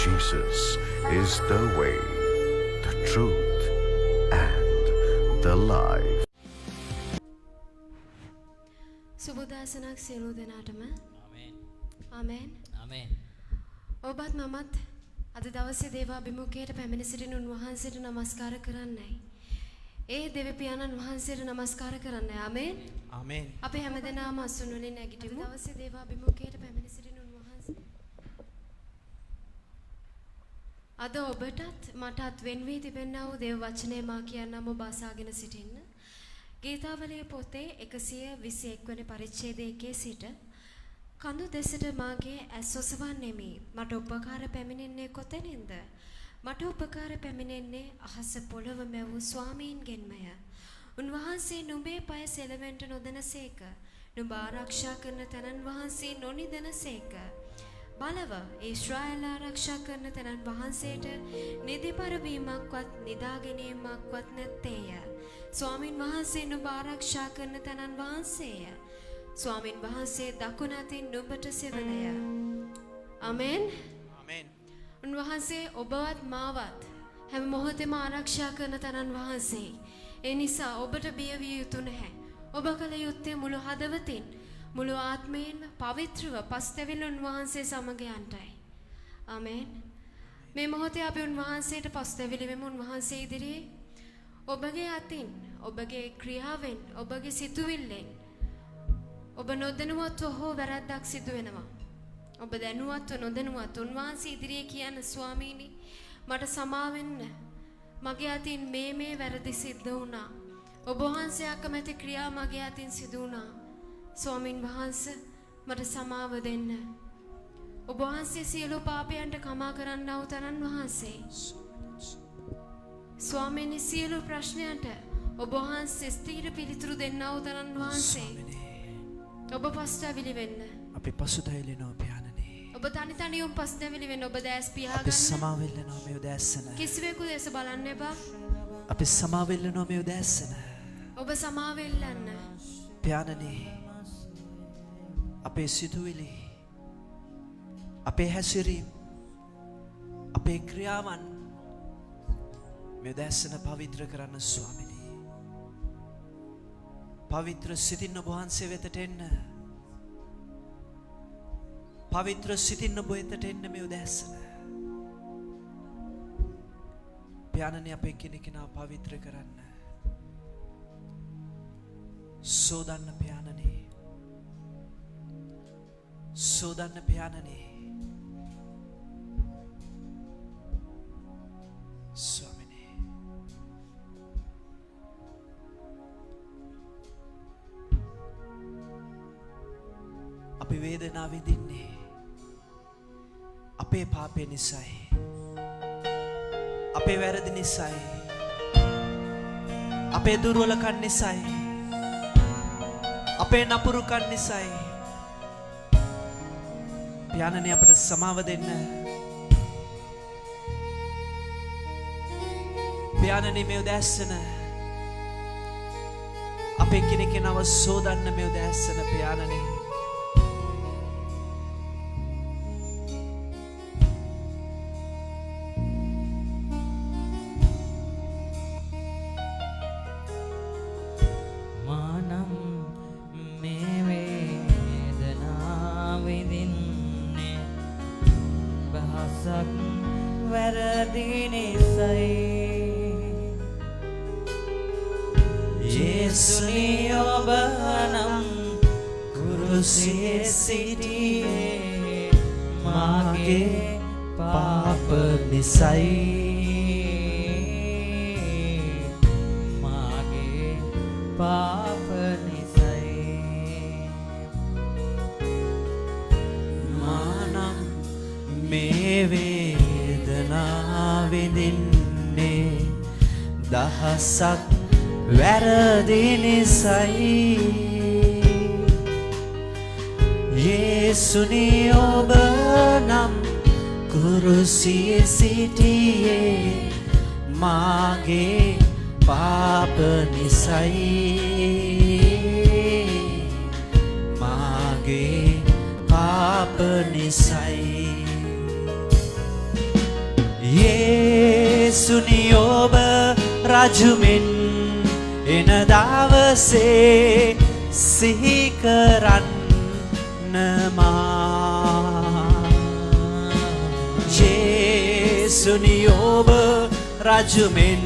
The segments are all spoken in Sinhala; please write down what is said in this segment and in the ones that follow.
Jesus is the way, the truth and the life. සුබෝදෑසනක් සියලු දෙනාටම. ආමේන්. ආමේන්. ආමේන්. ඔබත් මමත් අද දවසේ දේව අභිමුඛයට පැමිණ සිටින උන්වහන්සේට නමස්කාර කරන්නයි. ඒ දෙව පියාණන් වහන්සේට නමස්කාර කරන්නයි. ආමේන්. ආමේන්. අපි හැමදෙනාම අසුන් වලින් නැගිටිමු. අද දවසේ දේව අභිමුඛයට පැමිණ සිටින උන්වහන්සේ අද ඔබටත් මටත් වෙන් වී තිබෙනා වූ දේව වචනේ මා කියන්නම ඔබ අසාගෙන සිටින්න. ගීතාවලියේ පොතේ 121 වෙනි පරිච්ඡේදයේ 1 සිට කඳු දෙසට මාගේ ඇස් ඔසවන්නෙමි. මට උපකාර පැමිණෙන්නේ කොතැනින්ද? මට උපකාර පැමිණෙන්නේ අහස පොළව මැවූ ස්වාමීන්ගෙන්මය. උන්වහන්සේ නුඹේ පය සෙලවෙන්ට නොදෙනසේක. නුඹ ආරක්ෂා කරන තැනන් වහන්සේ නොනිදනසේක. බලව ඊශ්‍රායල් ආරක්ෂා කරන තැනන් වහන්සේට නිදිපර වීමක්වත් නිදා ගැනීමක්වත් නැත්තේය. ස්වාමින් වහන්සේ නුඹ ආරක්ෂා කරන තැනන් වහන්සේය. ස්වාමින් වහන්සේ දකුණ අතින් නුඹට සෙවණය. ආමෙන්. ආමේන්. උන්වහන්සේ ඔබවත් මාවත් හැම මොහොතෙම ආරක්ෂා කරන තැනන් වහන්සේ. ඒ නිසා ඔබට බිය විය යුතු නැහැ. ඔබ කල යුත්තේ මුළු හදවතින් මුළු ආත්මයෙන් පවිත්‍රව පස්තැවිලි උන්වහන්සේ සමග යන්නයි. ආමෙන්. මේ මොහොතේ අපි උන්වහන්සේට පස්තැවිලි වෙමු. උන්වහන්සේ ඉදිරියේ ඔබගේ අතින් ඔබගේ ක්‍රියාවෙන් ඔබගේ සිතුවිල්ලෙන් ඔබ නොදැනුවත්ව හෝ වැරද්දක් සිදු වෙනවා. ඔබ දැනුවත්ව නොදැනුවත් උන්වහන්සේ ඉදිරියේ කියන ස්වාමීනි මට සමා වෙන්න. මගේ අතින් මේ වැරදි සිද්ධ වුණා. ඔබ වහන්සේ අකමැති ක්‍රියා මගේ අතින් සිදු වුණා. ස්වාමින් වහන්සේ මට සමාව දෙන්න. ඔබ වහන්සේ සියලු පාපයන්ට කමා කරන්නා වූ තනන් වහන්සේ. ස්වාමීනි සියලු ප්‍රශ්නයන්ට ඔබ වහන්සේ ස්ථීර පිළිතුරු දෙන්නා වූ තනන් වහන්සේ. ඔබ පස්තැවිලි වෙන්න. අපි පසුතැවිලිනවා පියාණනි. ඔබ තනියම පස්තැවිලි වෙන්න. ඔබ දැස් අපි පියාගන්න. සමාවෙල්ලනවා මේ උදෑසන. කිසිවෙකු දැස බලන්න එපා. අපි සමාවෙල්ලනවා මේ උදෑසන. ඔබ සමාවෙල්ලන්න. පියාණනි අපේ සිතුවිලි අපේ හැසිරීම අපේ ක්‍රියාවන් මේ උදෑසන පවිත්‍ර කරන්න ස්වාමිනී. පවිත්‍ර සිතින් ඔබ වහන්සේ වෙතට එන්න. පවිත්‍ර සිතින් ඔබ වෙතට එන්න මේ උදෑසන. පියාණනි අපේ කෙනෙකුනා පවිත්‍ර කරන්න. සෝදන්න පියාණනි. සෝදන්න පියාණනි. ස්වාමිනී. අපි වේදනාව විඳින්නේ අපේ පාපය නිසායි. අපේ වැරදි නිසායි. අපේ දුර්වලකම් නිසායි. අපේ නපුරුකම් නිසායි. පියාණනි අපට සමාව දෙන්න. පියාණනි මේ උදෑසන අපේ කෙනෙක්ව සෝදන්න මේ උදෑසන පියාණනි. වැරදි නිසයි. යේසුනි ඔබ නම් කුරුසියේ සිටියේ මාගේ පාප නිසයි. මාගේ පාප නිසයි. යේසුනි ඔබ රජුමෙන් එන දවසේ සිහි කරන්න මා යේසුනි ඔබ රජුමෙන්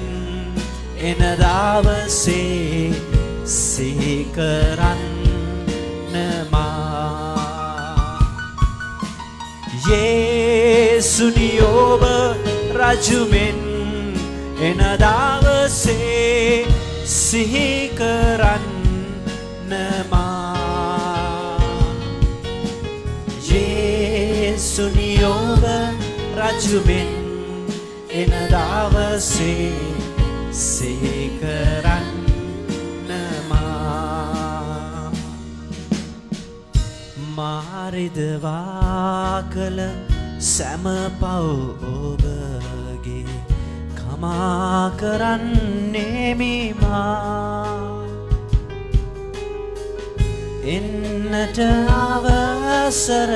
එන දවසේ සිහි කරන්න මා යේසුනි ඔබ රජුමෙන් එන දවසේ සිහි කරන්න මා යේසුනි ඔබ රජුමෙන් එන දවසේ සිහි කරන්න මා මාරිදවා කළ සැම පව් ඔබගේ කමා කරන්නේමි මා එන්නට අවසර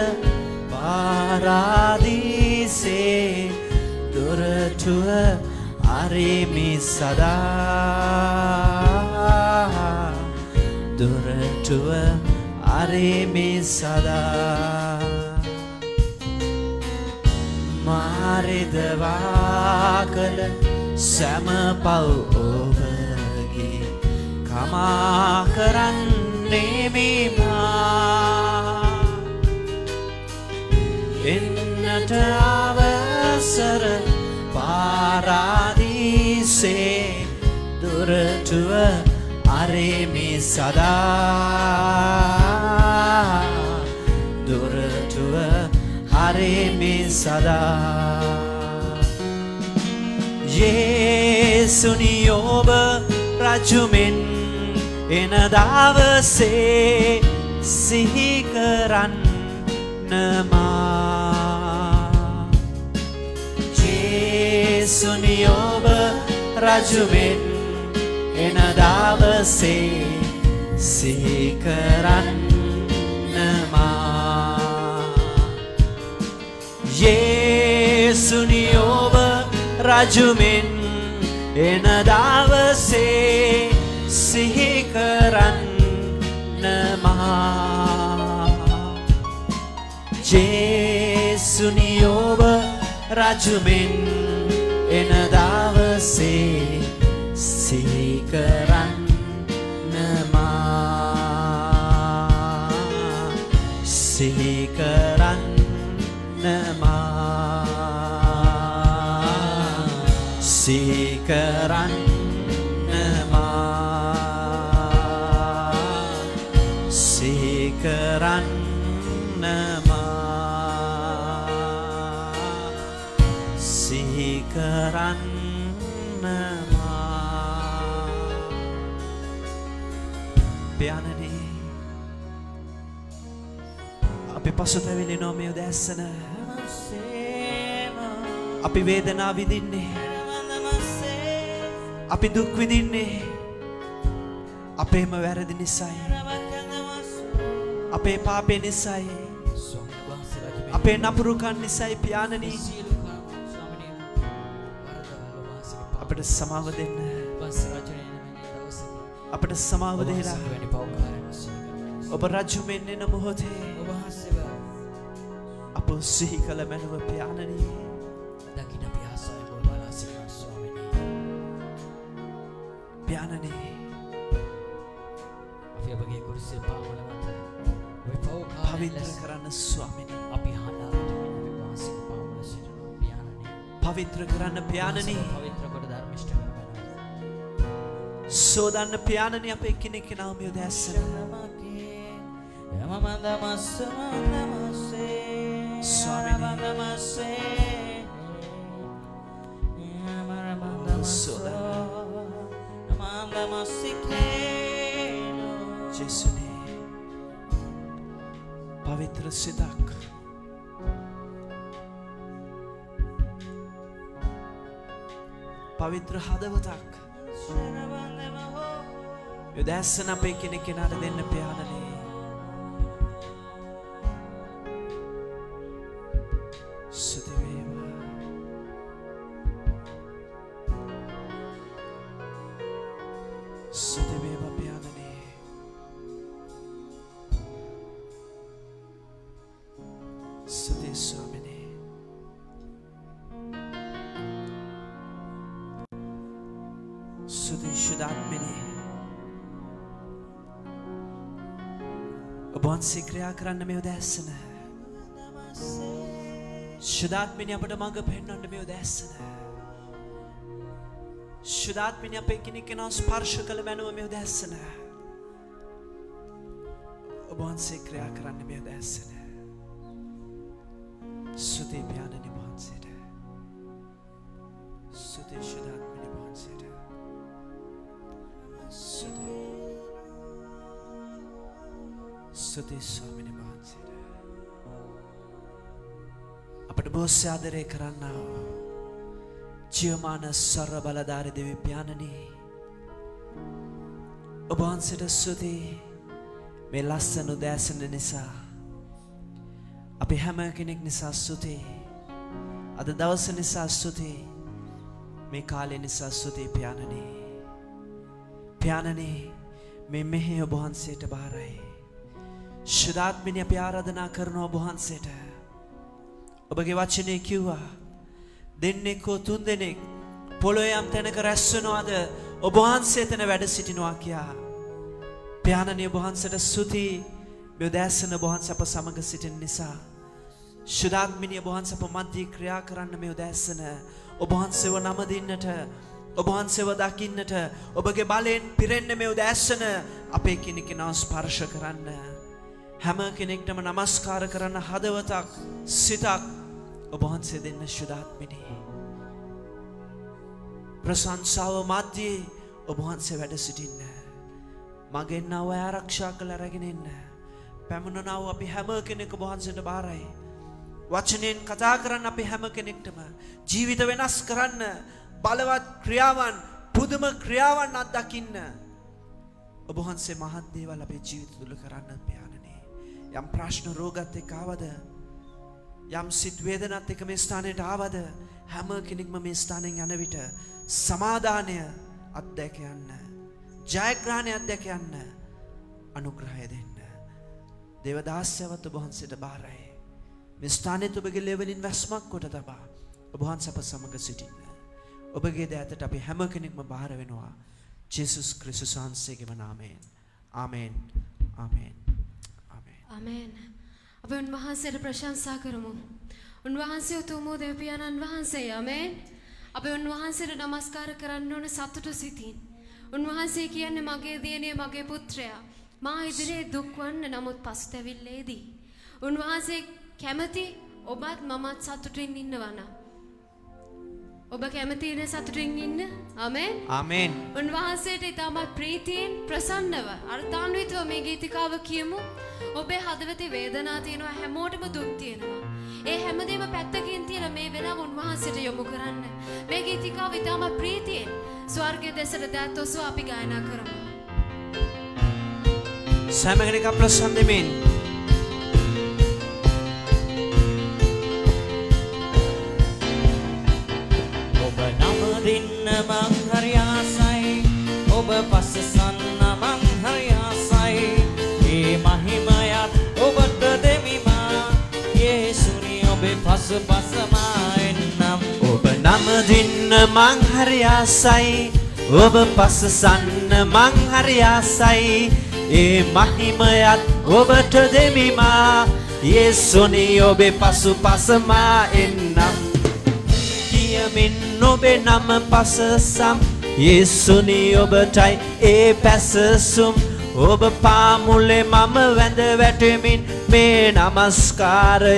පාරාදීසේ දොරටුව අරිමි සදා දොරටුව අරිමි සදා මාරිදවා කළ සැම පව් ඔබගේ කමා කරන්නේමි මා එන්නට අවසර පාරාදීසේ දොරටුව අරිමි සදා දොරටුව අරිමි සදා යේසුනි ඔබ රජුමෙන් එන දවසේ සිහි කරන්න මා යේසුනි ඔබ රජුමෙන් එන දවසේ සිහි කරන්න මා යේසුනි ඔබ රජුමෙන් එන දවසේ සිහි කරන්න මා යේසුනි ඔබ රජුමෙන් එන දවසේ සිහි කරන්න මා සිහි කරන්න මා සිහි කරන්න මා සිහි කරන්න මා සිහි කරන්න පියාණනි අපි පසුතැවිලි මේ උදෑසන අපි වේදනා විඳින්නේ අපි දුක් විඳින්නේ අපේම වැරදි නිසායි අපේ පාපේ නිසායි අපේ නපුරුකම් නිසායි පියාණනි අපිට සමාව දෙන්න අපට සමාව දෙලා ඔබ රජුමෙන් එන මොහොතේ අප සිහි කළ මැනව පියාණනි දකින්න අපි ආසයි ඔබ බලා සිටින ස්වාමීනි පියාණනි අපි ඔබගේ කුරුසේ පාවල මත ඔබ පවිත්‍ර කරන්න ස්වාමීනි අපි හදාගන්න ඔබ වාසික පාවල සිටින පියාණනි පවිත්‍ර කරන්න පියාණනි පවිත්‍ර කොට ධර්මිෂ්ඨ සෝදන්න පියාණනි අපේ කෙනෙක් කෙනාව මේ උදෑසන ජේසුනි පවිත්‍ර සිතක් පවිත්‍ර හදවතක් යොදැස්සන අපේ කෙනෙක් කෙනාට දෙන්න පියාණනි ස්තුති වේවා සුති වේවා පියාණනි. සුති ස්වාමිනේ. සුති ශුද්ධාත්මනේ. ඔබ වහන්සේ ක්‍රියා කරන්න මේ උදෑසන. ශුද්ධාත්මනේ අපට මඟ පෙන්වන්න මේ උදෑසන. ශුද්ධාත්මනේ අපේ කෙනෙක්ව ස්පර්ශ කළ මැනව මේ උදෑසන. ඔබ වහන්සේ ක්‍රියා කරන්න මේ උදෑසන. සුති පියාණනි වහන්සේට. සුති ශුද්ධාත්මනේ වහන්සේට. සුති ස්වාමිනේ වහන්සේට. අපට බොහෝ ආදරය කරන්නා ජීවමාන සර්ව බලධාරී දෙවි පියාණනි, ඔබ වහන්සේට ස්තුති මේ ලස්සන උදෑසන නිසා. අපි හැම කෙනෙක් නිසා ස්තුති. අද දවස නිසා ස්තුති. මේ කාලේ නිසා ස්තුති පියාණනි. පියාණනි, මේ මෙහෙ ඔබ වහන්සේට බාරයි. ශුද්ධාත්මනේ අපි ආරාධනා කරනවා ඔබ වහන්සේට. ඔබගේ වචනේ කිව්වා දෙන්නෙක් හෝ තුන් දෙනෙක් පොළොවේ යම් තැනක රැස් වෙනවාද ඔබ වහන්සේ එතන වැඩ සිටිනවා කියා. පියාණනි, ඔබ වහන්සේට ස්තුති. මේ උදෑසන ඔබ වහන්සේ අප සමග සිටින නිසා. ශුද්ධාත්මනේ ඔබ වහන්සේ අප මැද ක්‍රියා කරන්න මේ උදෑසන. ඔබ වහන්සේව නම දින්නට, ඔබ වහන්සේව දකින්නට, ඔබගේ බලයෙන් පිරෙන්න මේ උදෑසන අපේ කෙනෙක්ව ස්පර්ශ කරන්න. හැම කෙනෙක්ටම නමස්කාර කරන්න හදවතක්, සිතක් ඔබ වහන්සේ දෙන්න ශුද්ධාත්මනේ. ප්‍රශංසාව මැද්දේ ඔබ වහන්සේ වැඩ සිටින්න. මගෙන් නව ආරක්ෂා කළ රැගෙන ඉන්න. පැමුණනව අපි හැම කෙනෙක් ඔබ වහන්සේට බාරයි. වචනෙන් කතා කරන්න අපි හැම කෙනෙක්ටම ජීවිත වෙනස් කරන්න බලවත් ක්‍රියාවන්, පුදුම ක්‍රියාවන් අත්දකින්න ඔබ වහන්සේ මහත් දේවල් අපේ ජීවිත තුළ කරන්න පියාණනි. යම් ප්‍රශ්න රෝගත් එක්ක ආවද, යම් සිත් වේදනත් එක්ක මේ ස්ථානයට ආවද, හැම කෙනෙක්ම මේ ස්ථානෙන් යන විට සමාදානය අත්දැක යන්න, ජයග්‍රහණය අත්දැක යන්න අනුග්‍රහය දෙන්න. දේවදාසයවත් ඔබ වහන්සේට බාරයි. මේ ස්ථානෙත් ඔබගේ ලෙවලින් වැස්මක් කොට තබා ඔබ වහන්සේ අප සමග සිටින්න. ඔබගේ දෑතට අපි හැම කෙනෙක්ම බාර වෙනවා. ජේසුස් ක්‍රිස්තුස් වහන්සේගේම නාමයෙන්. ආමේන්. ආමේන්. ආමේන්. අපි උන්වහන්සේට ප්‍රශංසා කරමු. උන්වහන්සේ උතුම් වූ දෙවියන්න් වහන්සේ. ආමේන්. අපි උන්වහන්සේට නමස්කාර කරන්න ඕන සතුට සිතින්. උන්වහන්සේ කියන්නේ මගේ දියණිය, මගේ පුත්‍රයා. මා ඉදිරියේ දුක් වන්න, නමුත් පසුතැවිල්ලේදී උන්වහන්සේ කැමති ඔබත් මමත් සතුටින් ඉන්නවා නම්. ඔබ කැමති ඉන්න සතුටින් ඉන්න? ආමේන්. ආමේන්. උන්වහන්සේට ඉතාමත් ප්‍රීතියෙන් ප්‍රසන්නව අර්ථාන්විතව මේ ගීතිකාව කියමු. ඔබේ හදවතේ වේදනා තියෙනවා, හැමෝටම දුක් තියෙනවා. ඒ හැමදේම පැත්තකින් තියලා මේ වෙලාව උන්වහන්සේට යොමු කරන්න. මේ ගීතිකාව ඉතාමත් ප්‍රීතියෙන් ස්වර්ගයේ දෙසට දැත් ඔසව අපි ගායනා කරමු. සෑම කෙනෙක් ප්‍රසන්න දෙමින් දින්න මං හරි ආසයි, ඔබ පස්සසන්න මං හරි ආසයි. ඒ මහිමයත් ඔබට දෙමිමා, යේසුනි ඔබේ පසුපසමා එන්නම්. ඔබ නම දින්න මං හරි ආසයි, ඔබ පස්සසන්න මං හරි ආසයි. ඒ මහිමයත් ඔබට දෙමිමා, යේසුනි ඔබේ පසුපසමා එන්නම්. කියමින් ඔබේ නම පසසම්, යේසුනි ඔබටයි ඒ පැසසුම්. ඔබ පාමුලේ මම වැඳ වැටෙමින් මේ නමස්කාරය,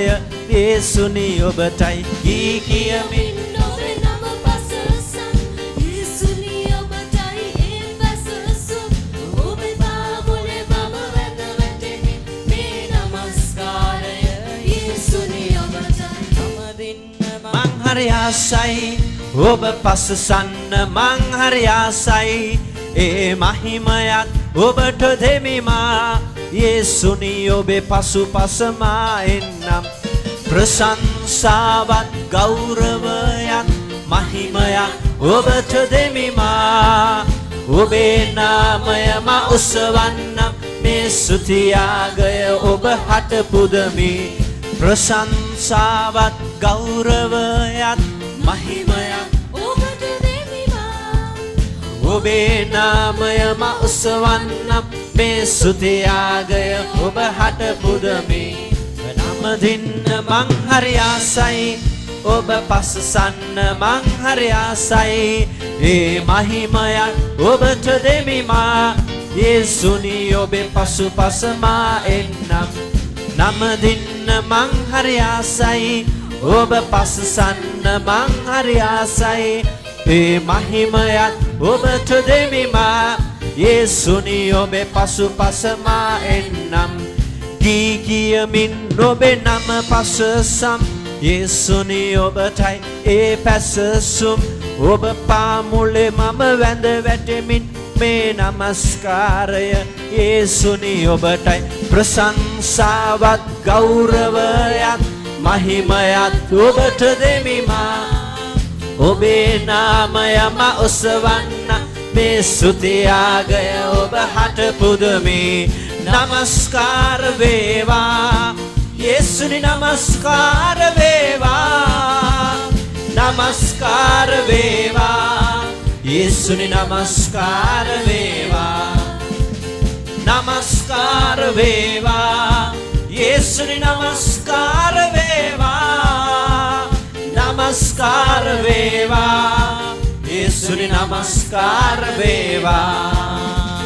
යේසුනි ඔබටයි කී කියමින්. ඔබේ නම පසසම්, යේසුනි ඔබටයි ඒ පැසසුම්. ඔබේ පාමුලේ මම වැඳ වැටෙමින් මේ නමස්කාරය, යේසුනි ඔබටයි. නම දින්න මං හරි ආසයි, ඔබ පස්සසන්න මං හරි ආසයි. ඒ මහිමයත් ඔබට දෙමිමා, යේසුනි ඔබේ පසුපසමා එන්නම්. ප්‍රශංසාවත් ගෞරවයත් මහිමයත් ඔබට දෙමිමා, ඔබේ නාමය මා උසවන්නම් මේ ස්තුතියාගය ඔබ හට පුදමි ප්‍රශංසාවත් ගෞරවයත් මහිමයත් ඔබට දෙවිවා ඔබේ නාමය මා උසවන්නම් මේ ස්තුතියාගය ඔබ හට පුදමි නම දින්න මං හරි ආසයි ඔබ පසසන්න මං හරි ආසයි ඒ මහිමයත් ඔබට දෙමි මා යේසුනි ඔබේ පසුපස මා එන්නම් නම දින්න මං හරි ආසයි ඔබ පසසන්න මං හරි ආසයි ඒ මහිමයත් ඔබට දෙමි මා යේසුනි ඔබේ පසුපස මා එන්නම් ගී කියමින් ඔබේ නම පසසම් යේසුනි ඔබටයි ඒ පැසසුම් ඔබ පාමුලේ මම වැඳ වැටෙමින් මේ නමස්කාරය යේසුනි ඔබටයි ප්‍රශංසාවත් ගෞරවයත් මහිමයත් ඔබට දෙමි මා ඔබේ නාමය මා ඔසවන්න මේ ස්තුතියාගය ඔබ හට පුදමි නමස්කාර වේවා යේසුනි නමස්කාර වේවා නමස්කාර වේවා යේසුනි නමස්කාර වේවා නමස්කාර වේවා යේසුනි නමස්කාර වේවා නමස්කාර වේවා යේසුනි නමස්කාර වේවා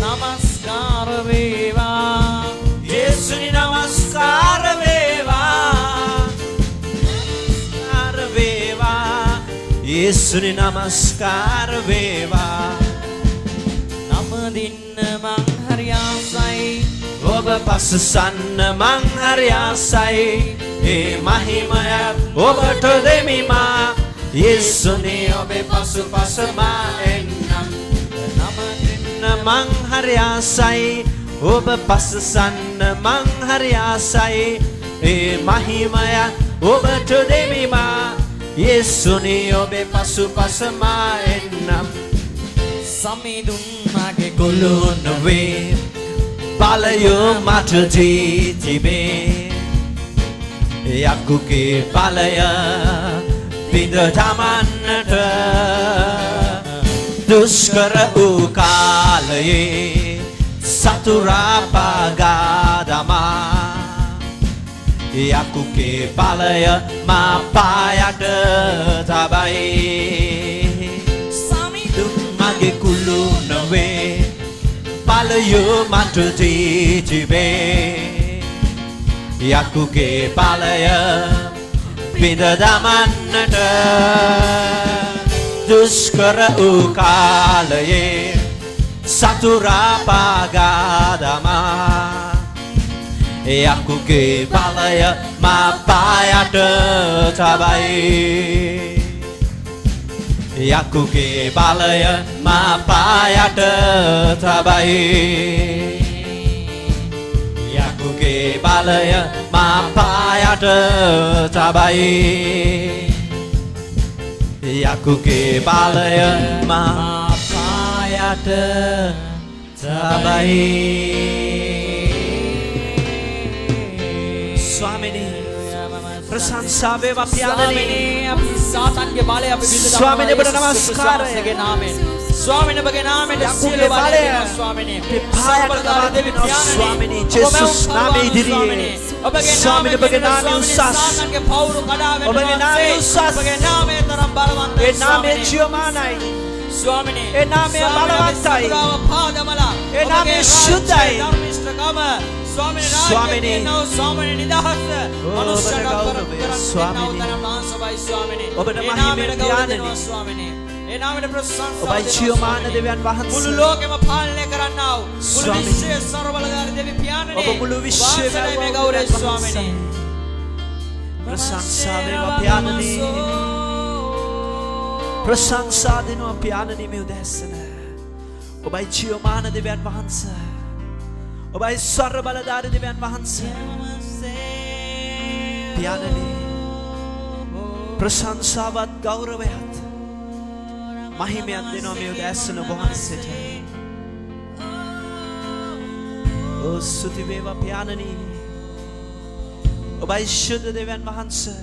නමස්කාර වේවා යේසුනි නමස්කාර වේවා නමස්කාර වේවා යේසුනි නමස්කාර වේවා නම දින්න මං හරි ආසයි ඔබ පසසන්න මං හරි ආසයි ඒ මහිමයත් ඔබට දෙමි මා යේසුනි ඔබේ පසුපස මා එන්නම් නම දින්න මං හරි ආසයි ඔබ පසසන්න මං හරි ආසයි ඒ මහිමයත් ඔබට දෙමි මා යේසුනි ඔබේ පසුපස මා එන්නම් සමිඳුන් මගේ කුළු නොවේ බලය මට දී තිබේ යකුගේ බලය බිඳ තමන්නට දුෂ්කර වූ කාලයේ සතුරා පාගා දමා යකුගේ බලය මා පායට තබයි සමිඳුන් මගේ කුළු නොවේ බලය මට දී තිබේ යකුගේ බලය බිඳ දමන්නට දුෂ්කර වූ කාලයේ සතුරා පාගා දමා යකුගේ බලය මා පායට තබයි යකුගේ බලය මා පායට තබයි යකුගේ බලය මා පායට තබයි යකුගේ බලය මා පායට තබයි ස්වාමිනේ ප්‍රශංසා වේවා පියාණනි අපි සාතන්ගේ බලය අපි විඳ ස්වාමීනි ඔබට නමස්කාරය ස්වාමීනි ඔබගේ නාමයෙන් යකුගේ බලය ස්වාමීනි පායට දෙවි ස්වාමිනේ ජේසුස් නාමයේ ඉදිරියේ ස්වාමිනේ ඔබගේ නාමය උසස් සාතන්ගේ පවුරු කඩාවෙන්න ඔබගේ නාමය උසස් ඔබගේ නාමය තරම් බලවන්තයි ඒ නාමය ජීවමානයි ස්වාමිනේ ඒ නාමය බලවන්තයි පාදමලා ඒ නාමය ශුද්ධයි ධර්මිෂ්ඨකම ස්වාමිනේ ස්වාමිනේ නිදහස මනුෂ්‍යකම් කරන්නේ ස්වාමිනේ නාමසබයි ස්වාමිනේ ඔබට මහිමේ පියාණනි ස්වාමිනේ ඒ නාමයට ප්‍රශංසා ඔබයි ජීවමාන දෙවියන් වහන්සේ මුළු ලෝකෙම පාලනය කරන්නා වූ මුළු විශ්වයේ ਸਰවබලධාරී දෙවි පියාණනි ඔබ මුළු විශ්වයේ මේ ගෞරවය ස්වාමිනේ ප්‍රශංසා වේවා පියාණනි ප්‍රශංසා දෙනවා පියාණනි මේ උදැසන ඔබයි ජීවමාන දෙවියන් වහන්සේ ඔබයි ਸਰවබලධාරී දෙවියන් වහන්සේ පියාණනි ප්‍රශංසාවත් ගෞරවයත් මහිමයක් දෙනවා මේ උදෑසන ඔබ වහන්සේට. ඕ ස්තුති වේවා පියාණනි. ඔබයි ශුද්ධ දෙවියන් වහන්සේ.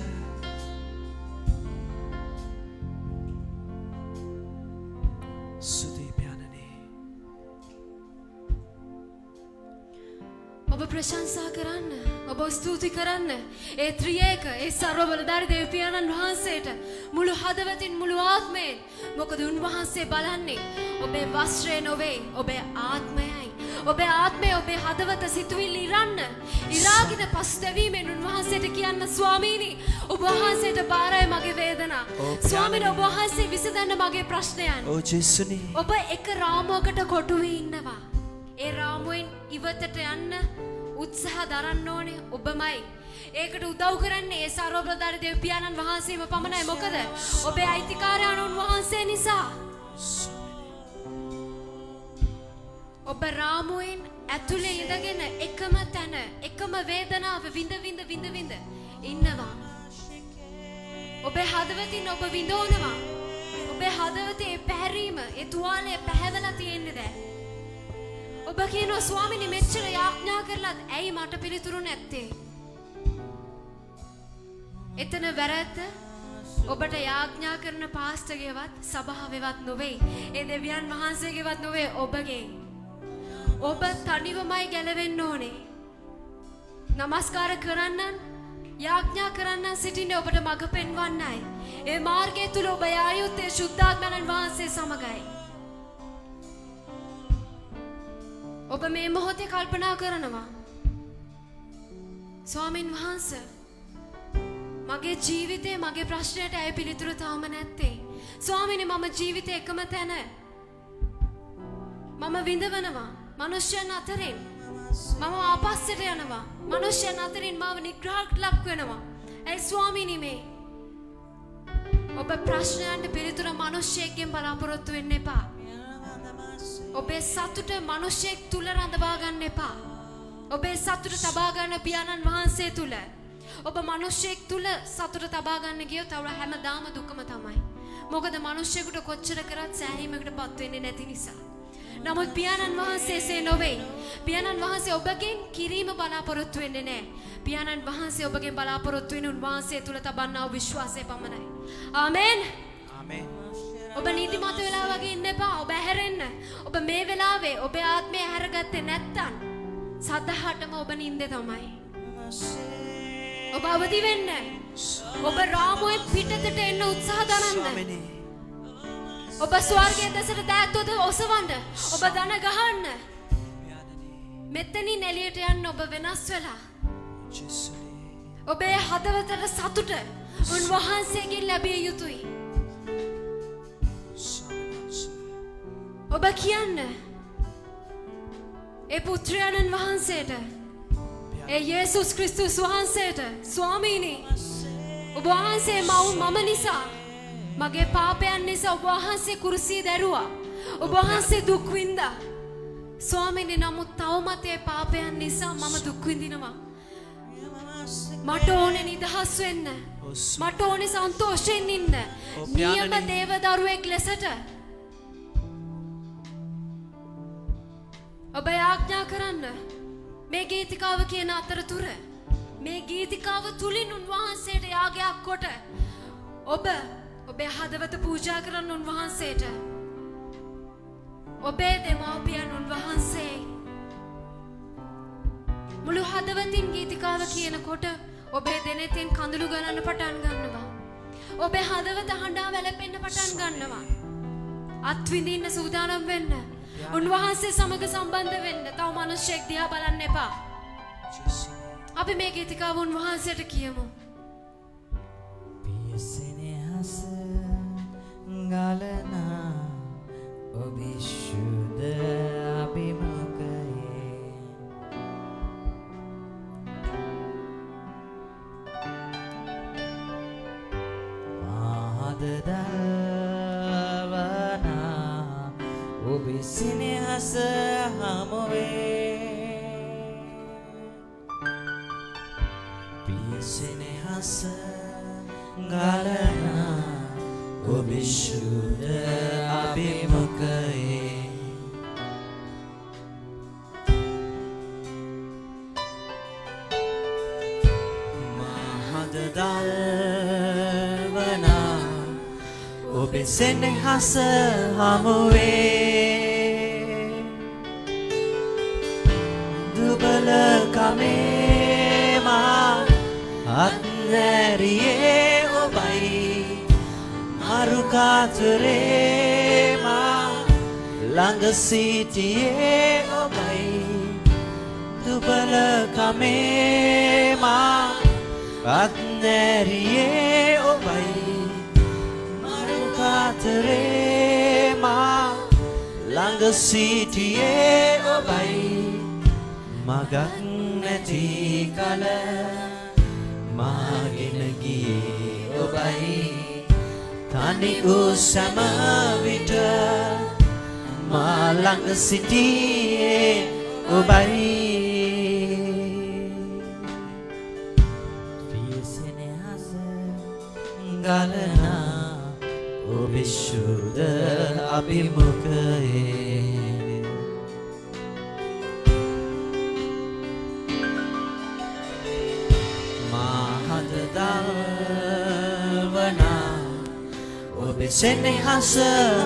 ස්තුති පියාණනි. ඔබ ප්‍රශංසා කරන්න, ඔබ ස්තුති කරන්න. ඒ ත්‍රියේක, ඒ සර්ව බලධාරී දෙවි පියාණන් වහන්සේට මුළු හදවතින් මුළු ආත්මයෙන්. මොකද උන්වහන්සේ බලන්නේ ඔබේ වස්ත්‍රය නොවේ, ඔබේ ආත්මයයි. ඔබේ ආත්මය ඔබේ හදවත සිතුවිලි ඉරන්න. ඉරාගෙන පසුතැවීමෙන් උන්වහන්සේට කියන්න ස්වාමීනි ඔබ වහන්සේට බාරයි මගේ වේදනා. ස්වාමීනි ඔබ වහන්සේ විසඳන්න මගේ ප්‍රශ්නයන්. ඕ ජේසුනි. ඔබ එක රාමුවකට කොටු වී ඉන්නවා. ඒ රාමුවෙන් ඉවතට යන්න උත්සාහ දරන්න ඕනේ ඔබමයි. ඒකට උදව් කරන්නේ ඒ සර්ව බලධාරී දෙවි පියාණන් වහන්සේම පමණයි. මොකද ඔබේ අයිතිකාරයන් උන්වහන්සේ නිසා. ඔබ රාමුවෙන් ඇතුලේ ඉඳගෙන එකම තැන එකම වේදනාව විඳ ඉන්නවා. ඔබේ හදවතින් ඔබ විඳවනවා. ඔබේ හදවතේ පැහැරීම ඒ තුවාලේ පැහැවලා තියෙන්නේ දැන්. ඔබ කියනවා ස්වාමීනි මෙච්චර යාඥා කරලත් ඇයි මට පිළිතුරු නැත්තේ? එතන වැරද්ද ඔබට යාඥා කරන පාස්ටර්ගේවත් සභාවේවත් නොවේ. ඒ දෙවියන් වහන්සේගේවත් නොවේ ඔබගේ. ඔබ තනිවමයි ගැලවෙන්න ඕනේ. නමස්කාර කරන්නන් යාඥා කරන්නන් සිටින්නේ ඔබට මඟ පෙන්වන්නයි. ඒ මාර්ගය තුල ඔබ යා යුත්තේ ශුද්ධාත්මයන් වහන්සේ සමගයි. ඔබ මේ මොහොතේ කල්පනා කරනවා ස්වාමින් වහන්සේ මගේ ජීවිතේ මගේ ප්‍රශ්නයට ඇයි පිළිතුරු තාම නැත්තේ? ස්වාමීනි මම ජීවිතේ එකම තැන මම විඳවනවා. මනුෂ්‍යයන් අතරින් මම ආපස්සට යනවා. මනුෂ්‍යයන් අතරින් මාව නිග්‍රහයට ලක් වෙනවා. ඒ ස්වාමීනි මේ ඔබ ප්‍රශ්නයන්ට පිළිතුර මනුෂ්‍යයෙක්ගෙන් බලාපොරොත්තු වෙන්න එපා. ඔබේ සතුට මනුෂ්‍යයෙක් තුල රඳවා ගන්න එපා. ඔබේ සතුට තබා ගන්න පියාණන් වහන්සේ තුල. ඔබ මනුෂ්‍යයෙක් තුල සතුට තබා ගන්න ගියොත් අවුල හැමදාම දුකම තමයි. මොකද මනුෂ්‍යයෙකුට කොච්චර කරත් සෑහීමකටපත් වෙන්නේ නැති නිසා. නමුත් පියාණන් වහන්සේසේ නොවේ. පියාණන් වහන්සේ ඔබගෙන් කිරීම බලාපොරොත්තු වෙන්නේ නැහැ. පියාණන් වහන්සේ ඔබගෙන් බලාපොරොත්තු වෙන උන්වහන්සේ තුල තබන්නා වූ විශ්වාසය පමණයි. ආමෙන්. ආමෙන්. ඔබ නීතිමත් වෙලා වගේ ඉන්න එපා. ඔබ ඇහැරෙන්න. ඔබ මේ වෙලාවේ ඔබේ ආත්මය ඇහැරගත්තේ නැත්තම් සදහටම ඔබ නිින්දේ තමයි. ඔබ අවදි වෙන්න. ඔබ රාමුවෙන් පිටතට එන්න උත්සාහ දරන්න. ඔබ ස්වර්ගයේ දෙසට දෑත්වද ඔසවන්න. ඔබ දන ගහන්න. මෙතනින් එළියට යන්න ඔබ වෙනස් වෙලා. ඔබේ හදවතට සතුට උන්වහන්සේගෙන් ලැබිය යුතුයි. ඔබ කියන්න ඒ පුත්‍රයාණන් වහන්සේට ඒ යේසුස් ක්‍රිස්තුස් වහන්සේට ස්වාමීනි ඔබ වහන්සේ මම නිසා මගේ පාපයන් නිසා ඔබ වහන්සේ කුරුසියේ දැරුවා. ඔබ වහන්සේ දුක් විඳා. ස්වාමීනි නමුත් තවමත් ඒ පාපයන් නිසා මම දුක් විඳිනවා. මට ඕනේ නිදහස් වෙන්න. මට ඕනේ සන්තෝෂයෙන් ඉන්න. නියම දේව දරුවෙක් ලෙසට ඔබ යාඥා කරන්න. මේ ගීතිකාව කියන අතරතුර මේ ගීතිකාව තුලින් උන්වහන්සේට යාගයක් කොට ඔබේ හදවත පූජා කරන්න උන්වහන්සේට. ඔබේ දෙමාපියන් උන්වහන්සේ මුළු හදවතින් ගීතිකාව කියනකොට ඔබේ දෙනෙතින් කඳුළු ගණන්න පටන් ගන්නවා. ඔබේ හදවත හඬා වැළපෙන්න පටන් ගන්නවා. අත්විඳින්න සූදානම් වෙන්න. උන්වහන්සේ සමග සම්බන්ධ වෙන්න. තව මිනිස්සෙක් දිහා බලන්න එපා. අපි මේ ගීතිකාව උන්වහන්සේට කියමු. පියසෙනෙහස ගලනා ඔබේ ශුද්ධ අභිමුඛයේ ආහද දල්වනා ඔබේ සෙනෙහස හමුවේ පියසෙනෙහස ගලනා ඔබේ ශුද්ධ ඔබේ සෙනෙහස හමුවේ දුබල කමේ මා අත්හැරියේ ඔබයි මරුකාතරේ මා ළඟ සිටියේ ඔබයි දුබල කමේ මා අත්හැරියේ ඔබයි මරුකාතරේ මා ළඟ සිටියේ ඔබයි මගක් නැති කල මාගෙන ගියේ ඔබයි තනි වූ සෑම විට මා ළඟ සිටියේ ඔබයි පියසෙනෙහස ගලනා ඔබේ ශුද්ධ අභිමුඛයේ මහත දල්වනා ඔබේ සෙනෙහස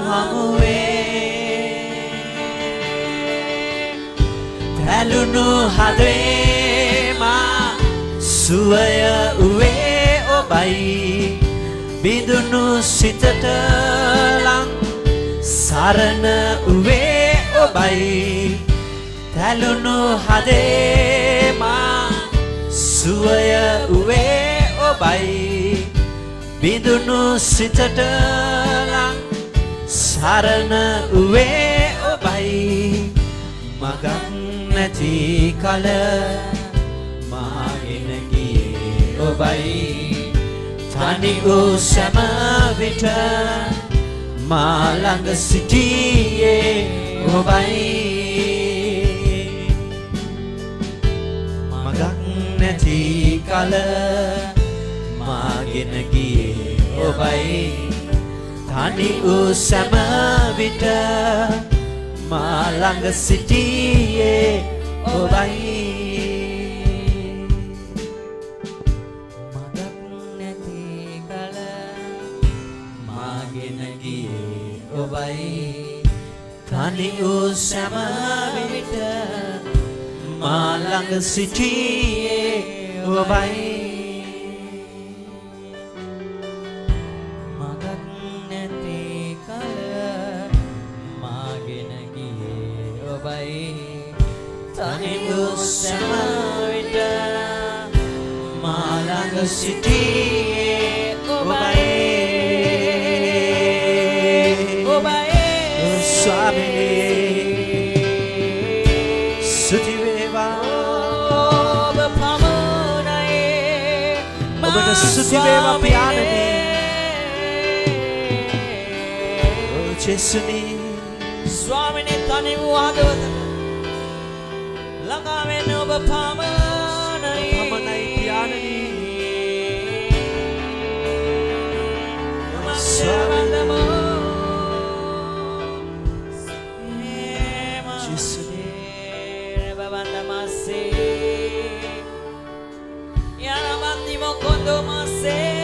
හමුවේ තැලුණු හදේ මා සුවය උවේ ඔබයි බිඳුණු සිතට ලං සරණ උවේ ඔබයි තැලුණු හදේ මා සුවය උවේ ඔබයි බිඳුණු සිතට ලං සරණ උවේ ඔබයි මගක් නැති කල මාගෙන ගියේ ඔබයි තනි වූ සෑම විට මා ළඟ සිටියේ ඔබයි මගක් නැති කල මාගෙන ගියේ ඔබයි තනි වූ සෑම විට මා ළඟ සිටියේ ඔබයි තනි වූ සෑම විට මා ළඟ සිටියේ ඔබයි මගක් නැති කල මාගෙන ගියේ ඔබයි තනි වූ සෑම විට මා ළඟ සිටියේ ඔබයි ස්තුති වේවා ඔබ පමණයි ඔබට ස්තුති වේවා පියාණනි ඕ ජේසුනි ස්වාමිනේ තනි වූ හදවත ළඟා වෙන්න ඔබ පමණයි පියාණනි ස්වාමිනේ Quando você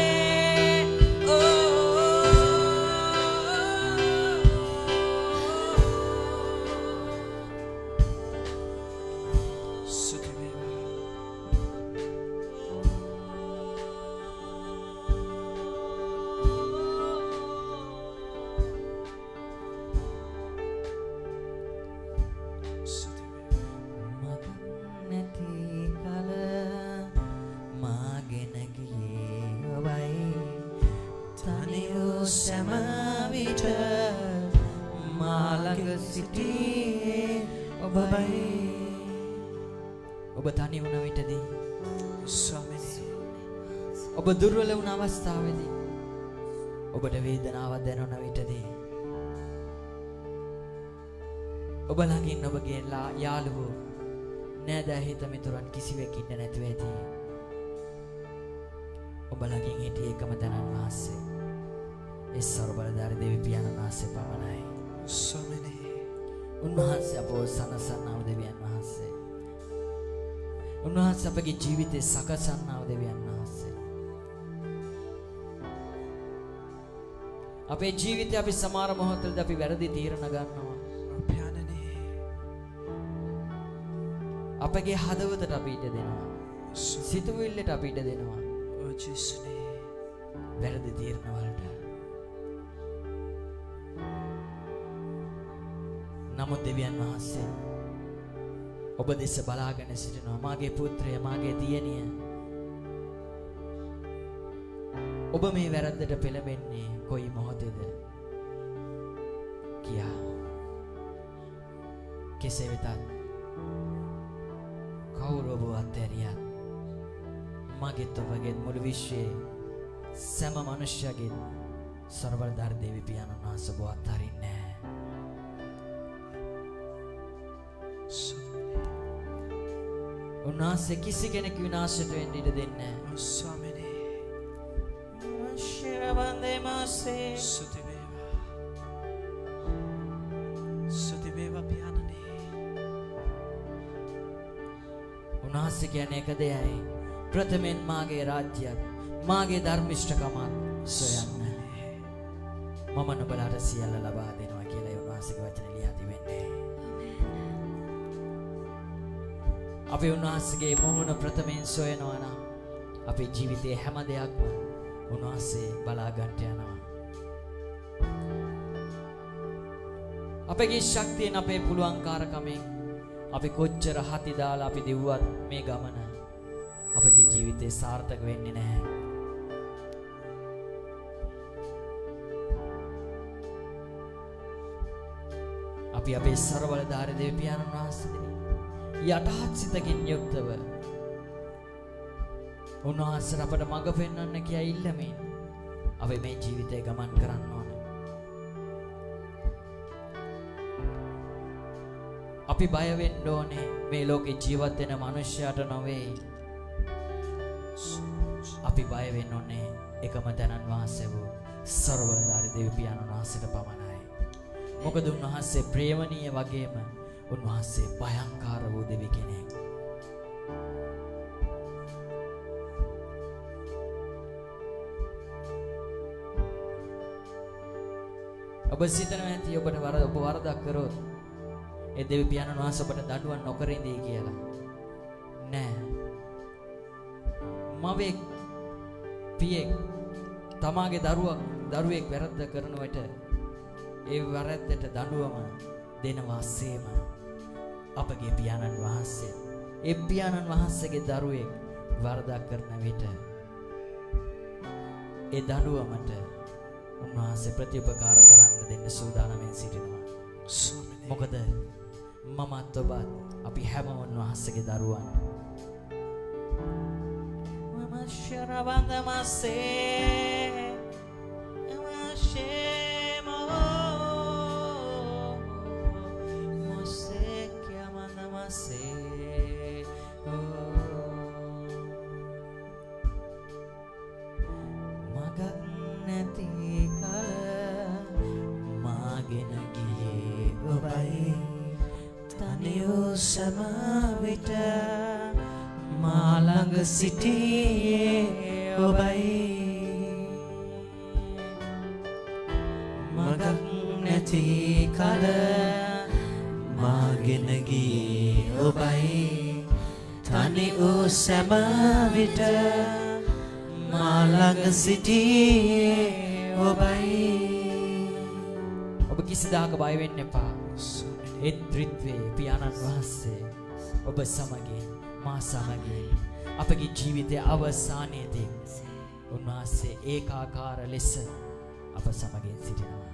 ඔබ තනි වුණ විටදී ස්වාමීනි ඔබ දුර්වල වුණ අවස්ථාවේදී ඔබට වේදනාවක් දැනුණ විටදී ඔබ ළඟින් ඔබගේ යාළුවෝ නෑදෑ හිත මිතුරන් කිසිවෙක් ඉන්න නැතුව ඇති ඔබ ළඟින් හිටිය එකම තැනන් වහන්සේ ඒ සර්ව බලධාරී දෙවි පියාණන් වහන්සේ පමණයි ස්වාමීනි උන්වහන්සේ අපව සනසන්නා වූ දෙවියන් වහන්සේ උන්වහන්සේ අපගේ ජීවිතේ සකසන්නා වූ දෙවියන් වහන්සේ අපේ ජීවිතේ අපි සමහර මොහොතවලදී අපි වැරදි තීරණ ගන්නවා. පියාණනේ අපගේ හදවතට අපි ඉඩ දෙනවා. සිතුවිල්ලට අපි ඉඩ දෙනවා. ඔව් ජේසුනේ වැරදි තීරණ වලට. නමුත් දෙවියන් වහන්සේ ඔබ දෙස බලාගෙන සිටිනවා. මාගේ පුත්‍රය, මාගේ දියණිය. ඔබ මේ වැරද්දට පෙළඹෙන්නේ කොයි මොහොතේද? කියා. කෙසේ වෙතත් කවුරු ඔබ අත්හැරියත් මගෙත් ඔබගෙත් මුළු විශ්වයේ සෑම මනුෂ්‍යයෙක් සර්වබලධාරී දේවී පියාණන් වහන්සේ ඔබ අත්හරින්නේ නැහැ. උන්වහන්සේ කිසි කෙනෙක් විනාශයට වෙන්න ඉඩ දෙන්නේ නැහැ. ස්වාමිනේ Shirabandemase සුති වේවා පියාණනේ. උන්වහන්සේ කියන්නේ එක දෙයයි. ප්‍රථමයෙන් මාගේ රාජ්‍යයත් මාගේ ධර්මිෂ්ඨකමත් සොයන්න. මම නුඹලාට සියල්ල ලබා දෙනවා කියලා උන්වහන්සේගේ වචනේ ලියා තිබෙන්නේ. අපි උන්වහන්සේගේ මොහොන ප්‍රථමයෙන් සොයනවා නම් අපේ ජීවිතයේ හැම දෙයක්ම උන්වහන්සේ බලා ගන්නට යනවා. අපේ ශක්තියෙන් අපේ පුළුවන්කාරකමෙන් අපි කොච්චර හති දාලා අපි දෙව්වත් මේ ගමන අපගේ ජීවිතේ සාර්ථක වෙන්නේ නැහැ. අපි අපේ ਸਰබලධාරී දේව පියාණන් වහන්සේ යටහත් සිතකින් යුක්තව උන්වහන්සේ අපට මඟ පෙන්වන්න කියා ඉල්ලමින් අපි මේ ජීවිතේ ගමන් කරන්න ඕනේ. අපි බය වෙන්න ඕනේ මේ ලෝකේ ජීවත් වෙන මනුෂ්‍යයාට නොවේ. අපි බය වෙන්න ඕනේ එකම තැනන් වහන්සේ වූ ਸਰබලධාරී දේව පියාණන් වහන්සේට පමණයි. මොකද උන්වහන්සේ ප්‍රේමණීය වගේම උන්වහන්සේ භයංකාර වූ දෙවි කෙනෙක්. ඔබ සිතනවා ඇති ඔබ වරදක් කරොත් ඒ දෙවි පියාණන් වහන්සේ ඔබට දඬුවම් නොකර ඉඳී කියලා. නෑ. මවෙක් පියෙක් තමාගේ දරුවෙක් වැරද්ද කරන විට ඒ වැරද්දට දඬුවම දෙනවා සේම අපගේ පියාණන් වහන්සේ ඒ පියාණන් වහන්සේගේ දරුවෙක් වරදක් කරන විට ඒ දඬුවමට උන්වහන්සේ ප්‍රතිඋපකාර කරන්න දෙන්න සූදානම්ෙන් සිටිනවා. මොකද මමත් ඔබත් අපි හැමෝම උන්වහන්සේගේ දරුවන්. Mama Shirabandemase Amashemo Mosekya Mandamase Magak නැති කල මාගෙන ගියේ ඔබයි තනියෝ සම විට මා ළඟ සිටියේ ඔබයි මගක් නැති කල මාගෙන ගියේ ඔබයි තනි වූ සැම විට මා ළඟ සිටියේ ඔබයි. ඔබ කිසිදාක බය වෙන්න එපා. ඒ ත්‍රිත්වයේ පියාණන් වහන්සේ ඔබ සමගින් මා සමගින් අපගේ ජීවිතයේ අවසානයේදී උන්වහන්සේ ඒකාකාර ලෙස අප සමගින් සිටිනවා.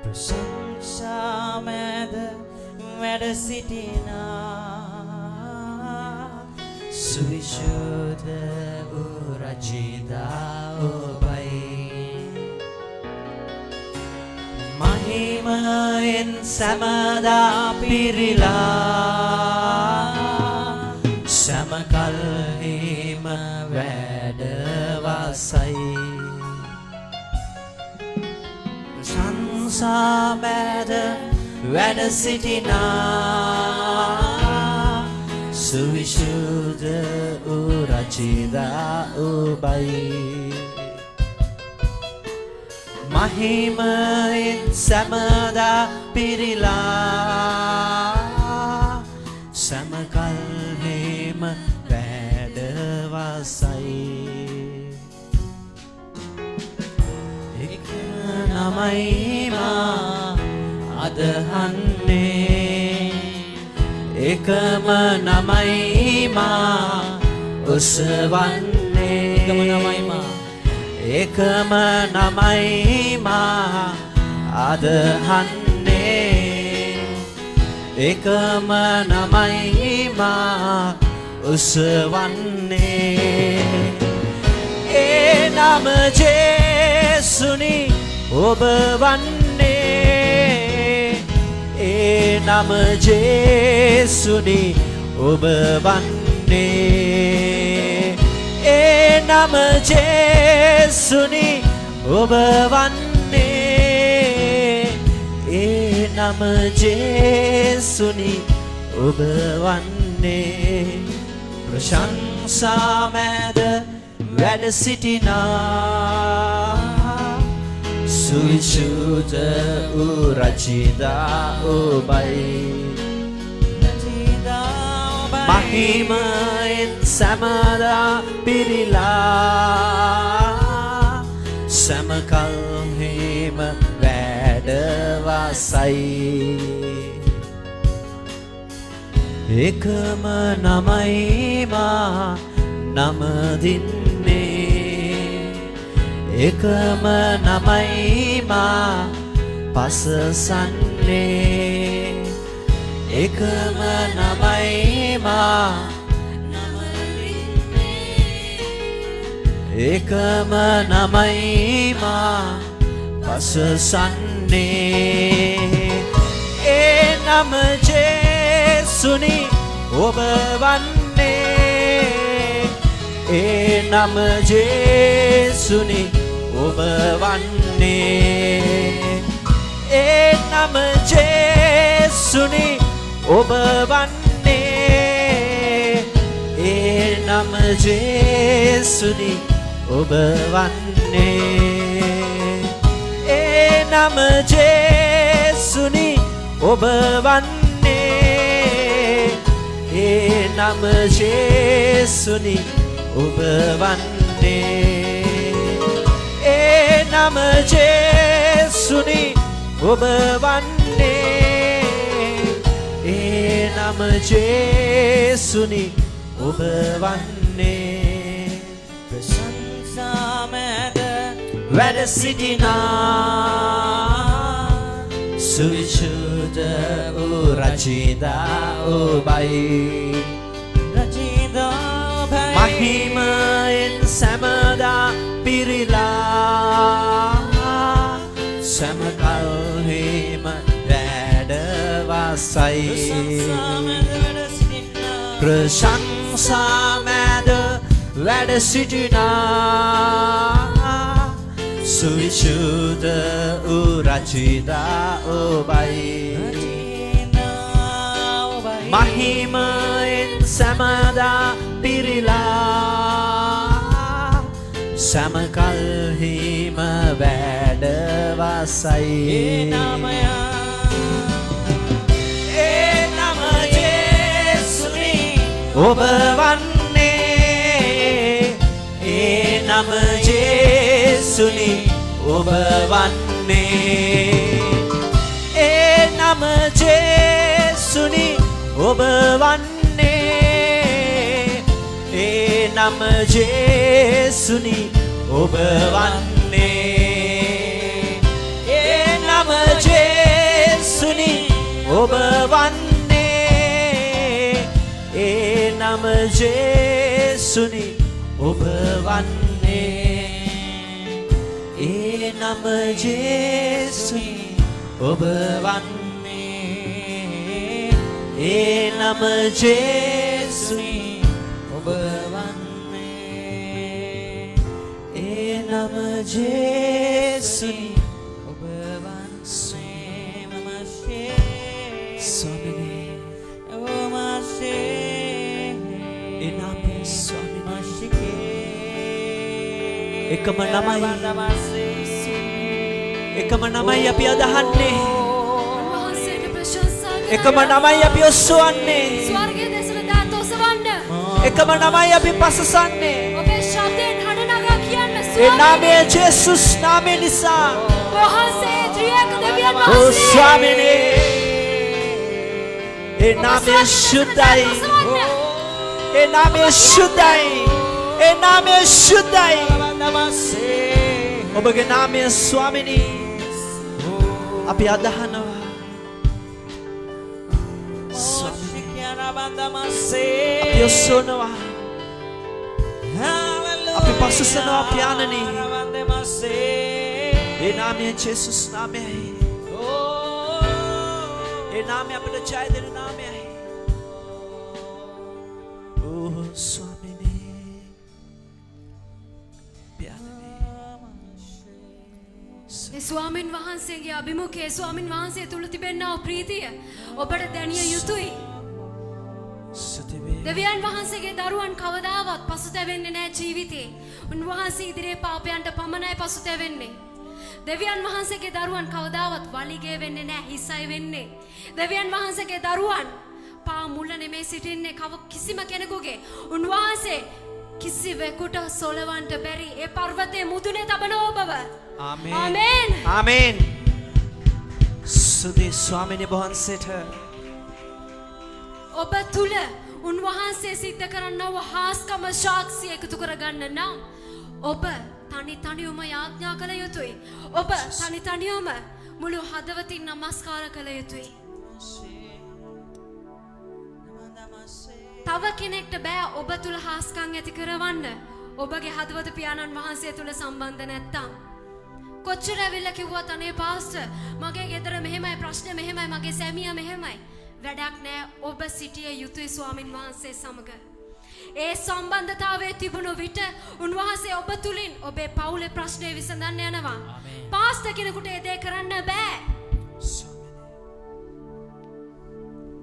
ප්‍රශංසා මැද වැඩ සිටිනා සුවිශුද්ධ වූ රජිතා ඔබයි මහිමයෙන් සැමදා පිරිලා සැමකල්හිම වැඩ වසයි සංසා මැද වැඩ සිටිනා සුවිශුද්ධ වූ රචිතා ඔබයි මහිමයෙන් සැමදා පිරිලා සැමකල්හිම වැඩවසයි එකම නමයිමා අදහන්නේ එකම නමයිමා උසවන්නේ එකම නමයිමා එකම නමයිමා අදහන්නේ එකම නමයිමා උසවන්නේ ඒ නම ජේසුනි ඔබ වන්නේ ඒ නම ජේසුනි ඔබ වන්නේ ඒ නම ජේසුනි ඔබ වන්නේ ඒ නම ජේසුනි ඔබ වන්නේ ප්‍රශංසා මැද වැඩ සිටිනා සුවිශුද්ධ වූ රචිතා ඔබයි මහිමයෙන් සැමදා පිරිලා සැමකල්හිම වැඩවසයි එකම නමයිමා නමදින්නේ එකම නමයිමා පසසන්නේ එකම නමයිමා එකම නමයිමා පසසන්නේ ඒ නම ජේසුනි ඔබ වන්නේ ඒ නම ජේසුනි ඔබ වන්නේ ඒ නම ජේසුනි ඔබ වන්නේ ඒ නම ජේසුනි ඔබ වන්නේ ඒ නම ජේසුනි ඔබ වන්නේ ඒ නම ජේසුනි ඔබ වන්නේ ඒ නම ජේසුනි ඔබ වන්නේ ඒ නම ජේසුනි ඔබ වන්නේ ප්‍රශංසා මැද වැඩ සිටිනා සුවිශුද්ධ වූ රචිතා ඔබයි මහිමයෙන් සැමදා පිරිලා සැමකල්හිම වැඩවසයි ප්‍රශංසා මැද වැඩ සිටිනා සුවිශුද්ධ වූ රචිතා ඔබයි මහිමයෙන් සැමදා පිරිලා සැමකල්හිම වැඩවසයි ඒ නම ජේසුනි ඔබ වන්නේ ඒ නම ජේසුනි ඔබ වන්නේ ඒ නම ජේසුනි ඔබ වන්නේ ඒ නම ජේසුනි ඔබ වන්නේ ඒ නම ජේසුනි ඔබ වන්නේ ඒ නම ජේසුනි ඔබ වන්නේ ඒ නම ජේසුනි ඔබ වන්නේ ඒ නම ජේසුනි ඔබ වන්නේ ඒ නම ජේසුනි ඔබ වන්නේ මම ස්වාමිනේ Omase ඒ නාමය ස්වාමිනේ Mashike එකම නමයි Namase එකම නමයි අපි අදහන්නේ උන්වහන්සේට ප්‍රශංසා කරන්න. එකම නමයි අපි ඔස්සවන්නේ ස්වර්ගයේ දෙසට දාත ඔසවන්න. එකම නමයි අපි පසසන්නේ ඔබේ ශබ්දයෙන් හඬ නගා කියන්න. ඒ නාමය ජේසුස් නාමය නිසා වහන්සේ ත්‍රියේක දෙවියන් ඕ වහන්සේ. ස්වාමිනේ ඒ නාමය ශුද්ධයි ඒ නාමය ශුද්ධයි ඒ නාමය ශුද්ධයි Namase ඔබගේ නාමය ස්වාමිනී අපි අදහනවා Namase අපි ඔස්සවනවා අපි පසසනවා පියාණනි Namase ඒ නාමය ජේසුස් නාමයයි ඒ නාමය අපිට ජය දෙන නාමයයි ඕ ස්වාමිනේ පියාණනි ඒ ස්වාමින් වහන්සේගේ අභිමුඛයේ ස්වාමින් වහන්සේ තුල තිබෙනා ප්‍රීතිය ඔබට දැනිය යුතුයි. සතිවේ දෙවියන් වහන්සේගේ දරුවන් කවදාවත් පසුතැවෙන්නේ නැහැ ජීවිතේ. උන්වහන්සේ ඉදිරියේ පාපයන්ට පමණයි පසුතැවෙන්නේ. දෙවියන් වහන්සේගේ දරුවන් කවදාවත් වලිගේ වෙන්නේ නැහැ, හිසයි වෙන්නේ. දෙවියන් වහන්සේගේ දරුවන් පා මුල නෙමේ සිටින්නේ කිසිම කෙනෙකුගේ. උන්වහන්සේ කිසිවෙකුට සොලවන්ට බැරි ඒ පර්වතයේ මුදුනේ තබන ඔබව. ආමේන් ආමේන්. ආමේන් සුදී ස්වාමිනේ වහන්සේට ඔබ තුල උන්වහන්සේ සිද්ධ කරන්නව හාස්කම සාක්ෂි එකතු කරගන්න නම් ඔබ තනියම යාඥා කළ යුතුයි. ඔබ තනියම මුළු හදවතින් නමස්කාර කළ යුතුයි. තව කෙනෙක්ට බෑ ඔබ තුල හාස්කම් ඇති කරවන්න. ඔබගේ හදවත පියාණන් වහන්සේ තුල සම්බන්ධ නැත්තම්. කොච්චර ඇවිල්ලා කිව්වත් අනේ පාස්ටර් මගේ ගෙදර මෙහෙමයි ප්‍රශ්නේ මෙහෙමයි මගේ සැමියා මෙහෙමයි. වැඩක් නෑ ඔබ සිටිය යුතුයි ස්වාමින් වහන්සේ සමග. ඒ සම්බන්ධතාවයේ තිබුණු විට උන්වහන්සේ ඔබ තුලින් ඔබේ පවුලේ ප්‍රශ්නේ විසඳන්න යනවා. පාස්ටර් කෙනෙකුට ඒ දේ කරන්න බෑ.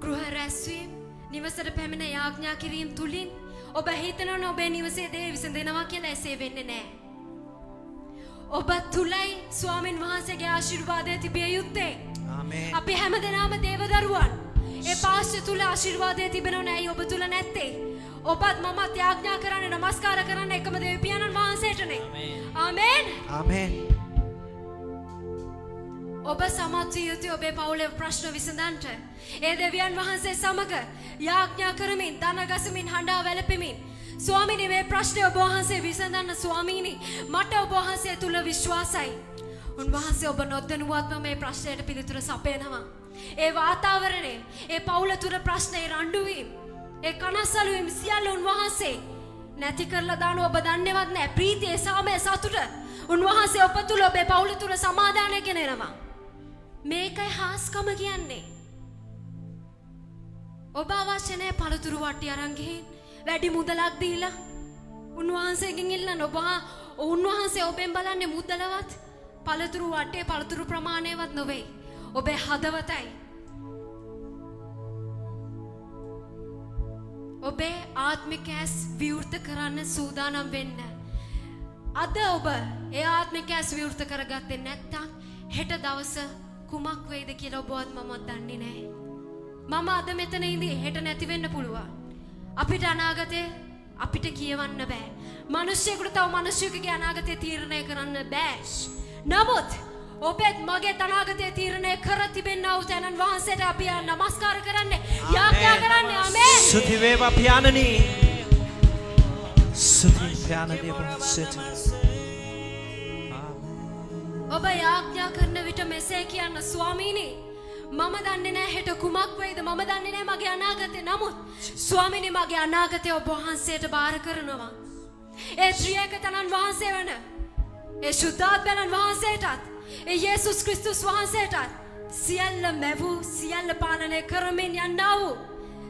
ගෘහ රැස්වීම නිවසට පැමිණ යාඥා කිරීම තුලින් ඔබ හිතනවා ඔබේ නිවසේ දේ විසඳෙනවා කියලා එසේ වෙන්නේ නෑ. ඔබ තුලයි ස්වාමින් වහන්සේගේ ආශිර්වාදය තිබිය යුත්තේ. ආමේන් අපි හැමදෙනාම දේවදරුවන්. ඒ පාස්ටර් තුල ආශිර්වාදය තිබෙනව නෑ ඔබ තුල නැත්තේ. ඔබත් මමත් යාඥා කරන්න නමස්කාර කරන්න එකම දෙවියන්න් වහන්සේටනේ. ආමේන්. ආමේන් ඔබ සමත් විය යුතුයි ඔබේ පවුලේ ප්‍රශ්න විසඳන්නට. ඒ දෙවියන් වහන්සේ සමග යාඥා කරමින් දන ගසමින් හඬා වැළපෙමින් ස්වාමීනි මේ ප්‍රශ්නේ ඔබ වහන්සේ විසඳන්න ස්වාමීනි මට ඔබ වහන්සේ තුල විශ්වාසයි. උන්වහන්සේ ඔබ නොදැනුවත්වම මේ ප්‍රශ්නයට පිළිතුර සපයනවා. ඒ වාතාවරණය, ඒ පවුල තුර ප්‍රශ්නේ රණ්ඩු වීම, ඒ කනස්සලු වීම සියල්ල උන්වහන්සේ නැති කරලා දාන ඔබ දන්නේවත් නැහැ. ප්‍රීතිය, සාමය, සතුට උන්වහන්සේ ඔබ තුල ඔබේ පවුල තුල සමාදානය ගෙනෙනවා. මේකයි හාස්කම කියන්නේ. ඔබ අවශ්‍ය නැහැ පළතුරු වට්ටි අරන් ගිහින් වැඩි මුදලක් දීලා උන්වහන්සේගෙන් ඉල්ලන්න. උන්වහන්සේ ඔබෙන් බලන්නේ මුදලවත් පළතුරු වටේ පළතුරු ප්‍රමාණයවත් නොවේ. ඔබේ හදවතයි. ඔබේ ආත්මික ඇස් විවෘත කරන්න සූදානම් වෙන්න. අද ඔබ ඒ ආත්මික ඇස් විවෘත කරගත්තේ නැත්නම් හෙට දවස කුමක් වෙයිද කියලා ඔබවත් මමත් දන්නේ නැහැ. මම අද මෙතන ඉඳී හෙට නැති වෙන්න පුළුවන්. අපිට අනාගතේ අපිට කියවන්න බෑ. මිනිස්සුෙකුට තව මිනිස්සුෙකුගේ අනාගතය තීරණය කරන්න බෑ. නමුත් ඔබත් මගේ අනාගතය තීරණය කර තිබෙනා වූ තැනන් වහන්සේට අපි නමස්කාර කරන්නේ යාඥා කරන්නේ. ආමේන්. ස්තුති වේවා පියාණනි. ස්තුති පියාණනි වහන්සේට. ඔබ යාඥා කරන විට මෙසේ කියන්න ස්වාමීනි මම දන්නේ නැහැ හෙට කුමක් වෙයිද, මම දන්නේ නැහැ මගේ අනාගතේ. නමුත් ස්වාමීනි මගේ අනාගතය ඔබ වහන්සේට බාර කරනවා. ඒ ත්‍රිේක තනන් වහන්සේ වන ඒ සුද්ධාත්මයන් වහන්සේටත් ඒ යේසුස් ක්‍රිස්තුස් වහන්සේටත් සියල්ල මැවූ සියල්ල පාලනය කරමින් යන්නා වූ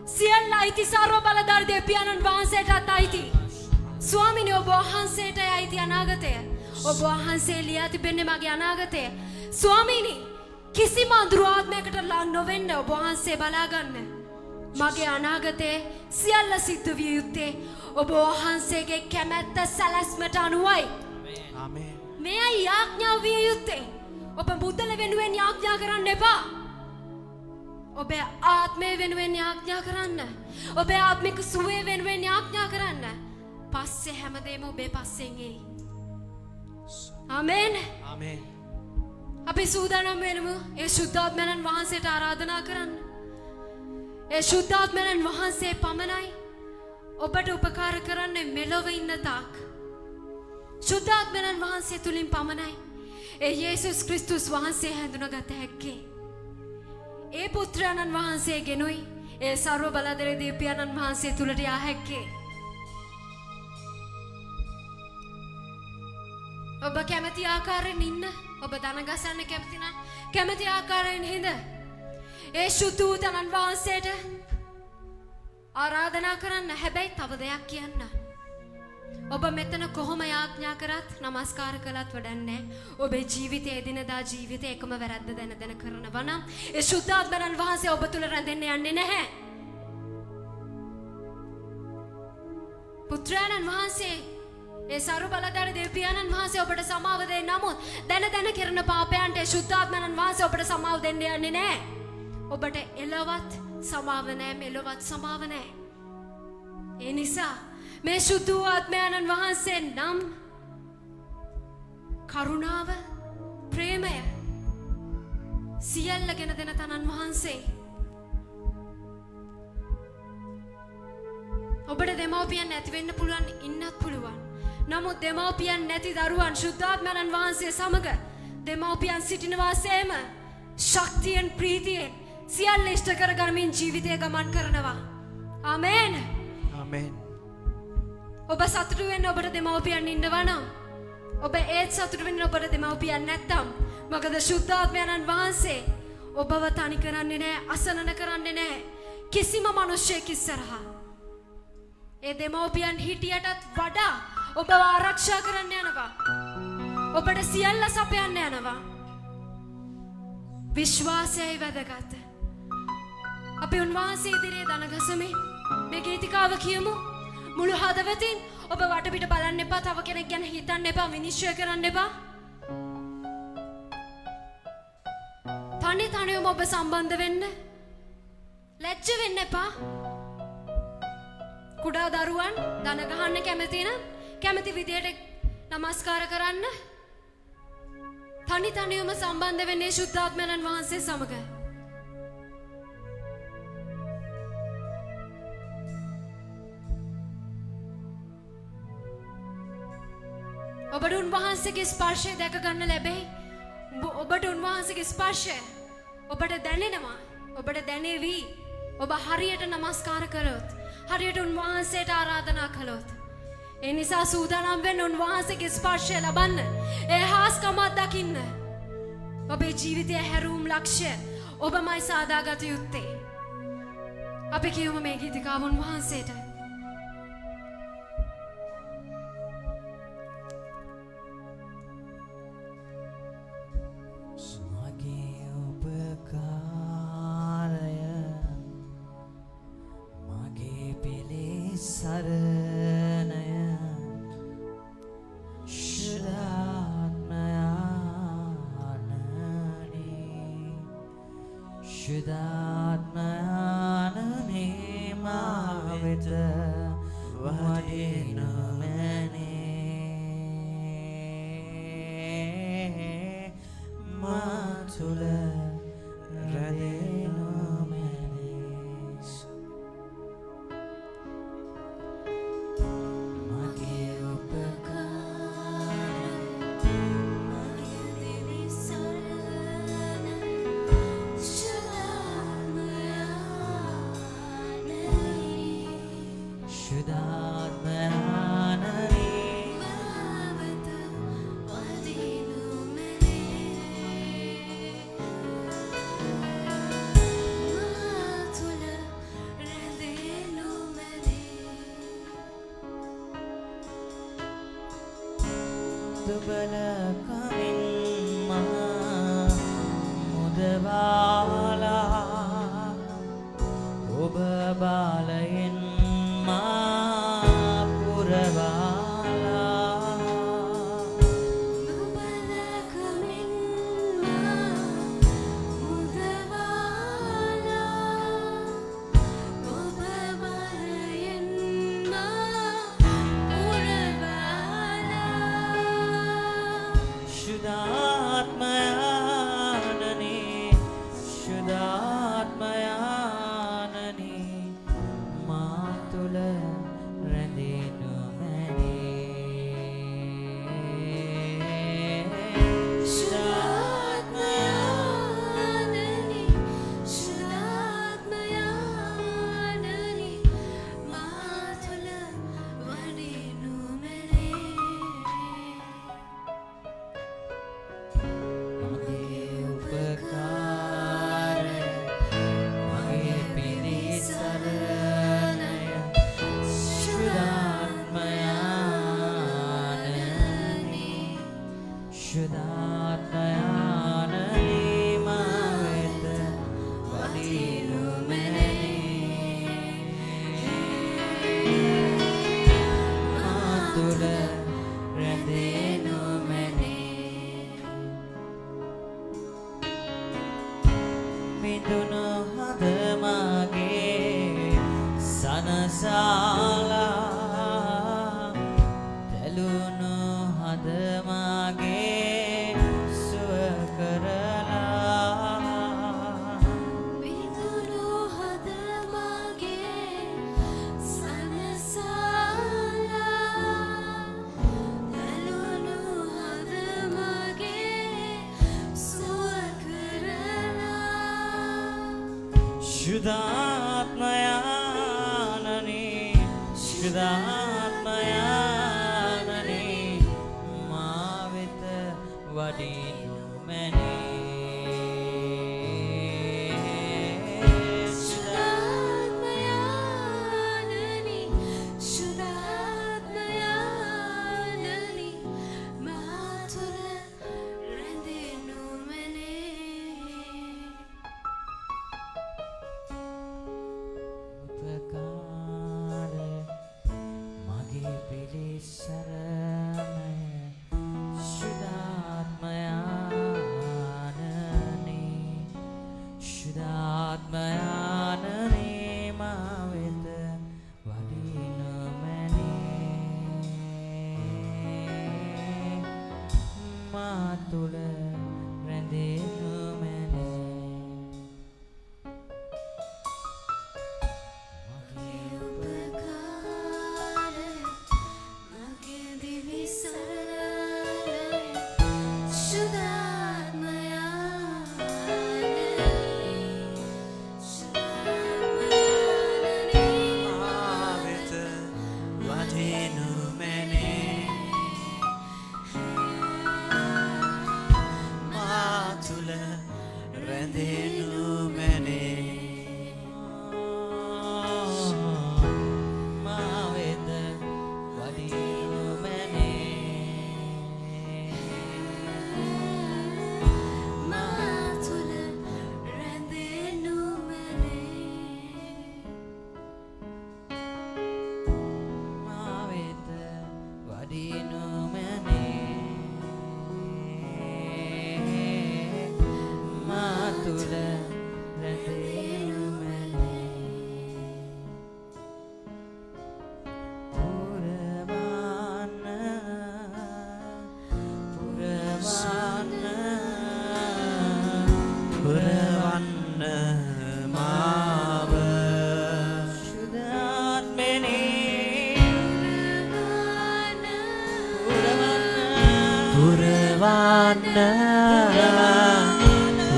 සියල්ල අයිති සර්ව බලධාරී දෙවියන් වහන්සේටත් අයිති. ස්වාමීනි ඔබ වහන්සේටයි අයිති අනාගතය. ඔබ වහන්සේ ලියා තිබෙන්නේ මගේ අනාගතය. ස්වාමීනි කිසිම අඳුරු ආත්මයකට ලං නොවෙන්න ඔබ වහන්සේ බලා ගන්න. මගේ අනාගතයේ සියල්ල සිද්ධ විය යුත්තේ ඔබ වහන්සේගේ කැමැත්ත සැලැස්මට අනුවයි. ආමේන්. මෙයයි යාඥාව විය යුත්තේ. ඔබ මුදල වෙනුවෙන් යාඥා කරන්න එපා. ඔබේ ආත්මය වෙනුවෙන් යාඥා කරන්න. ඔබේ ආත්මික සුවය වෙනුවෙන් යාඥා කරන්න. පස්සේ හැමදේම ඔබේ පස්සෙන් එයි. ආමේන්. ආමේන්. අපි සූදානම් වෙනමු ඒ ශුද්ධාත්මයන් වහන්සේට ආරාධනා කරන්න. ඒ ශුද්ධාත්මයන් වහන්සේ පමණයි ඔබට උපකාර කරන්නේ මෙලොව ඉන්න තාක්. ශුද්ධාත්මයන් වහන්සේ තුලින් පමණයි ඒ යේසුස් ක්‍රිස්තුස් වහන්සේ හැඳුනගත හැක්කේ. ඒ පුත්‍රයන්න් වහන්සේගෙනුයි ඒ සර්ව බලධාරී දීපයන්න් වහන්සේ තුලට යා හැක්කේ. ඔබ කැමති ආකාරයෙන් ඉන්න. ඔබ දන ගසන්න කැමති නම් කැමති ආකාරයෙන් හිඳ. ඒ ශුද්ධූතනන් වහන්සේට ආරාධනා කරන්න. හැබැයි තව දෙයක් කියන්න. ඔබ මෙතන කොහොම යාඥා කරත් නමස්කාර කළත් වැඩක් නැහැ. ඔබේ ජීවිතයේ එදිනදා ජීවිතේ එකම වැරද්ද දැන කරනවා නම් ඒ ශුද්ධාත්මයන් වහන්සේ ඔබ තුල රැඳෙන්න යන්නේ නැහැ. පුත්‍රයන්න් වහන්සේ ඒ සර්ව බලධාරී දෙවියන්න් වහන්සේ ඔබට සමාව දෙයි. නමුත් දැන කරන පාපයන්ට ඒ ශුද්ධාත්මයන් වහන්සේ ඔබට සමාව දෙන්න යන්නේ නැහැ. ඔබට එලවත් සමාව නැහැ, මෙලවත් සමාව නැහැ. ඒ නිසා මේ ශුද්ධ ආත්මයන්න් වහන්සේ නම් කරුණාව, ප්‍රේමය සියල්ලගෙන දෙන තනන් වහන්සේ. ඔබට දෙමව්පියන් නැති වෙන්න පුළුවන්, ඉන්නත් පුළුවන්. නමුත් දෙමව්පියන් නැති දරුවන් ශුද්ධාත්මයන් වහන්සේ සමග දෙමව්පියන් සිටිනවා සේම ශක්තියෙන්, ප්‍රීතියෙන් සියල්ල ඉෂ්ට කරගමින් ජීවිතය ගමන් කරනවා. ආමේන්. ආමේන්. ඔබ සතුටු වෙන්න ඔබට දෙමව්පියන් ඉන්නවා නම් ඔබ ඒත් සතුටු වෙන්න ඔබට දෙමව්පියන් නැත්තම් මොකද ශුද්ධාත්මයන් වහන්සේ ඔබව තනි කරන්නේ නැහැ, අසනන කරන්නේ නැහැ කිසිම මිනිසෙක් ඉස්සරහා. ඒ දෙමව්පියන් හිටියටත් වඩා ඔබව ආරක්ෂා කරන්න යනවා. ඔබට සියල්ල සපයන්න යනවා. විශ්වාසයයි වැදගත්. අපි උන්වහන්සේ ඉදිරියේ දන ගසමින් මේ ගීතිකාව කියමු. මුළු හදවතින් ඔබ වටපිට බලන්න එපා. තව කෙනෙක් ගැන හිතන්න එපා. විනිශ්චය කරන්න එපා. තනියම ඔබ සම්බන්ධ වෙන්න. ලැජ්ජ වෙන්න එපා. කුඩා දරුවන් දන ගහන්න කැමති නම් කැමති විදියට නමස්කාර කරන්න. තනියම සම්බන්ධ වෙන්නේ ශුද්ධාත්මයන් වහන්සේ සමග. ඔබට උන්වහන්සේගේ ස්පර්ශය දැක ගන්න ලැබෙයි. ඔබට උන්වහන්සේගේ ස්පර්ශය ඔබට දැනෙනවා. ඔබට දැනේවි. ඔබ හරියට නමස්කාර කළොත්, හරියට උන්වහන්සේට ආරාධනා කළොත්. ඒ නිසා සූදානම් වෙන්න උන්වහන්සේගේ ස්පර්ශය ලබන්න. ඒ හාස්කමක් දකින්න. ඔබේ ජීවිතයේ හැරවුම් ලක්ෂ්‍ය ඔබමයි සාදාගත යුත්තේ. අපි කියමු මේ ගීතිකාව උන්වහන්සේට. මුදවාලා शुद्धात्मयानने शुद्धात्मयानने මාවෙත වඩිනු මැනේ शुद्धात्मयाननि शुद्धात्मयाननि मातुल रंदेनु मने උපකාර මගේ පිළිසරණය शुद्धात्मयानने शुद्धात्मयानने මාවෙත වඩිනු මැනේ මා තුල රැඳෙනු මැනේ उपकार मगे दिवि सरलय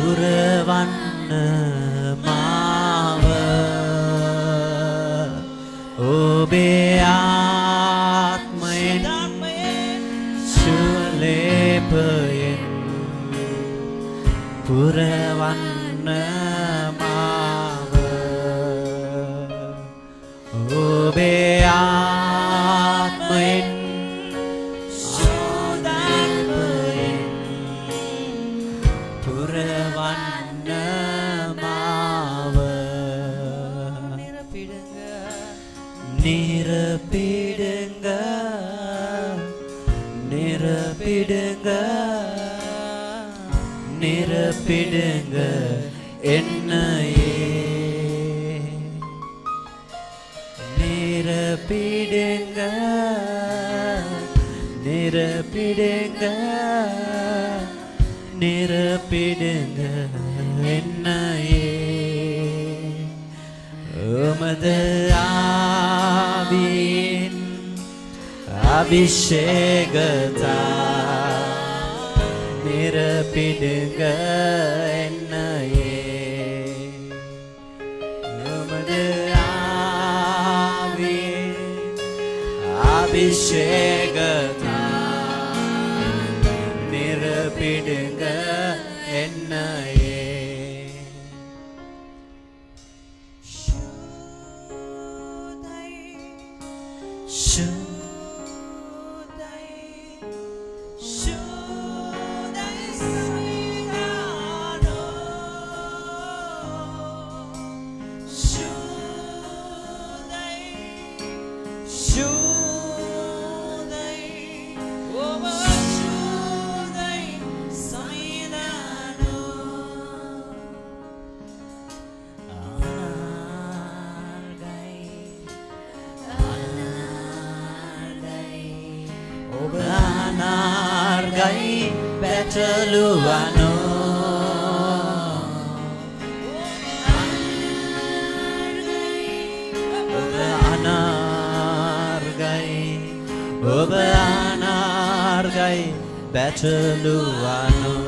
පුරවන්න මාව ඔබේ ආත්මයෙන් සුවලේපයෙන් පුරවන්න මාව ඔබේ ආත්මයෙන් පුරවන්න මාව නිරපිඩඟ නිරපිඩඟ එන්නයේ නිරපිඩඟ නිරපිඩඟ එන්නයේ ඔමද ආවින් අභිෂේකතා නිරපිඩඟ එන්නයේ ඔමද ආවින් අභිෂේකතා නිරපිඩඟ එන්නයේ ඔබ අනාර්ගයි පැටලුවනෝ ඔබ අනාර්ගයි පැටලුවනෝ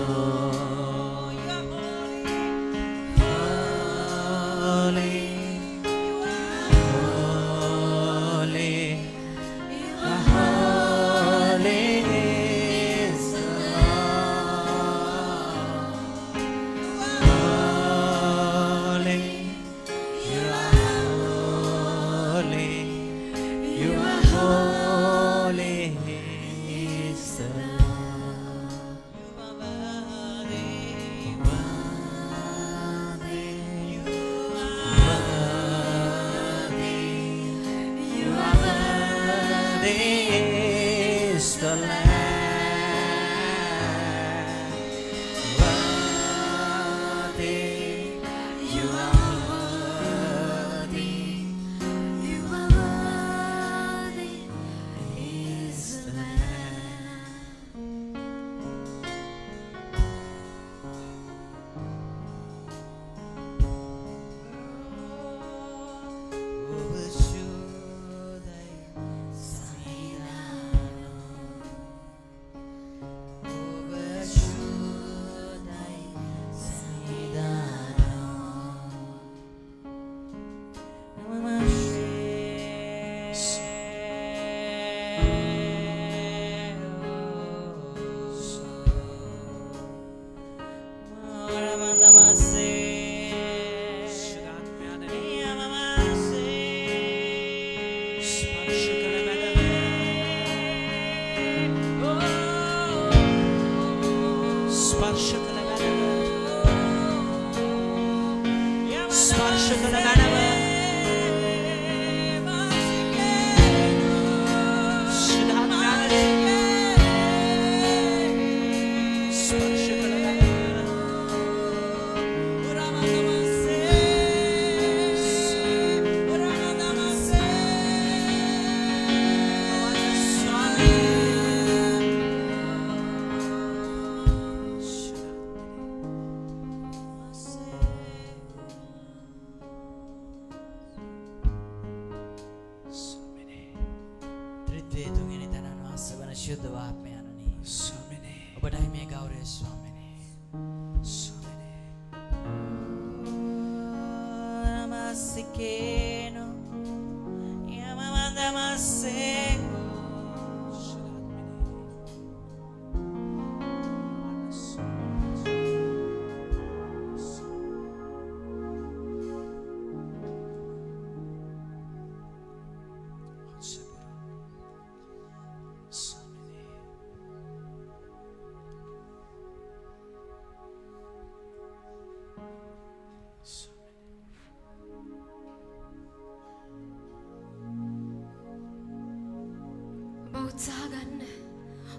උත්සාහ ගන්න.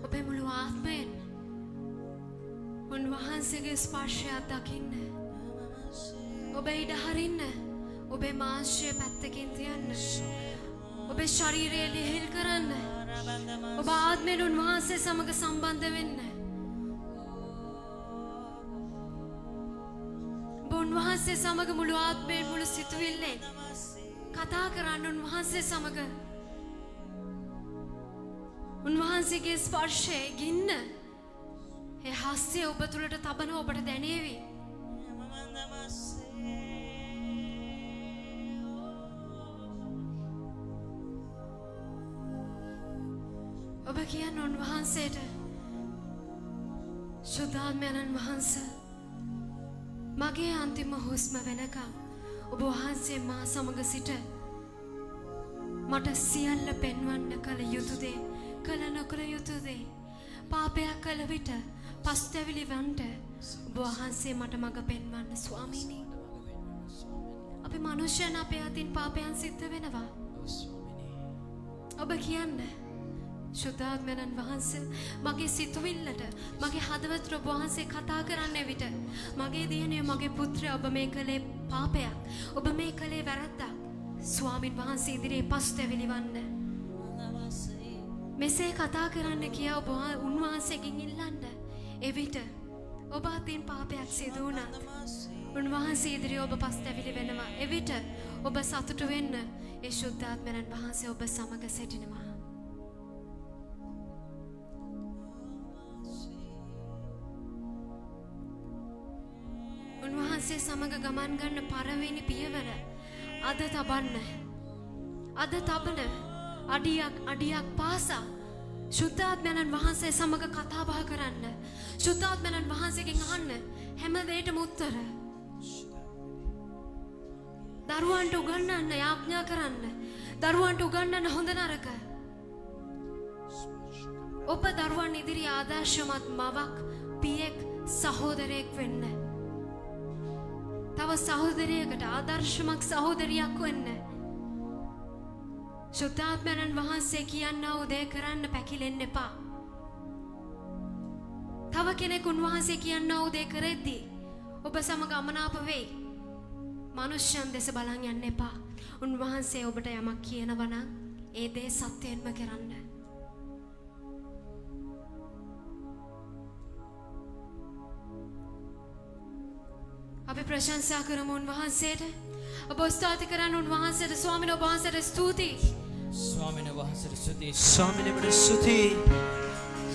ඔබේ මුළු ආත්මයෙන් උන්වහන්සේගේ ස්පර්ශය දකින්න. ඔබ ඉඩ හරින්න. ඔබේ මාංශය පැත්තකින් තියන්න. ඔබේ ශරීරය ලිහිල් කරන්න. ඔබ ආත්මයෙන් උන්වහන්සේ සමග සම්බන්ධ වෙන්න. ඔබ උන්වහන්සේ සමග මුළු ආත්මයෙන් මුළු සිතුවිල්ලෙන් කතා කරන්න උන්වහන්සේ සමග. උන්වහන්සේගේ ස්පර්ශයේ ගින්න ඒ හස්තය ඔබ තුළට තබන ඔබට දැනේවි. ඔබ කියන්න උන්වහන්සේට ශුද්ධාත්මයන්න් වහන්සේ මගේ අන්තිම හුස්ම වෙනකම් ඔබ වහන්සේ මා සමග සිට මට සියල්ල පෙන්වන්න කල යුතු දේ කල නොකළ යුතු දේ පාපයක් කළ විට පස්තැවිලි වන්ට ඔබ වහන්සේ මට මඟ පෙන්වන්න ස්වාමීනි. අපි මනුෂ්‍යයන් අපේ අතින් පාපයන් සිද්ධ වෙනවා. ඔබ කියන්න ශුද්ධාත්මයන්න් වහන්සේ මගේ සිතුවිල්ලට මගේ හදවතට ඔබ වහන්සේ කතා කරන්න විට මගේ දියණිය මගේ පුත්‍රයා ඔබ මේ කළේ පාපයක් ඔබ මේ කළේ වැරද්දක් ස්වාමින් වහන්සේ ඉදිරියේ පස්තැවිලි වන්න. මෙසේ කතා කරන්න කියා ඔබ උන්වහන්සේගෙන් ඉල්ලන්න. එවිට ඔබ අතින් පාපයක් සිදු වුණත් උන්වහන්සේ ඉදිරියේ ඔබ පස්තැවිලි වෙනවා. එවිට ඔබ සතුටු වෙන්න ඒ ශුද්ධාත්මයන්න් වහන්සේ ඔබ සමග සිටිනවා. උන්වහන්සේ සමග ගමන් ගන්න පළවෙනි පියවර අද තබන්න. අද තබන අඩියක් පාසා ශුද්ධාත්මයන් වහන්සේ සමග කතා බහ කරන්න. ශුද්ධාත්මයන් වහන්සේගෙන් අහන්න හැම දෙයකටම උත්තර. දරුවන්ට උගන්වන්න යාඥා කරන්න. දරුවන්ට උගන්වන්න හොඳ නරක. ඔබ දරුවන් ඉදිරියේ ආදර්ශමත් මවක්, පියෙක්, සහෝදරයෙක් වෙන්න. තව සහෝදරයෙකුට ආදර්ශමත් සහෝදරියක් වෙන්න. ශුද්ධාත්මයන් වහන්සේ කියන්නා වූ දේ කරන්න පැකිලෙන්න එපා. තව කෙනෙක් උන්වහන්සේ කියන්නා වූ දේ කරෙද්දී ඔබ සමග අමනාප වෙයි. මනුෂ්‍යයන් දෙස බලන් යන්න එපා. උන්වහන්සේ ඔබට යමක් කියනවා නම් ඒ දේ සත්‍යයෙන්ම කරන්න. අපි ප්‍රශංසා කරමු උන්වහන්සේට. ඔබ ස්තුති කරන්න උන්වහන්සේට. ස්වාමීන් වහන්සේට ස්තුතියි. ස්වාමීන් වහන්සේට ස්තුතියි. ස්වාමීන් වහන්සේට ස්තුතියි.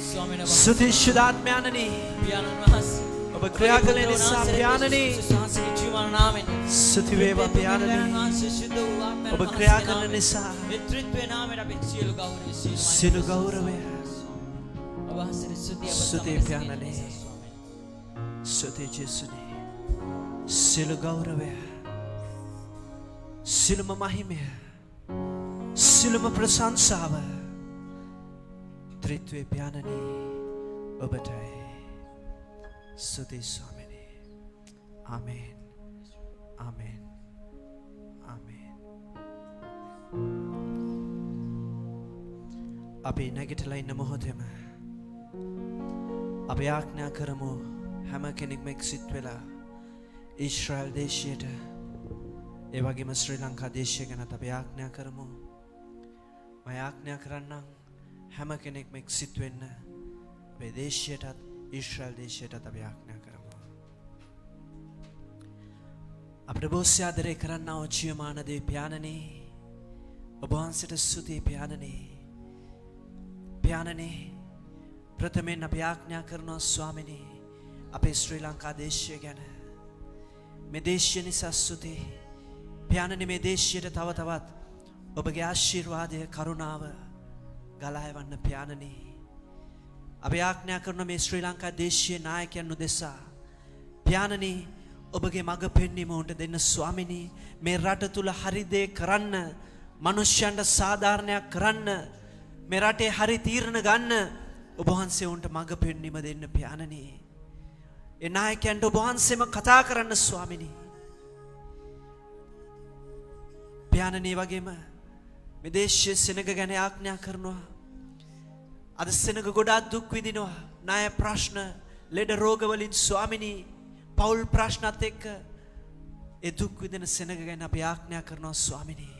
ස්වාමීන් ස්තුතියි ශුද්ධාත්මයන්නි. පියාණන් වහන්සේ ඔබ ක්‍රියා කළ නිසා පියාණනි. වහන්සේගේ ජීවන නාමයෙන් ස්තුති වේවා පියාණනි. වහන්සේ සුද්ධ වූ ආත්මයන් ඔබ ක්‍රියා කරන නිසා ත්‍රිත්වයේ නාමයෙන් අපි සියලු ගෞරවය සියලු ගෞරවය ඔබ වහන්සේට ස්තුතිය ස්තුතියි පියාණනි. ස්තුතියි ජේසුනි. සියලු ගෞරවය සියලුම මහිමය සියලුම ප්‍රශංසාව ත්‍රිත්වයේ පියාණනි ඔබටයි. ස්තුතියි ස්වාමීනි. ආමේන්. ආමේන්. ආමේන්. අපි නැගිටලා ඉන්න මොහොතේම අපි ආඥා කරමු හැම කෙනෙක්ම එක්සිත් වෙලා ඊශ්‍රායල් දේශයට ඒ වගේම ශ්‍රී ලංකා දේශය ගැනත් අපි ආඥා කරමු. මම ආඥා කරන්නම් හැම කෙනෙක්ම එක්සිත් වෙන්න අපේ දේශයටත් ඊශ්‍රායල් දේශයටත් අපි ආඥා කරමු. අපේ බොස්සේ ආදරය කරන්නා වූ ජීවමාන දේ පියාණනි ඔබ වහන්සේට ස්තුතියි පියාණනි. පියාණනි ප්‍රථමයෙන් අපි ආඥා කරනවා ස්වාමිනී අපේ ශ්‍රී ලංකා දේශය ගැන. මේ දේශය නිසා ස්තුතියි පියාණනි. මේ දේශයට තව තවත් ඔබගේ ආශිර්වාදය කරුණාව ගලා එවන්න පියාණනි. අපි ආඥා කරන මේ ශ්‍රී ලංකා දේශයේ නායකයන් උදෙසා පියාණනි ඔබගේ මඟ පෙන්වීම උන්ට දෙන්න ස්වාමිනී. මේ රට තුල හරි දේ කරන්න, මිනිස්යන්ට සාධාරණයක් කරන්න, මේ රටේ හරි තීරණ ගන්න ඔබ වහන්සේ උන්ට මඟ පෙන්වීම දෙන්න පියාණනි. ඒ නායකයන්ට ඔබ වහන්සේම කතා කරන්න ස්වාමිනී. පියාණනි වගේම මේ දේශයේ සෙනග ගැන ආඥා කරනවා. අද සෙනග ගොඩාක් දුක් විඳිනවා. ණය ප්‍රශ්න, ලෙඩ රෝග වලින් ස්වාමිනී, පෞල් ප්‍රශ්නත් එක්ක ඒ දුක් විඳින සෙනග ගැන අපි ආඥා කරනවා ස්වාමිනී.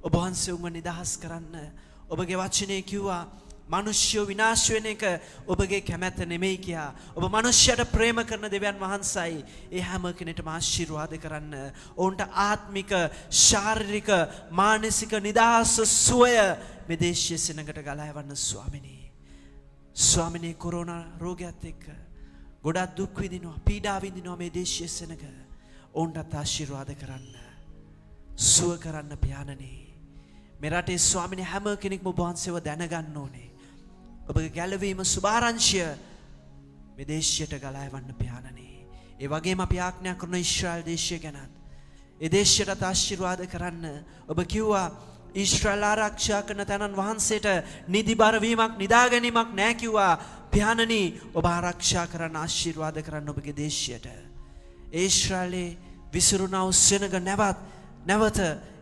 ඔබ වහන්සේ උන්ව නිදහස් කරන්න. ඔබගේ වචනේ කිව්වා මනුෂ්‍ය විනාශ වෙන එක ඔබගේ කැමැත්ත නෙමෙයි කියා. ඔබ මනුෂ්‍යයට ප්‍රේම කරන දෙවියන් වහන්සේයි. ඒ හැම කෙනෙකුටම ආශිර්වාද කරන්න. ඔවුන්ට ආත්මික, ශාරීරික, මානසික නිදහස සුවය මේ දේශයේ සෙනඟට ගලා යවන්න ස්වාමිනී. ස්වාමිනී කොරෝනා රෝගයත් එක්ක ගොඩක් දුක් විඳිනවා, පීඩා විඳිනවා මේ දේශයේ සෙනඟ. ඔවුන්ට ආශිර්වාද කරන්න. සුව කරන්න පියාණනි. මේ රටේ ස්වාමිනී හැම කෙනෙක්ම ඔබ වහන්සේව දැනගන්න ඕනේ. ඔබගේ ගැලවීම සුභාරංශය මේ දේශයට ගලා එවන්න පියාණනි. ඒ වගේම අපි ආඥා කරන ඊශ්‍රායල් දේශය ගැනත් ඒ දේශයට ආශිර්වාද කරන්න. ඔබ කිව්වා ඊශ්‍රායල් ආරක්ෂා කරන තනන් වහන්සේට නිදිබර වීමක්, නිදා ගැනීමක් නැහැ කිව්වා. පියාණනි ඔබ ආරක්ෂා කරන්න, ආශිර්වාද කරන්න ඔබගේ දේශයට. ඊශ්‍රායලේ විසිරුණා වූ සෙනඟ නැවත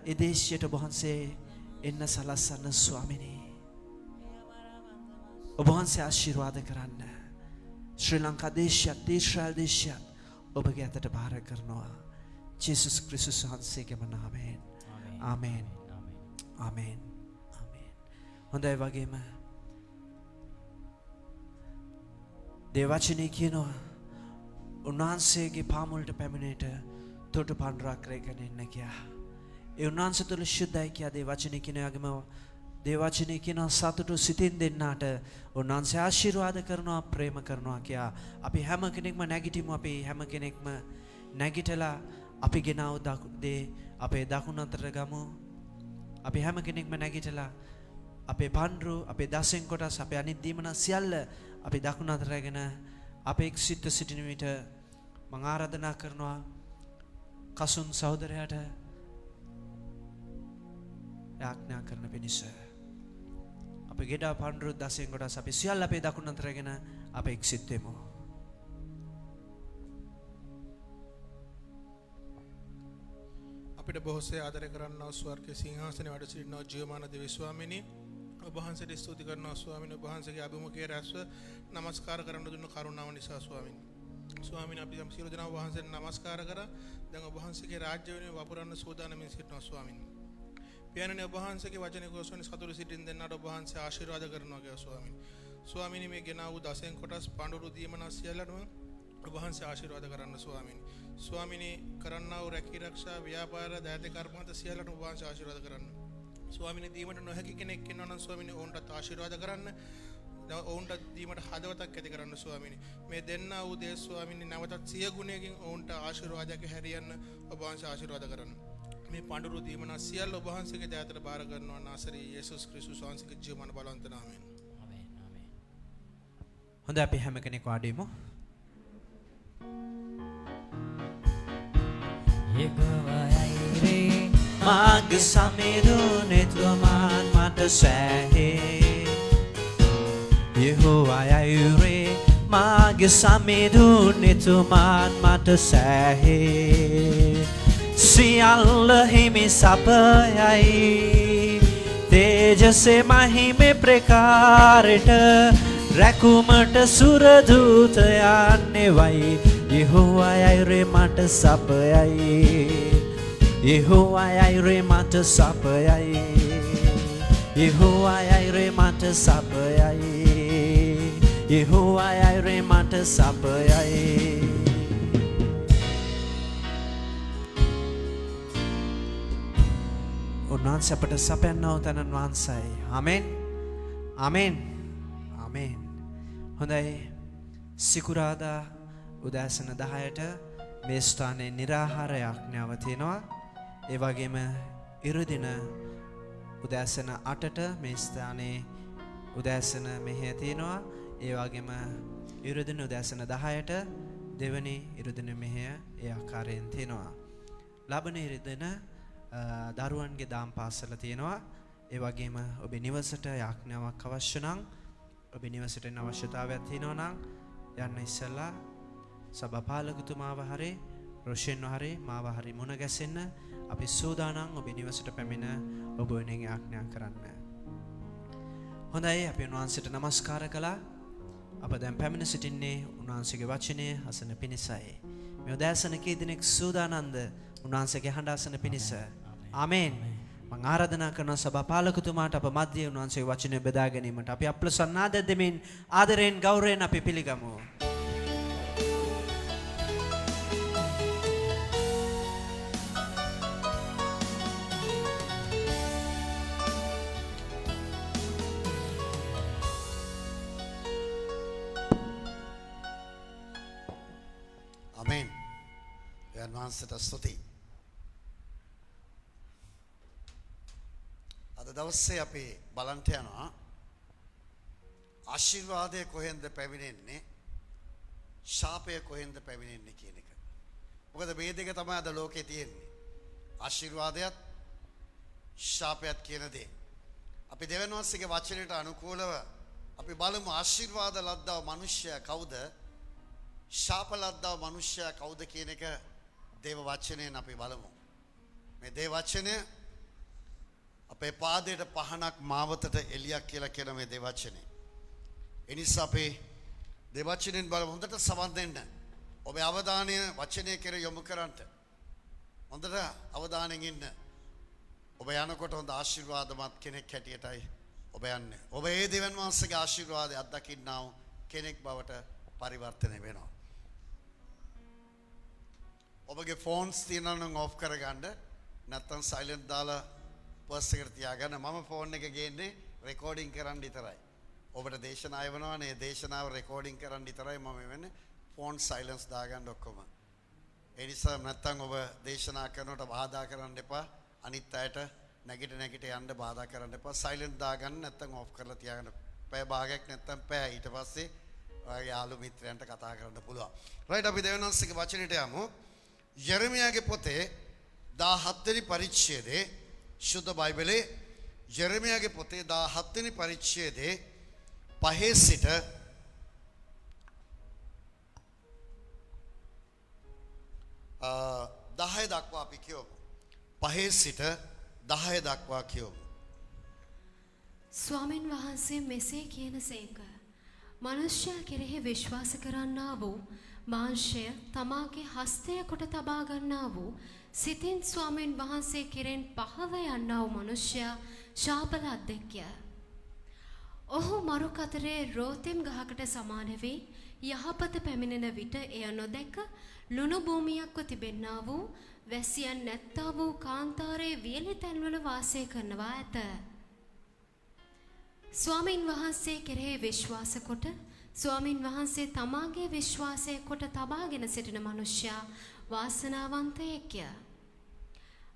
ඒ දේශයට ඔබ වහන්සේ එන්න සලස්සන්න ස්වාමිනී. ඔබ වහන්සේ ආශිර්වාද කරන්න. ශ්‍රී ලංකා දේශයත් ඊශ්‍රායල් දේශයත් ඔබගේ අතට බාර කරනවා. ජේසුස් ක්‍රිස්තුස් වහන්සේගේම නාමයෙන්. ආමේන්. ආමේන්. ආමේන්. හොඳයි වගේම දේවචනේ කියනවා උන්වහන්සේගේ පාමුලට පැමිණෙට තොටු පඬුරක් රැගෙන එන්න කියා. ඒ උන්වහන්සේ තුළ ශුද්ධයි කියා දේවචනේ කියන වගේම දේවචනේ කියන සතුටු සිතින් දෙන්නාට උන්වහන්සේ ආශිර්වාද කරනවා, ප්‍රේම කරනවා කියා. අපි හැම කෙනෙක්ම නැගිටිමු. අපි හැම කෙනෙක්ම නැගිටලා අපි ගෙනාව දේ අපේ දකුණ අතට ගමු. අපි හැම කෙනෙක්ම නැගිටලා අපේ පන්රු, අපේ දසෙන් කොටස්, අපේ අනිත් දීමන සියල්ල අපි දකුණ අතට රැගෙන අපේ එක්සිට සිටින විට මම ආරාධනා කරනවා කසුන් සහෝදරයාට යාඥා කරන පිණිස අපි ගෙඩා පන්රු දසෙන් කොටස් අපි සියල්ල අපේ දකුණ අතට රැගෙන අපේ එක්සිට වෙමු. අපිට බොහෝසේ ආදරය කරන්නා ස්වර්ගයේ සිංහාසනයේ වැඩ සිටිනා ජීවමාන දෙවි ස්වාමිනී ඔබ වහන්සේට ස්තුති කරනවා ස්වාමිනී ඔබ වහන්සේගේ අභිමුඛයේ රැස්ව নমස්කාර කරන්න දුන්න කරුණාව නිසා ස්වාමිනී. ස්වාමිනී අපි සියලු දෙනා ඔබ වහන්සේට নমස්කාර කරා. දැන් ඔබ වහන්සේගේ රාජ්‍ය වෙනුවෙන් වපුරන්න සූදානම්ින් සිටිනවා ස්වාමිනී. පියාණනි ඔබ වහන්සේගේ වචනේ කොසොනි සතුරු සිටින් දෙන්නාට ඔබ වහන්සේ ආශිර්වාද කරනවා කියලා ස්වාමිනී. ස්වාමිනී මේ ගෙනා වූ දසෙන් කොටස් පඬුරු දීමනා සියල්ලම ඔබ වහන්සේ ආශිර්වාද කරන්න ස්වාමිනී. ස්වාමිනී කරන්නා වූ රැකී ආරක්ෂා ව්‍යාපාර දායක කර්මාන්ත සියල්ලට ඔබ වහන්සේ ආශිර්වාද කරන්න. ස්වාමිනී දීමට නොහැකි කෙනෙක් ඉන්නවා නම් ස්වාමිනී ඔවුන්ට ආශිර්වාද කරන්න. ඔවුන්ට දීමට හදවතක් ඇති කරන්න ස්වාමිනී. මේ දෙන්නා වූ දේ ස්වාමිනී නැවතත් සිය ගුණයකින් ඔවුන්ට ආශිර්වාදයක් හැරියන්න ඔබ වහන්සේ ආශිර්වාද කරන්න. මේ පඬුරු දීමනා සියල්ල ඔබ වහන්සේගේ දයාතට බාර කරනවා නාසරී යේසුස් ක්‍රිස්තුස් වහන්සේගේ ජීවමාන බලවන්ත නාමයෙන්. ආමේන් ආමේන්. හොඳයි අපි හැම කෙනෙක් වාඩි වෙමු. Mag samedun etluman mata sahe Yehovah ayure mag samedun etluman mata sahe Sialla himi sapayai Tejase mahime prekareta Rakumata suradutayan nevai Yehovah ayure mata sapayai Yehovah ayure mata sapayai Yehovah ayure mata sapayai Yehovah ayure mata sapayai උන්වහන්සේ අපට සපයන්නව තනන් වහන්සයි. ආමෙන්. ආමෙන්. ආමෙන්. හොඳයි. සිකුරාදා උදෑසන 10ට මේ ස්ථානයේ निराහාර යාඥාව තියෙනවා. ඒ වගේම ඉරුදින උදෑසන 8ට මේ ස්ථානයේ උදෑසන මෙහෙය තියෙනවා. ඒ වගේම ඉරුදින උදෑසන 10ට දෙවනි ඉරුදින මෙහෙය ඒ ආකාරයෙන් තියෙනවා. ලබන ඉරුදින දරුවන්ගේ දාම් පාසල තියෙනවා. ඒ වගේම ඔබේ නිවසට යාඥාවක් අවශ්‍ය නම් ඔබේ නිවසට එන අවශ්‍යතාවයක් තියෙනවා නම් යන්න ඉස්සලා සභාපාලකතුමාව හරි රොෂෙන්ව හරි මාව හරි මුණ ගැසෙන්න අපි සූදානම් ඔබේ නිවසට පැමිණ ඔබ වෙනුවෙන් යාඥා කරන්න. හොඳයි අපි උන්වහන්සේට নমස්කාර කළා. අප දැන් පැමිණ සිටින්නේ උන්වහන්සේගේ වචනය අසන පිණිසයි. මේ උදෑසන කී දිනක් සූදානම්ද උන්වහන්සේගේ හඬ අසන පිණිස. ආමේන්. මම ආරාධනා කරන සභාපාලකතුමාට අප මැදියේ උන්වහන්සේගේ වචනය බෙදා ගැනීමට අපි අප්‍රසන්නාද දෙමින් ආදරයෙන් ගෞරවයෙන් අපි පිළිගමු. Amen. වහන්සේට ස්තුතියි. අද දවසේ අපි බලන්ට යනවා ආශිර්වාදය කොහෙන්ද පැමිණෙන්නේ ශාපය කොහෙන්ද පැමිණෙන්නේ කියන එක. මොකද මේ දෙක තමයි අද ලෝකේ තියෙන්නේ. ආශිර්වාදයත් ශාපයත් කියන දේ. අපි දෙවියන් වහන්සේගේ වචනයට අනුකූලව අපි බලමු ආශිර්වාද ලද්දා මිනිසයා කවුද? ශාප ලද්දා මිනිසයා කවුද කියන එක දේව වචනයෙන් අපි බලමු. මේ දේව වචනය අපේ පාදයට පහනක් මාවතට එළියක් කියලා කියන මේ දේව වචනේ. ඒ නිසා අපි දේව වචනෙන් බලමු. හොඳට සවන් දෙන්න. ඔබේ අවධානය වචනය කෙරේ යොමු කරන්න. හොඳට අවධානයෙන් ඉන්න. ඔබ යනකොට හොඳ ආශිර්වාදමත් කෙනෙක් හැටියටයි ඔබ යන්නේ. ඔබ ඒ දෙවියන් වහන්සේගේ ආශිර්වාදය අත්දකින්නා වූ කෙනෙක් බවට පරිවර්තනය වෙනවා. ඔබගේ ෆෝන්ස් තියෙනවා නම් ඔෆ් කරගන්න. නැත්නම් සයිලන්ට් දාලා පර්ස් එකට තියාගන්න. මම ෆෝන් එක ගේන්නේ රෙකෝඩින් කරන්න විතරයි. ඔබට දේශනාව වෙනවනේ. දේශනාව රෙකෝඩින් කරන්න විතරයි මම වෙන්නේ. ෆෝන් සයිලන්ස් දාගන්න ඔක්කොම. ඒ නිසා නැත්තම් ඔබ දේශනා කරනකොට බාධා කරන්න එපා. අනිත් අයට නැගිට යන්න බාධා කරන්න එපා. සයිලන්ට් දාගන්න නැත්තම් ඔෆ් කරලා තියාගන්න. පැය භාගයක් නැත්තම් පැය ඊට පස්සේ ඔයගේ යාළු මිත්‍රයන්ට කතා කරන්න පුළුවන්. රයිට් අපි දෙවනන්සේගේ වචනෙට යමු. යෙරමියාගේ පොතේ 17 වෙනි පරිච්ඡේදයේ සුද්ධ බයිබලයේ යෙරමියාගේ පොතේ 17 වෙනි පරිච්ඡේදයේ 5 සිට 10 දක්වා අපි කියවමු. 5 සිට 10 දක්වා කියවමු. ස්වාමින් වහන්සේ මෙසේ කියනසේක. මනුෂ්‍යයා කෙරෙහි විශ්වාස කරන්නා වූ මාංශය තමාගේ හස්තය කොට තබා ගන්නා වූ සිතින් ස්වාමින් වහන්සේ කෙරෙන් පහව යන්නා වූ මනුෂ්‍යයා ශාපලද්දෙක්ය. ඔහු මරු කතරේ රෝතෙම් ගහකට සමාන වී යහපත පැමිණෙන විට එය නොදැක ලුණු භූමියක්ව තිබෙන්නා වූ වැසියන් නැත්තා වූ කාන්තාරයේ වියලි තැන්වල වාසය කරනවා ඇත. ස්වාමින් වහන්සේ කෙරෙහි විශ්වාස කොට ස්වාමින් වහන්සේ තමාගේ විශ්වාසය කොට තබාගෙන සිටින මනුෂ්‍යයා වාසනාවන්තයෙක්ය.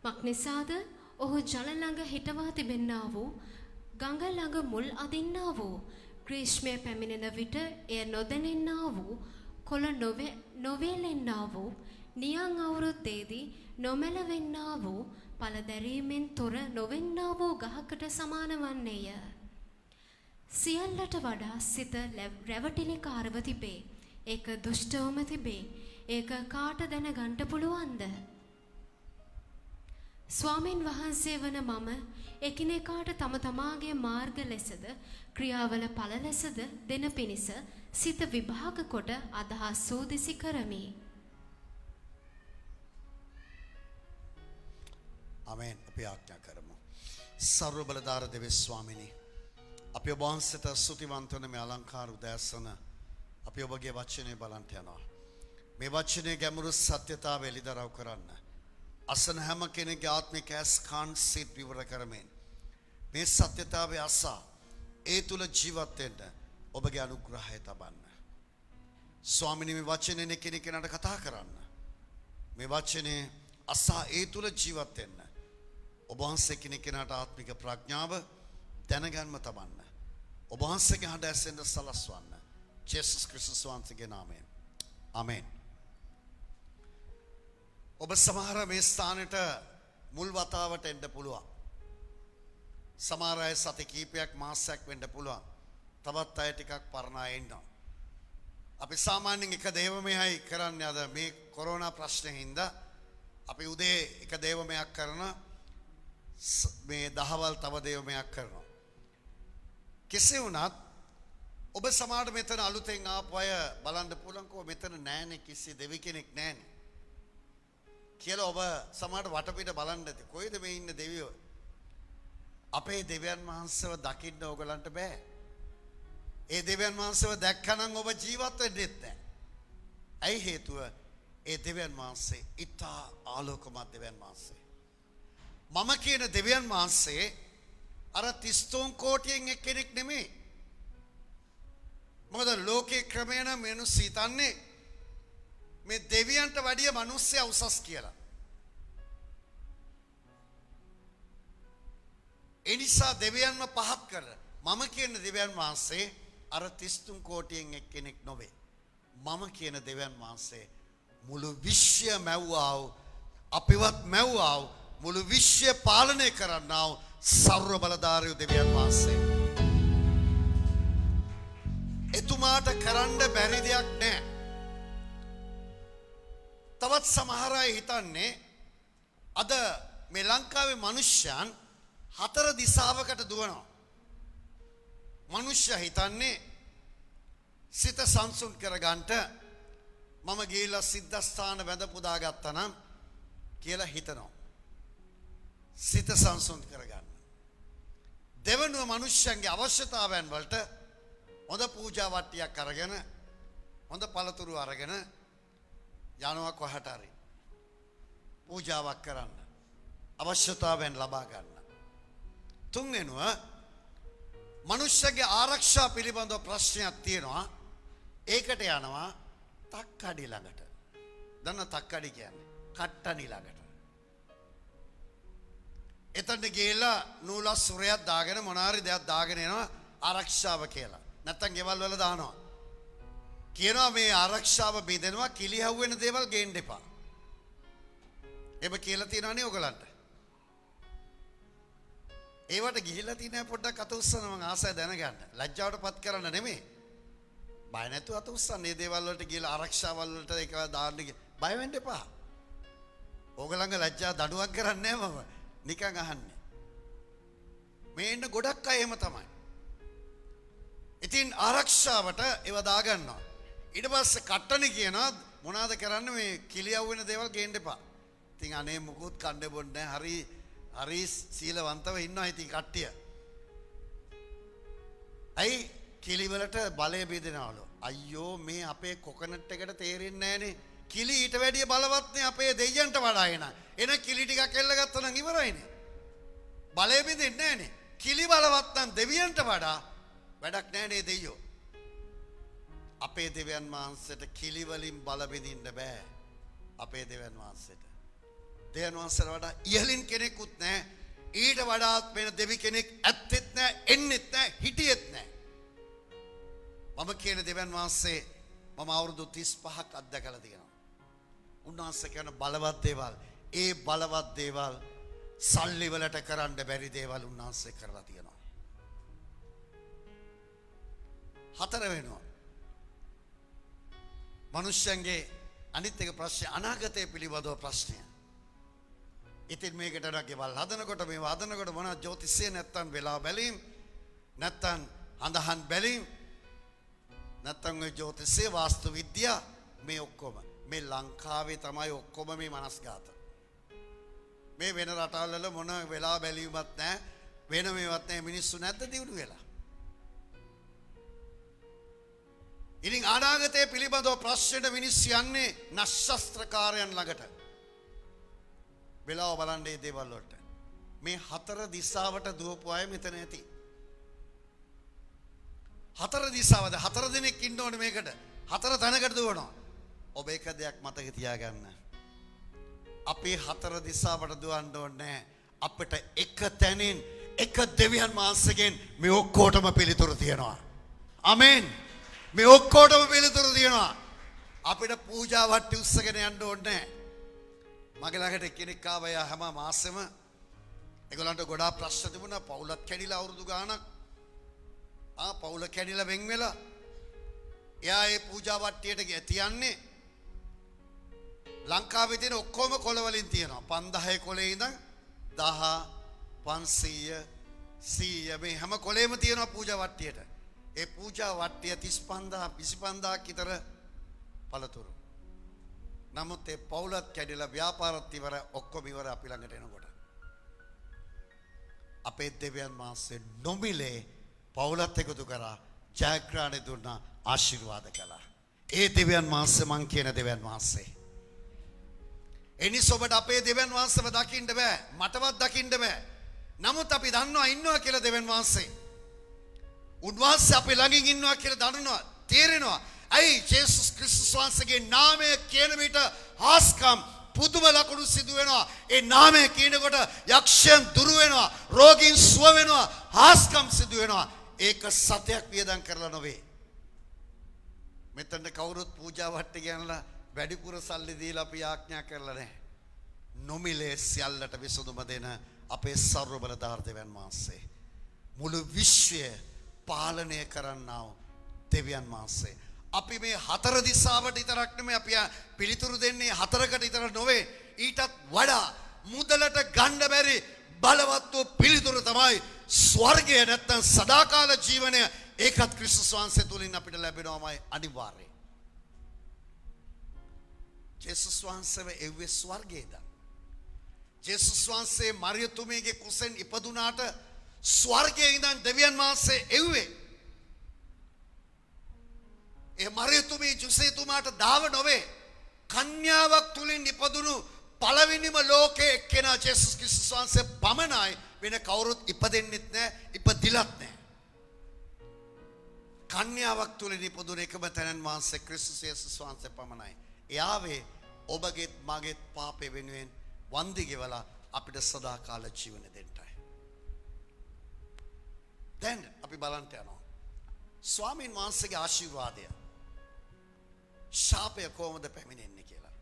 මක්නිසාද ඔහු ජල ළඟ හිටවා තිබෙන්නා වූ ගඟ ළඟ මුල් අදින්නා වූ ග්‍රීෂ්මය පැමිණෙන විට එය නොදැනෙන්නා වූ කොළ නොවේලෙන්නා වූ නියං අවුරුද්දේදී නොමැලවෙන්නා වූ පළදැරීමෙන් තොර නොවෙන්නා වූ ගහකට සමාන වන්නේය. සියල්ලට වඩා සිත රැවටිලිකාරව තිබේ. ඒක දුෂ්ටවම තිබේ. ඒක කාට දැනගන්න පුළුවන්ද? ස්වාමින් වහන්සේ වන මම එකිනෙකාට තම තමාගේ මාර්ග ලෙසද ක්‍රියාවල ඵල ලෙසද දෙන පිණිස සිත විභාග කොට අදහස් සෝදිසි කරමි. ආමෙන්. අපි ආඥා කරමු. සර්ව බලදාර දෙවියන් ස්වාමිනී, අපි ඔබ වහන්සේට ස්තුතිවන්ත වන මේ අලංකාර උදෑසන අපි ඔබගේ වචනේ බලන්ට යනවා. මේ වචනේ ගැඹුරු සත්‍යතාවය එළිදරව් කරන්න. අසන හැම කෙනෙකුගේ ආත්මික ඇස් කන් සිත් විවර කරමින් මේ සත්‍යතාවය අසා ඒ තුල ජීවත් වෙන්න ඔබගේ අනුග්‍රහය තබන්න. ස්වාමිනී, මේ වචනේ කෙනෙකුට කතා කරන්න. මේ වචනේ අසා ඒ තුල ජීවත් වෙන්න ඔබ වහන්සේ කෙනෙකුට ආත්මික ප්‍රඥාව දැනගන්ම තබන්න. ඔබ වහන්සේගේ හඬ ඇසෙන්න සලස්වන්න. ජේසුස් ක්‍රිස්තුස් වහන්සේගේ නාමයෙන්. ආමෙන්. ඔබ සමහර මේ ස්ථානෙට මුල් වතාවට එන්න පුළුවන්. සමහර අය සති කීපයක් මාසයක් වෙන්න පුළුවන්. තවත් අය ටිකක් පරණ අය ඉන්නවා. අපි සාමාන්‍යයෙන් එක දේවමයයි කරන්නේ අද මේ කොරෝනා ප්‍රශ්නේ හින්දා අපි උදේ එක දේවමයක් කරන මේ දහවල් තව දේවමයක් කරනවා. කෙසේ වුණත් ඔබ සමහර මෙතන අලුතෙන් ආපු අය බලන්න පුළුවන්කෝ මෙතන නෑනේ කිසි දෙවි කෙනෙක් නෑනේ කියලා ඔබ සමහර වටපිට බලන්න ඇති. කොයිද මේ ඉන්න දෙවියෝ? අපේ දෙවියන් වහන්සේව දකින්න ඕගලන්ට බෑ. ඒ දෙවියන් වහන්සේව දැක්කනම් ඔබ ජීවත් වෙන්නේ නැහැ. ඇයි හේතුව? ඒ දෙවියන් වහන්සේ ඊටා ආලෝකමත් දෙවියන් වහන්සේ. මම කියන දෙවියන් වහන්සේ අර 33 කෝටියෙන් එක්කෙනෙක් නෙමෙයි. මොකද ලෝකේ ක්‍රමේන මිනිස්සු හිතන්නේ මේ දෙවියන්ට වැඩිය මිනිස්සයා උසස් කියලා. ඒ නිසා දෙවියන්ව පහත් කර මම කියන දෙවියන් වහන්සේ අර 33 කෝටියෙන් එක්කෙනෙක් නොවේ. මම කියන දෙවියන් වහන්සේ මුළු විශ්වය මැව්වා වූ අපිවත් මැව්වා වූ මුළු විශ්වය පාලනය කරන්නා වූ සර්ව බලධාරී දෙවියන් වහන්සේ. එතුමාට කරන්න බැරි දෙයක් නැහැ. තවත් සමහර අය හිතන්නේ අද මේ ලංකාවේ මිනිස්යන් 4 දිශාවකට දුවනවා. මිනිස්සයා හිතන්නේ සිත සංසුන් කරගන්නට මම ගිහිල්ලා සිද්ධාස්ථාන වැඳ පුදා ගත්තා නම් කියලා හිතනවා. සිත සංසුන් කරගන්න. දෙවනුව මිනිස්යන්ගේ අවශ්‍යතාවයන් වලට හොඳ පූජා වට්ටියක් අරගෙන හොඳ පළතුරු අරගෙන යනවා කොහට හරි පූජාවක් කරන්න. අවශ්‍යතාවයන් ලබා ගන්න. තුන්වෙනුව මනුෂ්‍යගේ ආරක්ෂා පිළිබඳව ප්‍රශ්නයක් තියෙනවා. ඒකට යනවා තක්කඩි ළඟට. දන්න තක්කඩි කියන්නේ කට්ටනි ළඟට. එතනට ගිහලා නූලක් සුරයක් දාගෙන මොනාරි දෙයක් දාගෙන එනවා ආරක්ෂාව කියලා. නැත්තම් ගෙවල් වල දානවා. කියනවා මේ ආරක්ෂාව බෙදෙනවා කිලි හැව්වෙන දේවල් ගේන්න එපා. එබ කියලා තියෙනවනේ ඔයගලන්ට. ඒවට ගිහිල්ලා තියෙන පොඩ්ඩක් අත උස්සන මම ආසයි දැනගන්න. ලැජ්ජාවටපත් කරන්න නෙමෙයි. බය නැතුව අත උස්සන්න. මේ දේවල් වලට ගිහිල්ලා ආරක්ෂාවල් වලට ඒක දාන්න බය වෙන්න එපා. ඕගලංග ලැජ්ජා දඩුවක් කරන්නේ නැහැ මම. නිකන් අහන්නේ. මේ ඉන්න ගොඩක් අය එහෙම තමයි. ඉතින් ආරක්ෂාවට ඒව දාගන්නවා. ඊට පස්සේ කට්ටනි කියනවා මොනවාද කරන්න මේ කිලියව් වෙන දේවල් ගේන්න එපා. ඉතින් අනේ මුකුත් කන්න බොන්නේ නැහැ. හරි සීලවන්තව ඉන්නවා ඉතින් කට්ටිය. අයි කිලි වලට බලය බෙදෙනවලු. අයියෝ මේ අපේ කොකනට් එකට තේරෙන්නේ නැහනේ. කිලි ඊට වැඩිය බලවත් නේ අපේ දෙයියන්ට වඩා එන කිලි ටිකක් එල්ල ගත්තා නම් ඉවරයිනේ. බලය බෙදෙන්නේ නැහනේ. කිලි බලවත් නම් දෙවියන්ට වඩා වැඩක් නැහනේ දෙයියෝ. අපේ දෙවියන් වහන්සේට කිලි වලින් බල බෙදින්න බෑ. අපේ දෙවියන් වහන්සේට. දෙවියන් වහන්සේට වඩා ඉහළින් කෙනෙකුත් නැහැ. ඊට වඩාත් වෙන දෙවි කෙනෙක් ඇත්තෙත් නැහැ, එන්නෙත් නැහැ, හිටියෙත් නැහැ. මම කියන දෙවියන් වහන්සේ මම අවුරුදු 35ක් අත්දැකලා තියෙනවා. උන්වහන්සේ කියන බලවත් දේවල්, ඒ බලවත් දේවල් සල්ලි වලට කරන්න බැරි දේවල් උන්වහන්සේ කරලා තියෙනවා. හතර වෙනවා. මනුෂ්‍යයන්ගේ අනිත් එක ප්‍රශ්නේ අනාගතය පිළිබඳව ප්‍රශ්නය. ඉතින් මේකට ගෙවල් හදනකොට මේවා හදනකොට මොනවද ජ්‍යොතිෂය නැත්තම් වෙලා බැලීම් නැත්තම් අඳහන් බැලීම් නැත්තම් ඔය ජ්‍යොතිෂය වාස්තු විද්‍යාව මේ ඔක්කොම මේ ලංකාවේ තමයි ඔක්කොම මේ මනස්ගත. මේ වෙන රටවල් වල මොන වෙලා බැලීමක් නැහැ වෙන මේවත් නැහැ මිනිස්සු නැද්ද දිනු වෙලා. ඉතින් අනාගතයේ පිළිබඳව ප්‍රශ්නෙට මිනිස්සු යන්නේ නක්ෂත්‍රකාරයන් ළඟට. වෙලාව බලන්න මේ දේවල් වලට. මේ හතර දිශාවට දුවපු අය මෙතන ඇති. හතර දිශාවද හතර දිනක් ඉන්න ඕනේ මේකට. හතර තැනකට දුවනවා. ඔබ එක දෙයක් මතක තියාගන්න. අපේ හතර දිශාවට දුවන්න ඕනේ අපිට එක තැනින් එක දෙවියන් වහන්සේගෙන් මේ ඔක්කොටම පිළිතුරු තියෙනවා. ආමෙන්. මේ ඔක්කොටම පිළිතුරු තියෙනවා. අපිට පූජා වට්ටි උස්සගෙන යන්න ඕනේ. මගේ ළඟට කෙනෙක් ආවා යා හැම මාසෙම ඒගොල්ලන්ට ගොඩාක් ප්‍රශ්න තිබුණා පවුලක් කැඩිලා අවුරුදු ගාණක් පවුල කැඩිලා වෙන් වෙලා එයා ඒ පූජා වට්ටියට තියන්නේ ලංකාවේ තියෙන ඔක්කොම කොළ වලින් තියෙනවා 5000 කොළේ ඉඳන් 1000 500 100 මේ හැම කොළේම තියෙනවා පූජා වට්ටියට ඒ පූජා වට්ටිය 35000 25000ක් විතර පළතුරු නමුත් ඒ පවුලත් කැඩිලා ව්‍යාපාරත් ඉවර ඔක්කොම ඉවර අපි ළඟට එනකොට අපේ දෙවියන් වහන්සේ නොමිලේ පවුලත් එකතු කරා ජයග්‍රහණය දුන්නා ආශිර්වාද කළා. ඒ දෙවියන් වහන්සේ මං කියන දෙවියන් වහන්සේ. එනිස ඔබට අපේ දෙවියන් වහන්සේව දකින්න බෑ. මටවත් දකින්න බෑ. නමුත් අපි දන්නවා ඉන්නවා කියලා දෙවියන් වහන්සේ. උන්වහන්සේ අපේ ළඟින් ඉන්නවා කියලා දන්නවා. තේරෙනවා. ඇයි ජේසුස් ක්‍රිස්තුස් වහන්සේගේ නාමය කියන විට හාස්කම් පුදුම ලකුණු සිදු වෙනවා. ඒ නාමය කියනකොට යක්ෂයන් දුරු වෙනවා. රෝගීන් සුව වෙනවා. හාස්කම් සිදු වෙනවා. ඒක සතයක් වියදම් කරලා නොවේ. මෙතන කවුරුත් පූජා වට්ටි ගන්නලා වැඩිපුර සල්ලි දීලා අපි ආඥා කරලා නැහැ. නොමිලේ සියල්ලට විසඳුම දෙන අපේ සර්ව බලධාරී දෙවියන් වහන්සේ. මුළු විශ්වය පාලනය කරන්නා වූ දෙවියන් වහන්සේ. අපි මේ හතර දිශාවට විතරක් නෙමෙයි අපි පිළිතුරු දෙන්නේ හතරකට විතර නොවේ. ඊටත් වඩා මුදලට ගන්න බැරි බලවත් වූ පිළිතුරු තමයි ස්වර්ගය නැත්තම් සදාකාල ජීවනය. ඒකත් ක්‍රිස්තුස් වහන්සේ තුලින් අපිට ලැබෙනවමයි අනිවාර්යයි. ජේසුස් වහන්සේව එව්වේ ස්වර්ගයේද? ජේසුස් වහන්සේ මරියතුමියගේ කුසෙන් ඉපදුනාට ස්වර්ගයේ ඉඳන් දෙවියන් වහන්සේ එව්වේ. ඒ මරියතුමිය ජොසේතුමාට දාව නොවේ. කන්‍යාවක් තුලින් ඉපදුණු පළවෙනිම ලෝකයේ එක්කෙනා ජේසුස් ක්‍රිස්තුස් වහන්සේ පමණයි. වෙන කවුරුත් ඉපදෙන්නෙත් නැහැ, ඉපදිලත් නැහැ. කන්‍යාවක් තුලින් ඉපදුණු එකම තැනන් වහන්සේ ක්‍රිස්තුස් යේසුස් වහන්සේ පමණයි. එයාවේ ඔබගේත් මගේත් පාපේ වෙනුවෙන් වන්දි ගෙවලා අපිට සදාකාල ජීවන දෙන්නයි. දැන් අපි බලන්න යනවා. ස්වාමීන් වහන්සේගේ ආශිර්වාදය ශාපය කොහොමද පැමිණෙන්නේ කියලා.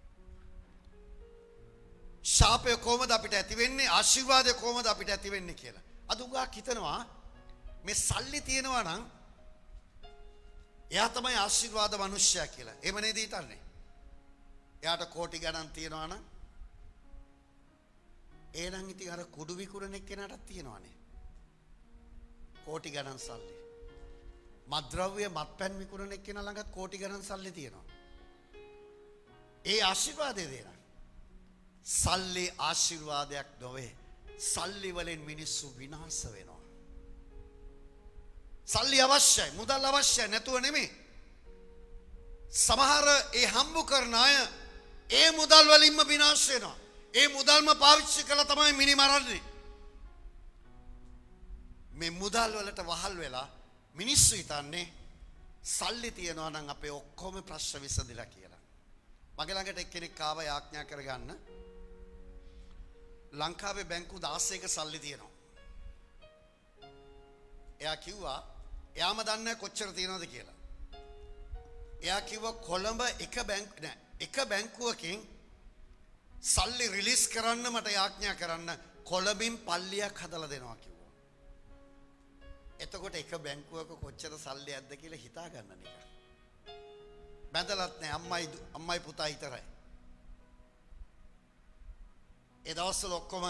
ශාපය කොහොමද අපිට ඇති වෙන්නේ? ආශිර්වාදය කොහොමද අපිට ඇති වෙන්නේ කියලා. අද උගා හිතනවා මේ සල්ලි තියෙනවා නම් එයා තමයි ආශිර්වාද මිනිසයා කියලා. එහෙම නේද හිතන්නේ? එයාට කෝටි ගණන් තියෙනවා නම් එහෙනම් ඉතින් අර කුඩු විකුණන එක්කෙනාටත් තියෙනවානේ. කෝටි ගණන් සල්ලි. මත්ද්‍රව්‍ය මත්පැන් විකුණන එක්කෙනා ළඟත් කෝටි ගණන් සල්ලි තියෙනවා. ඒ ආශිර්වාදය දෙන. සල්ලි ආශිර්වාදයක් නොවේ. සල්ලි වලින් මිනිස්සු විනාශ වෙනවා. සල්ලි අවශ්‍යයි, මුදල් අවශ්‍යයි නැතුව නෙමෙයි. සමහර ඒ හම්බු කරන අය ඒ මුදල් වලින්ම විනාශ වෙනවා. ඒ මුදල්ම පාවිච්චි කළා තමයි මිනි මරන්නේ. මේ මුදල් වලට වහල් වෙලා මිනිස්සු හිතන්නේ සල්ලි තියනවා නම් අපේ ඔක්කොම ප්‍රශ්න විසඳිලා කියලා. මගේ ළඟට එක්කෙනෙක් ආව යාඥා කරගන්න. ලංකාවේ බැංකු 16ක සල්ලි තියෙනවා. එයා කිව්වා එයාම දන්නේ කොච්චර තියෙනවද කියලා. එයා කිව්වා කොළඹ එක බැංකුවකින් සල්ලි රිලීස් කරන්න මට යාඥා කරන්න කොළඹින් පල්ලියක් හදලා දෙනවා කිව්වා. එතකොට එක බැංකුවක කොච්චර සල්ලි ඇද්ද කියලා හිතා ගන්න නිකන්. බැඳලත් නැහැ අම්මයි පුතා විතරයි. ඒ දවස්වල ඔක්කොම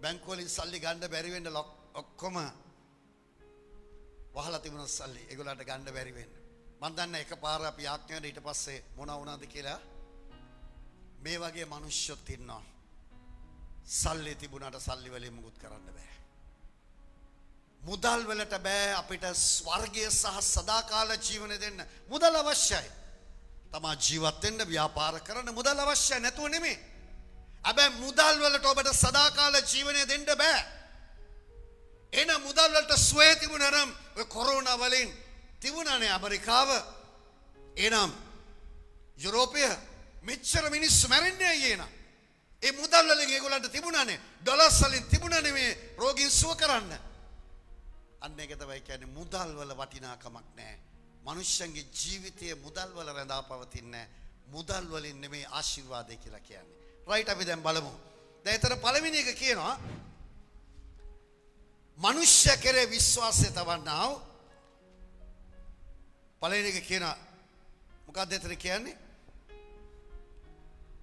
බැංකුව වලින් සල්ලි ගන්න බැරි වෙන්න ඔක්කොම වහලා තිබුණා සල්ලි. ඒගොල්ලන්ට ගන්න බැරි වෙන්න. මම දන්නේ එකපාර අපි යාඥාවට ඊට පස්සේ මොන වුණාද කියලා. මේ වගේ මිනිස්සුත් ඉන්නවා. සල්ලි තිබුණාට සල්ලි වලින් මුකුත් කරන්න බෑ. මුදල් වලට බෑ අපිට ස්වර්ගය සහ සදාකාල ජීවන දෙන්න. මුදල් අවශ්‍යයි. තමා ජීවත් වෙන්න ව්‍යාපාර කරන්න මුදල් අවශ්‍යයි නැතුව නෙමෙයි. හැබැයි මුදල් වලට ඔබට සදාකාල ජීවනය දෙන්න බෑ. එන මුදල් වලට සුවේ තිබුණා නම් ඔය කොරෝනා වලින් තිබුණානේ ඇමරිකාව. එනම් යුරෝපය මෙච්චර මිනිස්සු මැරෙන්නේ ඇයි එන? ඒ මුදල් වලින් ඒගොල්ලන්ට තිබුණානේ ඩොලර්ස් වලින් තිබුණානේ මේ රෝගීන් සුව කරන්න. අන්න ඒක තමයි කියන්නේ මුදල් වල වටිනාකමක් නැහැ. මනුෂ්‍යන්ගේ ජීවිතයේ මුදල් වල රඳා පවතින්නේ මුදල් වලින් නෙමෙයි ආශිර්වාදය කියලා කියන්නේ. රයිට් අපි දැන් බලමු. දැන් ඊතර පළවෙනි එක කියනවා මනුෂ්‍ය කෙරේ විශ්වාසය තවන්නා වූ පළවෙනි එක කියනවා මොකක්ද ඊතර කියන්නේ?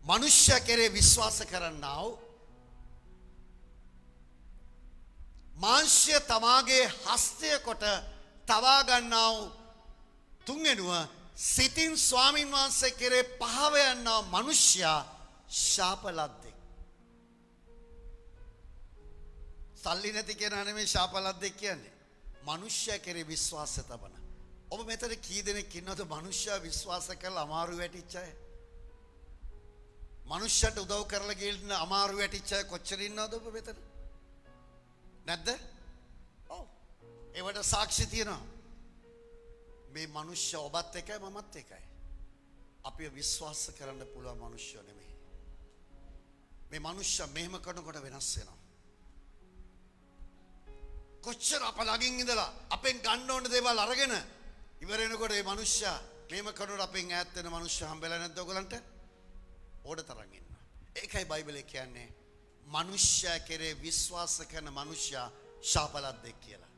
මනුෂ්‍ය කෙරේ විශ්වාස කරන්නා වූ මාංශය තමාගේ හස්තය කොට තවා ගන්නා වූ තුන්වෙනුව සිතින් ස්වාමින් වහන්සේ කෙරේ පහව යන්නා මනුෂ්‍යයා ශාප ලද්දෙක්. සල්ලි නැති කෙනා නෙමෙයි ශාප ලද්දෙක් කියන්නේ. මනුෂ්‍යයා කෙරේ විශ්වාසය තබන. ඔබ මෙතන කී දෙනෙක් ඉන්නවද මනුෂ්‍යයා විශ්වාස කරලා අමාරු වැටිච්ච අය? මනුෂ්‍යයට උදව් කරලා ගිහින් අමාරු වැටිච්ච අය කොච්චර ඉන්නවද ඔබ මෙතන? නැද්ද? ඔව්. ඒවට සාක්ෂි තියෙනවා. මේ මනුෂ්‍ය ඔබත් එකයි මමත් එකයි. අපි විශ්වාස කරන්න පුළුවන් මනුෂ්‍ය නෙමෙයි. මේ මනුෂ්‍ය මෙහෙම කරනකොට වෙනස් වෙනවා. කොච්චර අප ළඟින් ඉඳලා අපෙන් ගන්න ඕන දේවල් අරගෙන ඉවර වෙනකොට මේ මනුෂ්‍ය මෙහෙම කරනකොට අපෙන් ඈත් වෙන මනුෂ්‍ය හම්බෙලා නැද්ද ඔයගලන්ට? ඕඩ තරම් ඉන්නවා. ඒකයි බයිබලයේ කියන්නේ මනුෂ්‍ය කෙරේ විශ්වාස කරන මනුෂ්‍යයා ශාපලද්දෙක් කියලා.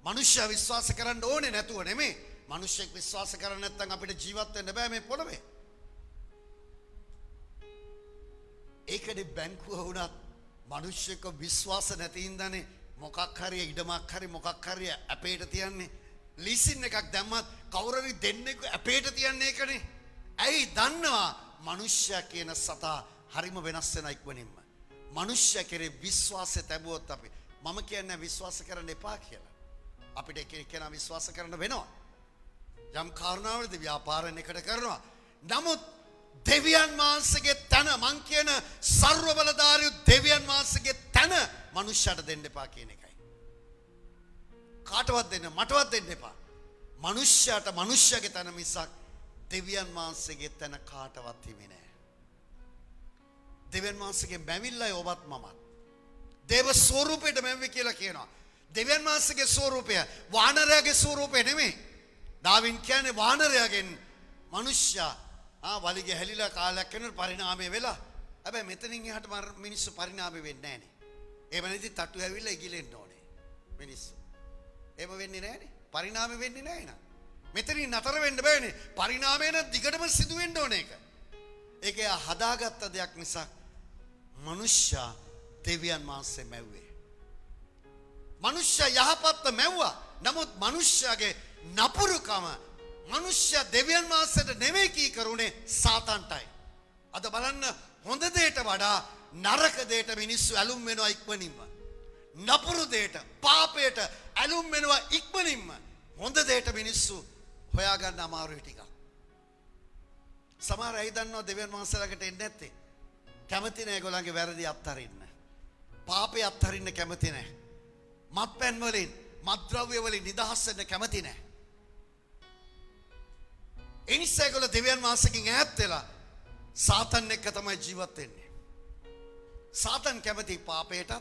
මනුෂ්‍ය විශ්වාස කරන්න ඕනේ නැතුව නෙමෙයි. මනුෂ්‍යෙක් විශ්වාස කරන්නේ නැත්නම් අපිට ජීවත් වෙන්න බෑ මේ පොළවේ. ඒකනේ බැංකුව වුණත් මනුෂ්‍යක විශ්වාස නැති ඉඳනේ මොකක් හරි ඉඩමක් හරි මොකක් හරි අපේට තියන්නේ. ලීසින් එකක් දැම්මත් කවුරුරි දෙන්නෙක් අපේට තියන්නේ ඒකනේ. ඇයි දන්නවා මනුෂ්‍ය කියන සතා හරිම වෙනස් වෙන ඉක්මනින්ම. මනුෂ්‍ය කෙරේ විශ්වාසය තැබුවොත් අපි මම කියන්නේ විශ්වාස කරන්න එපා කියලා. අපිට එක එකනා විශ්වාස කරන්න වෙනවා. යම් කාරණාවලදී ව්‍යාපාරයෙන් එකට කරනවා. නමුත් දෙවියන් වහන්සේගේ තන මං කියන ਸਰව බලධාරී දෙවියන් වහන්සේගේ තන මනුෂ්‍යයට දෙන්න එපා කියන එකයි. කාටවත් දෙන්න මටවත් දෙන්න එපා. මනුෂ්‍යයට මනුෂ්‍යගේ තන මිසක් දෙවියන් වහන්සේගේ තන කාටවත් හිමි නෑ. දෙවියන් වහන්සේගේ මැවිල්ලයි ඔබත් මමත්. දේව ස්වරූපයට මැව්වේ කියලා කියනවා. දෙවියන් වහන්සේගේ ස්වරූපය වානරයාගේ ස්වරූපය නෙමෙයි. ඩාවින් කියන්නේ වානරයාගෙන් මිනිස්සයා වලිග හැලිලා කාලයක් යනකොට පරිණාමය වෙලා. හැබැයි මෙතනින් එහාට මිනිස්සු පරිණාමය වෙන්නේ නැහනේ. එහෙම නැති තට්ටු ඇවිල්ලා ඉගිලෙන්න ඕනේ මිනිස්සු. එහෙම වෙන්නේ නැහනේ. පරිණාමය වෙන්නේ නැහැ නේද? මෙතනින් නතර වෙන්න බෑනේ. පරිණාමය නම් දිගටම සිදු වෙන්න ඕනේ ඒක. ඒක හදාගත්ත දෙයක් නිසා මනුෂ්‍යයා දෙවියන් වහන්සේ මැව්වේ. මනුෂ්‍ය යහපත්ව මැව්වා. නමුත් මනුෂ්‍යගේ නපුරුකම මනුෂ්‍ය දෙවියන් වහන්සේට නෙමෙයි කී කරුණේ සාතන්ටයි. අද බලන්න හොඳ දෙයට වඩා නරක දෙයට මිනිස්සු ඇලුම් වෙනවා ඉක්මනින්ම. නපුරු දෙයට පාපයට ඇලුම් වෙනවා ඉක්මනින්ම. හොඳ දෙයට මිනිස්සු හොයාගන්න අමාරුයි ටිකක්. සමහර අය දන්නවා දෙවියන් වහන්සේලාට එන්නේ නැත්තේ. කැමති නැහැ ඒගොල්ලන්ගේ වැරදි අත්හරින්න. පාපේ අත්හරින්න කැමති නැහැ. මත්පැන් වලින්, මත්ද්‍රව්‍ය වලින් නිදහස් වෙන්න කැමති නැහැ. ඒ නිසා ඒගොල්ලෝ දෙවියන් වහන්සේකින් ඈත් වෙලා සාතන් එක්ක තමයි ජීවත් වෙන්නේ. සාතන් කැමති පාපයටත්,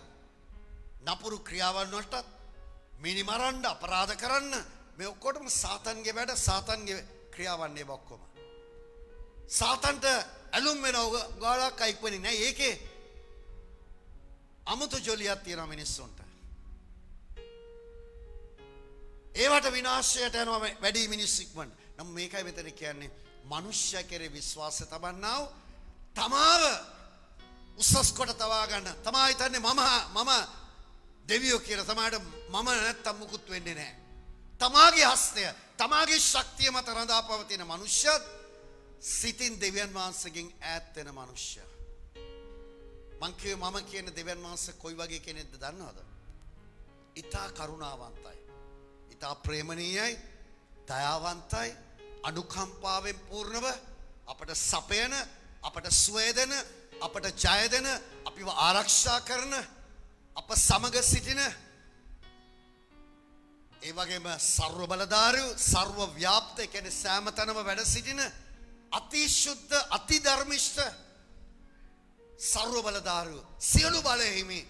නපුරු ක්‍රියාවන් වලටත්, මිනිමරන්න, අපරාධ කරන්න මේ ඔක්කොටම සාතන්ගේ වැඩ, සාතන්ගේ ක්‍රියාවන් නේ ඔක්කොම. සාතන්ට ඇලුම් වෙන ගාලක් අයිපෙන්නේ නැහැ. ඒකේ අමුතු ජොලියක් තියෙනවා මිනිස්සුන්ට. ඒවට විනාශයට යනවා වැඩි මිනිස්සු ඉක්මනට. නම් මේකයි මෙතන කියන්නේ මනුෂ්‍ය කෙරේ විශ්වාසය තබන්නා වූ තමාව උසස් කොට තවා ගන්න. තමා හිතන්නේ මම දෙවියෝ කියලා. තමාට මම නැත්තම් මුකුත් වෙන්නේ නැහැ. තමාගේ හස්තය, තමාගේ ශක්තිය මත රඳා පවතින මනුෂ්‍යත් සිතින් දෙවියන් වහන්සේගෙන් ඈත් වෙන මනුෂ්‍යයා. මං කියන දෙවියන් වහන්සේ කොයි වගේ කෙනෙක්ද දන්නවද? ඊටා කරුණාවන්තයි. ඊටා ප්‍රේමණීයයි, දයාවන්තයි, අනුකම්පාවෙන් පූර්ණව අපට සපයන, අපට සුවය දෙන, අපට ජය දෙන, අපිව ආරක්ෂා කරන, අප සමග සිටින, ඒ වගේම සර්ව බලධාරී, සර්ව ව්‍යාප්ත කියන්නේ සෑම තැනම වැඩ සිටින, අති ශුද්ධ, අති ධර්මිෂ්ඨ, සර්ව බලධාරී, සියලු බලය හිමි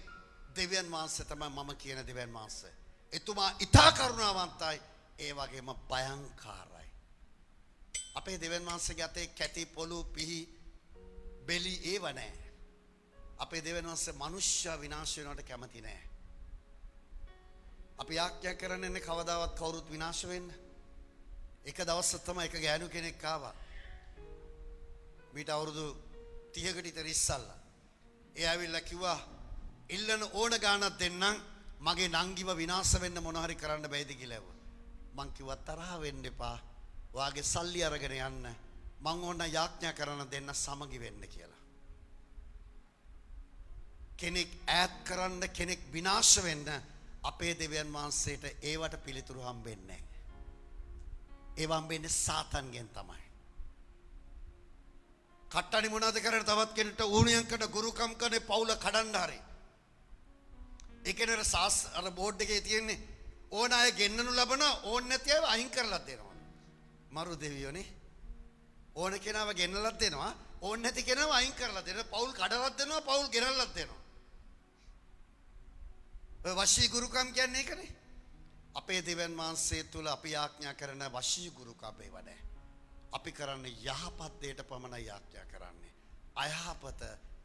දෙවියන් වහන්සේ තමයි මම කියන දෙවියන් වහන්සේ. එතුමා ඊටා කරුණාවන්තයි, ඒ වගේම භයංකාරයි. අපේ දෙවියන් වහන්සේගේ අතේ කැටි, පොළු, පිහි, බෙලි ඒව නැහැ. අපේ දෙවියන් වහන්සේ මනුෂ්‍ය විනාශ වෙනවට කැමති නැහැ. අපි ආඥා කරන්නේ කවදාවත් කවුරුත් විනාශ වෙන්න. එක දවසක් තමයි එක ගෑනු කෙනෙක් ආවා. මීට අවුරුදු 30කට විතර ඉස්සල්ලා. ඒ ඇවිල්ලා කිව්වා ඉල්ලන ඕන ගාණක් දෙන්නම් මගේ නංගිව විනාශ වෙන්න මොන හරි කරන්න බැයිද කියලා ඇහුවා. මං කිව්වා තරහ වෙන්න එපා. ඔයාගේ සල්ලි අරගෙන යන්න. මං ඕන යාඥා කරන දෙන්න සමගි වෙන්න කියලා. කෙනෙක් ඈත් කරන්න, කෙනෙක් විනාශ වෙන්න අපේ දෙවියන් වහන්සේට ඒවට පිළිතුරු හම්බෙන්නේ නැහැ. ඒව හම්බෙන්නේ සාතන්ගෙන් තමයි. කට්ටනි මොනවද කරන්නේ? තවත් කෙනෙක්ට ඌණියන්කට ගුරුකම් කරන්නේ පවුල කඩන්න හරි. ඒකේනර අර බෝඩ් එකේ තියෙන්නේ ඕන අය ගෙන්නනු ලබන ඕන නැති අයව අයින් කරලා දෙනවා. මරු දෙවියෝනේ. ඕන කෙනාව ගෙන්නලත් දෙනවා, ඕන නැති කෙනාව අයින් කරලා දෙනවා. පවුල් කඩලත් දෙනවා, පවුල් ගෙනල්ලත් දෙනවා. වශී ගුරුකම් කියන්නේ ඒකනේ. අපේ දෙවියන් වහන්සේ තුල අපි ආඥා කරන වශී ගුරුකම් ඒව නැහැ. අපි කරන්නේ යහපත් දෙයට පමණයි ආඥා කරන්නේ. අයහපත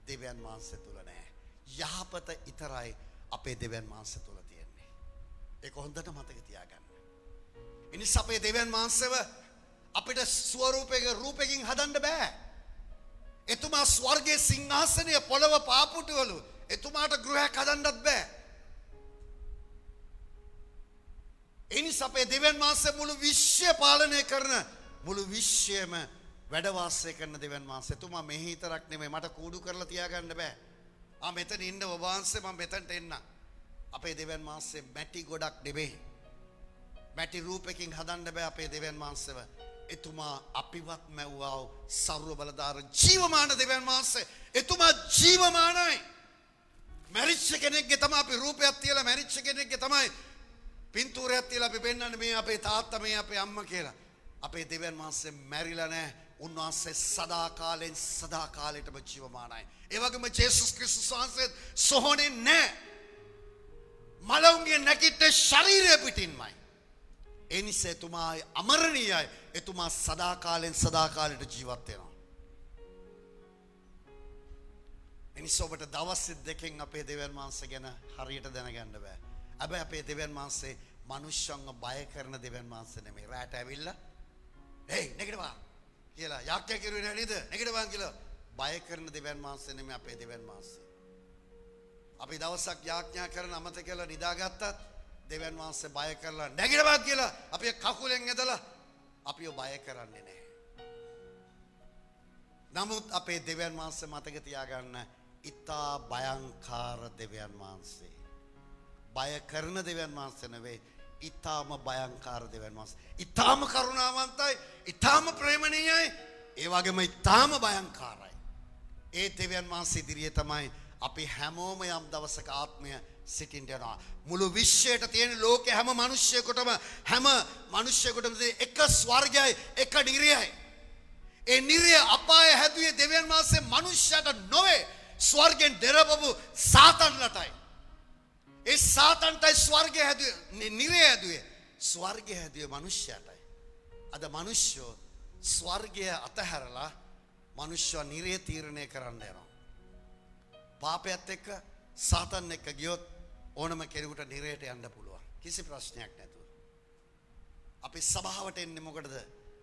දෙවියන් වහන්සේ තුල නැහැ. යහපත ඊතරයි අපේ දෙවියන් වහන්සේ තුල තියෙන්නේ. ඒක හොඳට මතක තියාගන්න. ඉනිස් අපේ දෙවියන් වහන්සේව අපිට ස්වරූපයක රූපකින් හදන්න බෑ. එතුමා ස්වර්ගයේ සිංහාසනය, පොළව පාපුටුවලු. එතුමාට ගෘහයක් හදන්නත් බෑ. එනිස අපේ දෙවියන් වහන්සේ මුළු විශ්වය පාලනය කරන, මුළු විශ්වයම වැඩ වාසය කරන දෙවියන් වහන්සේ. එතුමා මෙහි විතරක් නෙමෙයි, මට කූඩු කරලා තියාගන්න බෑ. මෙතන ඉන්න ඔබ වහන්සේ මම මෙතනට එන්න. අපේ දෙවියන් වහන්සේ මැටි ගොඩක් නෙමෙයි. මැටි රූපකින් හදන්න බෑ අපේ දෙවියන් වහන්සේව. එතුමා අපිවත් මැව්වා සර්ව බලධාර ජීවමාන දෙවියන් වහන්සේ. එතුමා ජීවමානයි. මැරිච්ච කෙනෙක්ගේ තමයි අපි රූපයක් තියලා, මැරිච්ච කෙනෙක්ගේ තමයි පින්තූරයක් තියලා අපි පෙන්නන්නේ මේ අපේ තාත්තා, මේ අපේ අම්මා කියලා. අපේ දෙවියන් වහන්සේ මැරිලා නැහැ. උන්වහන්සේ සදාකාලෙන් සදාකාලයටම ජීවමානයි. ඒ වගේම ජේසුස් ක්‍රිස්තුස් වහන්සේ සොහොනේ නැහැ. මලවුන්ගේ නැගිට ශරීරය පිටින්මයි. ඒ නිසා එතුමා අමරණීයයි. එතුමා සදාකාලෙන් සදාකාලයට ජීවත් වෙනවා. එනිසා ඔබට දවස් දෙකෙන් අපේ දෙවියන් වහන්සේ ගැන හරියට දැනගන්න බෑ. හැබැයි අපේ දෙවියන් වහන්සේ මනුෂ්‍යංග බය කරන දෙවියන් වහන්සේ නෙමෙයි. රැට ඇවිල්ලා "හේ නැගිටවා" කියලා යාක්‍ය කිරුවේ නැහැ නේද? නැගිටවා කියලා බය කරන දෙවියන් වහන්සේ නෙමෙයි අපේ දෙවියන් වහන්සේ. අපි දවසක් යාඥා කරන අමතක කරලා නිදාගත්තත් දෙවියන් වහන්සේ බය කරලා නැගිටවා කියලා අපි කකුලෙන් ඇදලා අපිව බය කරන්නේ නැහැ. නමුත් අපේ දෙවියන් වහන්සේ මතක තියාගන්න ඉතා භයංකාර දෙවියන් වහන්සේ. බය කරන දෙවියන් වහන්සේ නෙවෙයි ඉතාම භයංකාර දෙවියන් වහන්සේ. ඉතාම කරුණාවන්තයි, ඉතාම ප්‍රේමණීයයි, ඒ වගේම ඉතාම භයංකාරයි. ඒ දෙවියන් වහන්සේ ඉදිරියේ තමයි අපි හැමෝම යම් දවසක ආත්මය සිටින්න යනවා. මුළු විශ්වයට තියෙන ලෝකේ හැම මිනිස්සෙකුටම එක ස්වර්ගයයි, එක නිරයයි. ඒ නිරය අපාය හැදුවේ දෙවියන් වහන්සේ මනුෂ්‍යයට නොවේ, ස්වර්ගෙන් දෙරපපු සාතන්ලටයි. ඒ සාතන්ටයි ස්වර්ගය හැදුවේ, නිරය හැදුවේ. ස්වර්ගය හැදුවේ මනුෂ්‍යයටයි. අද මනුෂ්‍යෝ ස්වර්ගය අතහැරලා මනුෂ්‍යව නිරය තීරණය කරන්න යනවා. පාපයත් එක්ක සාතන් එක්ක ගියොත් ඕනම කෙනෙකුට නිරයට යන්න පුළුවන්. කිසි ප්‍රශ්නයක් නැතුව. අපි සභාවට එන්නේ මොකටද?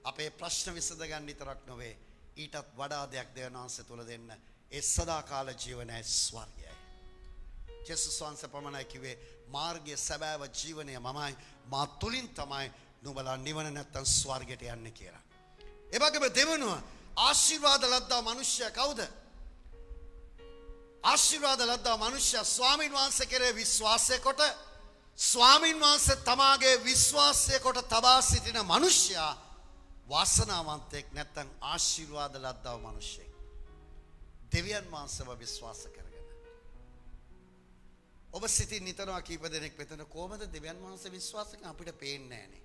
අපේ ප්‍රශ්න විසඳගන්න විතරක් නොවේ, ඊටත් වඩා දෙයක් දෙවියන් වහන්සේ තුල දෙන්න. ඒ සදාකාල ජීවනයේ ස්වර්ගයයි. ජේසුස් වහන්සේ පමණයි කිව්වේ මාර්ගය සැබෑව ජීවනය මමයි, මා තුලින් තමයි නුඹලා නිවන නැත්තම් ස්වර්ගයට යන්නේ කියලා. ඒ වගේම දෙවනුව ආශිර්වාද ලද්දා මිනිසයා කවුද? ආශිර්වාද ලද්දා මිනිසයා ස්වාමින් වහන්සේ කෙරේ විශ්වාසය කොට, ස්වාමින් වහන්සේ තමාගේ විශ්වාසය කොට තබා සිටින මිනිසයා වාසනාවන්තයෙක්, නැත්තම් ආශිර්වාද ලද්දා මිනිසෙක්. දෙවියන් වහන්සේව විශ්වාස කරගෙන ඔබ සිතින් නිතරම කීප දෙනෙක් මෙතන කොහොමද දෙවියන් වහන්සේ විශ්වාස කරන්නේ? අපිට පේන්නේ නැහනේ.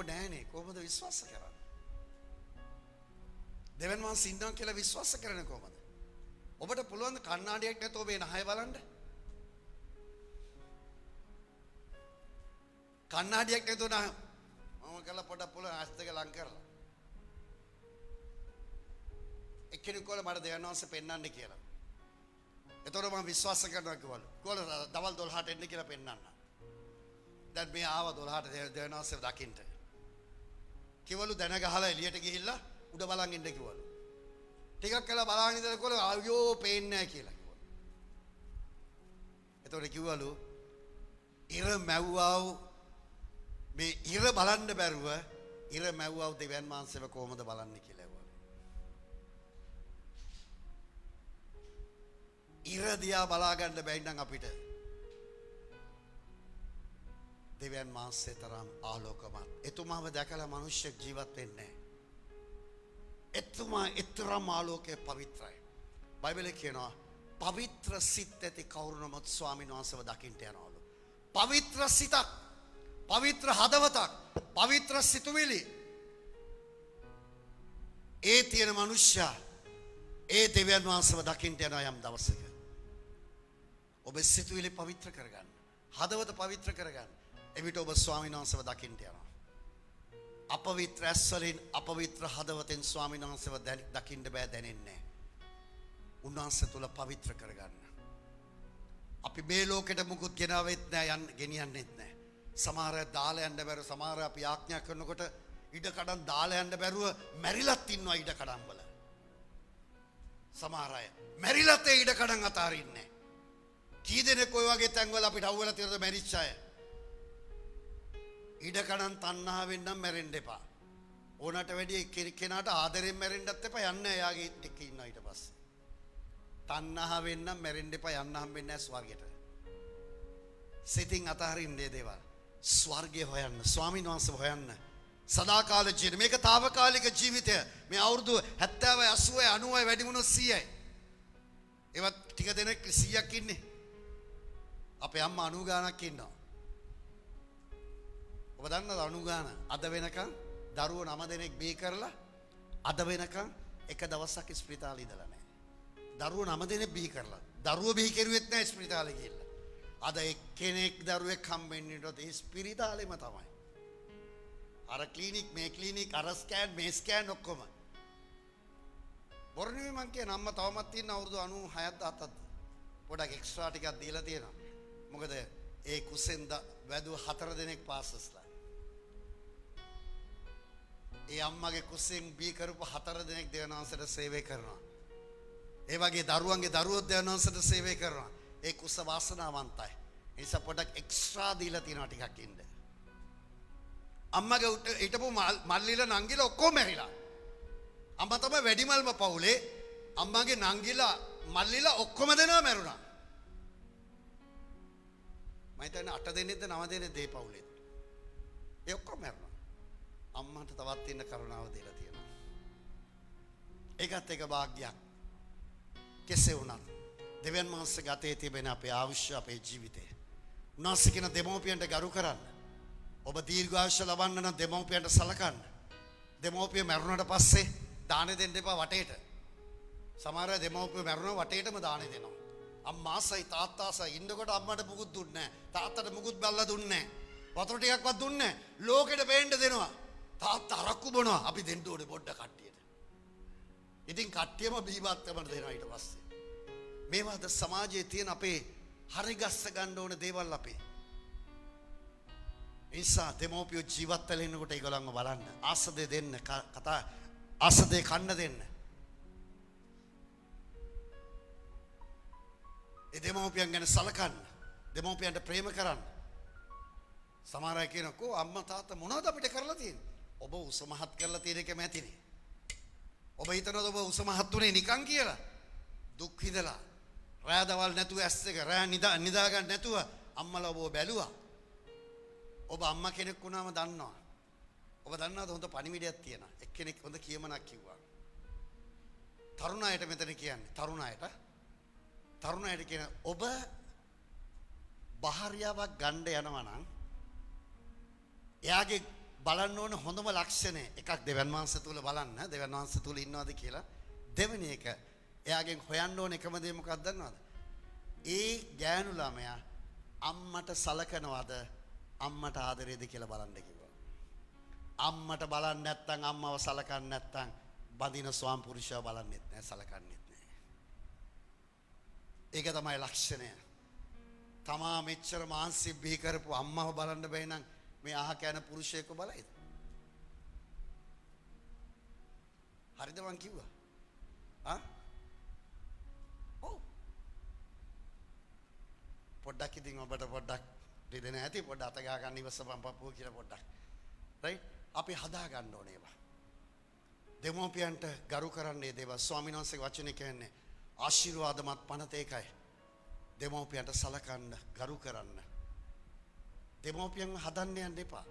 නෑනේ කොහොමද විශ්වාස කරන්නේ? දෙවියන් වහන්සේ ඉන්නවා කියලා විශ්වාස කරන්නේ කොහොමද? ඔබට පුළුවන් කණ්ණාඩියක් නැතුව ඔබේ නහය බලන්න? කණ්ණාඩියක් නැතුව නහය මම කළා පොඩක් පුළුවන් ඇස් දෙක ලං කරලා. එක්කෙනෙක් කෝල මට දෙවියන් වහන්සේ පෙන්වන්න කියලා. එතකොට මම විශ්වාස කරනවා කිව්වලු. කෝල දවල් 12ට එන්න කියලා පෙන්වන්න. දැන් මේ ආව 12ට දෙවියන් වහන්සේ දකින්න. කිව්වලු දැන ගහලා එළියට ගිහිල්ලා උඩ බලන් ඉන්න කිව්වලු. ටිකක් කළා බලන් ඉඳලා අයියෝ පේන්නේ නැහැ කියලා කිව්වලු. එතකොට කිව්වලු ඉර මැව්වව මේ ඉර බලන්න බැරුව ඉර මැව්වව දෙවියන් වහන්සේව කොහොමද බලන්නේ කියලා. ඉර දිහා බලා ගන්න බැරි නම් අපිට දෙවියන් වහන්සේ තරම් ආලෝකමත්. එතුමාව දැකලා මිනිස්සු ජීවත් වෙන්නේ නැහැ. එතුමා ඊතරම් ආලෝකයේ පවිත්‍රයි. බයිබලයේ කියනවා පවිත්‍ර සිත් ඇති කවුරුනොත් ස්වාමීන් වහන්සේව දකින්න යනවලු. පවිත්‍ර සිතක්, පවිත්‍ර හදවතක්, පවිත්‍ර සිතුවිලි ඒ තියෙන මිනිස්සයා ඒ දෙවියන් වහන්සේව දකින්න යනවා යම් දවසක. ඔබ සිතුවිලි පවිත්‍ර කරගන්න, හදවත පවිත්‍ර කරගන්න. එවිට ඔබ ස්වාමීන් වහන්සේව දකින්න යනවා. අපවිත්‍ර ඇස් වලින්, අපවිත්‍ර හදවතෙන් ස්වාමීන් වහන්සේව දකින්න බෑ, දැනෙන්නේ නැහැ. උන්වහන්සේ තුල පවිත්‍ර කරගන්න. අපි මේ ලෝකෙට මුකුත් ගෙනාවෙත් නැහැ, ගෙනියන්නෙත් නැහැ. සමහර අය දාලා යන්න බැරුව, සමහර අපි ආඥා කරනකොට ඉඩ කඩන් දාලා යන්න බැරුව මැරිලත් ඉන්නවා ඉඩ කඩන් වල. සමහර අය මැරිලත් ඒ ඉඩ කඩන් අතාරින්නේ. කී දෙනෙක් ඔය වගේ තැන්වල අපිට අහුවෙලා තියෙනද මැරිච්ච අය? ඉඩ කඩන් තණ්හාවෙන් නම් මැරෙන්න එපා. ඕනට වැඩි කෙනාට ආදරෙන් මැරෙන්නත් එපා, යන්න එයාගේ එක්ක ඉන්නවා ඊට පස්සේ. තණ්හාවෙන් නම් මැරෙන්න එපා, යන්න හම්බෙන්නේ නැහැ ස්වර්ගයට. සිතින් අතහරින්නේ දේවල්. ස්වර්ගය හොයන්න, ස්වාමීන් වහන්සේ හොයන්න. සදාකාල ජීවිතය. මේක తాවකාලික ජීවිතය. මේ අවුරුදු 70යි 80යි 90යි වැඩි වුණොත් 100යි. ඒවත් ටික දෙනෙක් 100ක් ඉන්නේ. අපේ අම්මා 90 ගානක් ඉන්නවා. ඔබ දන්නවද 90 ගාන? අද වෙනකන් දරුවෝ 9 දෙනෙක් බිහි කරලා අද වෙනකන් එක දවසක් ස්පිරිතාලේ ඉඳලා නැහැ. දරුවෝ 9 දෙනෙක් බිහි කරලා. දරුවෝ බිහි කරුවෙත් නැහැ ස්පිරිතාලේ ගිහිල්ලා. අද එක්කෙනෙක් දරුවෙක් හම්බෙන්නේ නැතොත් ඒ ස්පිරිතාලෙම තමයි. අර ක්ලිනික් මේ ක්ලිනික් අර ස්කෑන් මේ ස්කෑන් ඔක්කොම. බොරණුවේ මං කියන අම්මා තවමත් තියෙන අවුරුදු 96ක් 17ක්. පොඩක් එක්ස්ට්‍රා ටිකක් දීලා තියෙනවා. මොකද ඒ කුසෙන් වැදුව 4 දෙනෙක් පාසස්ලා. ඒ අම්මගේ කුසෙන් බී කරපු 4 දෙනෙක් දෙවනාංශයට සේවය කරනවා. ඒ වගේ දරුවන්ගේ දරුවෝ දෙවනාංශයට සේවය කරනවා. ඒ කුස වාසනාවන්තයි. ඒ නිසා පොඩක් එක්ස්ට්‍රා දීලා තියෙනවා ටිකක් ඉන්න. අම්මගේ හිටපු මල්ලිලා නංගිලා ඔක්කොම මැරිලා. අම්මා තමයි වැඩිමල්ම පවුලේ. අම්මාගේ නංගිලා මල්ලිලා ඔක්කොම දෙනා මැරුණා. මම හිතන්නේ 8 දෙනෙක්ද 9 දෙනෙක්ද ඒ පවුලේ. ඒ ඔක්කොම මැරුණා. අම්මට තවත් ඉන්න කරුණාව දීලා තියෙනවා. ඒකත් එක වාග්යක්. කෙසේ වුණත් දෙවියන් වහන්සේ ගතේ තිබෙන අපේ ආයුෂ අපේ ජීවිතේ. උන්වහන්සේ කියන දෙමෝපියන්ට ගරු කරන්න. ඔබ දීර්ඝායුෂ ලබන්න නම් දෙමෝපියන්ට සලකන්න. දෙමෝපිය මැරුණාට පස්සේ දාන දෙන්න එපා වටේට. සමහර අය දෙමෝපිය මැරුණා වටේටම දාන දෙනවා. අම්මාසයි තාත්තාසයි ඉන්නකොට අම්මට මුකුත් දුන්නේ නැහැ. තාත්තට මුකුත් බල්ලා දුන්නේ නැහැ. වතුර ටිකක්වත් දුන්නේ නැහැ. ලෝකෙට බේන්න දෙනවා. තාත්තා අරක්කු බොනවා. අපි දෙන්න ඕනේ පොඩ්ඩ කට්ටියට. ඉතින් කට්ටියම බීමත්කම දෙනවා ඊට පස්සේ. මේවාද සමාජයේ තියෙන අපේ හරි ගස්ස ගන්න ඕන දේවල් අපේ. නිසා දෙමෝපියෝ ජීවත් වෙලා ඉන්නකොට ඒගොල්ලන්ව බලන්න. ආසදේ දෙන්න කතා ආසදේ කන්න දෙන්න. ඒ දෙමෝපියන් ගැන සලකන්න. දෙමෝපියන්ට ප්‍රේම කරන්න. සමහර අය කියනකෝ අම්මා තාත්තා මොනවද අපිට කරලා තියෙන්නේ? ඔබ උසමහත් කරලා තියෙන එකම ඇතිනේ. ඔබ හිතනවද ඔබ උසමහත් උනේ නිකන් කියලා? දුක් විඳලා රෑ දවල් නැතුව ඇස් එක රෑ නිදා ගන්න නැතුව අම්මලා ඔබ බැලුවා. ඔබ අම්මා කෙනෙක් වුණාම දන්නවා. ඔබ දන්නවද හොඳ පණිවිඩයක් තියෙනවා. එක්කෙනෙක් හොඳ කියමනක් කිව්වා. තරුණ අයට මෙතන කියන්නේ තරුණ අයට කියන ඔබ භාර්යාවක් ගන්න යනවා නම් එයාගේ බලන්න ඕන හොඳම ලක්ෂණය එකක් දෙවන් වහන්සේ තුල බලන්න දෙවන් වහන්සේ තුල ඉන්නවද කියලා. දෙවෙනි එක එයාගෙන් හොයන්න ඕන එකම දේ මොකක්ද දන්නවද? ඒ ගෑනු ළමයා අම්මට සලකනවද අම්මට ආදරේද කියලා බලන්න කිව්වා. අම්මට බලන්නේ නැත්නම් අම්මව සලකන්නේ නැත්නම් බඳින ස්වාම පුරුෂයව බලන්නෙත් නැහැ සලකන්නෙත් නැහැ. ඒක තමයි ලක්ෂණය. තමා මෙච්චර මාන්සි බිහි කරපු අම්මව බලන්න බැයි නම් මේ අහ කෑන පුරුෂයෙක්ව බලයිද? හරිද මං කිව්වා? ඔව්. පොඩ්ඩක් ඉතින් ඔබට පොඩ්ඩක් දෙදෙන ඇති පොඩ්ඩක් අත ගා ගන්න ඉවසපන් පපුව කියලා පොඩ්ඩක්. රයිට්? අපි හදා ගන්න ඕනේ ඒවා. දෙමෝපියන්ට ගරු කරන්නේ දේවල් ස්වාමීන් වහන්සේගේ වචනේ කියන්නේ ආශිර්වාදමත් පනත ඒකයි. දෙමෝපියන්ට සලකන්න ගරු කරන්න. දෙමෝපියන් හදන්න යන්න එපා.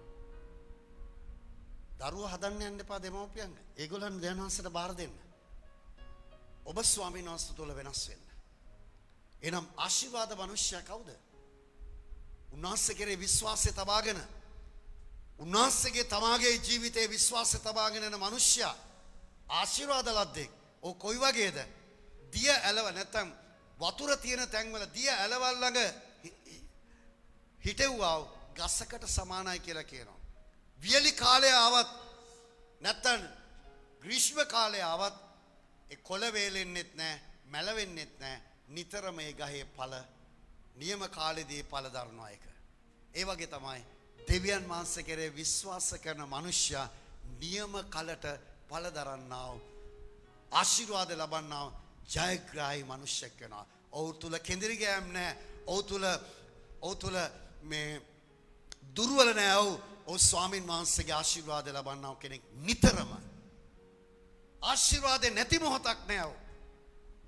දරුවෝ හදන්න යන්න එපා දෙමෝපියන්. ඒගොල්ලන් දෙවනාංශයට බාර දෙන්න. ඔබ ස්වාමීන් වහන්සේ තුල වෙනස් වෙන්න. එනම් ආශිර්වාද මිනිසයා කවුද? උන්වහන්සේ කෙරේ විශ්වාසය තබාගෙන උන්වහන්සේගේ තමාගේ ජීවිතයේ විශ්වාසය තබාගෙන යන මිනිසයා ආශිර්වාද ලද්දෙක්. ඔය කොයි වගේද? දිය ඇලව නැත්තම් වතුර තියෙන තැන්වල දිය ඇලවල් ළඟ හිටෙව්වා ගසකට සමානයි කියලා කියනවා. වියලි කාලය ආවත් නැත්තම් ග්‍රීෂ්ම කාලය ආවත් ඒ කොළ වේලෙන්නෙත් නැහැ, මැලවෙන්නෙත් නැහැ. නිතරම ඒ ගහේ ඵල නියම කාලෙදී ඵල දරනවා එක. ඒ වගේ තමයි දෙවියන් වහන්සේ කෙරේ විශ්වාස කරන මනුෂ්‍යයා නියම කලට ඵල දරන්නා වූ ආශිර්වාද ලබන්නා වූ ජයග්‍රාහී මනුෂ්‍යෙක් වෙනවා. ඔහු තුල කෙඳිරි ගෑම් නැහැ. ඔහු තුල මේ දුර්වල නැහැ. ඔහු ස්වාමින් වහන්සේගේ ආශිර්වාද ලබන්නා කෙනෙක්. නිතරම ආශිර්වාද නැති මොහොතක් නැහැ.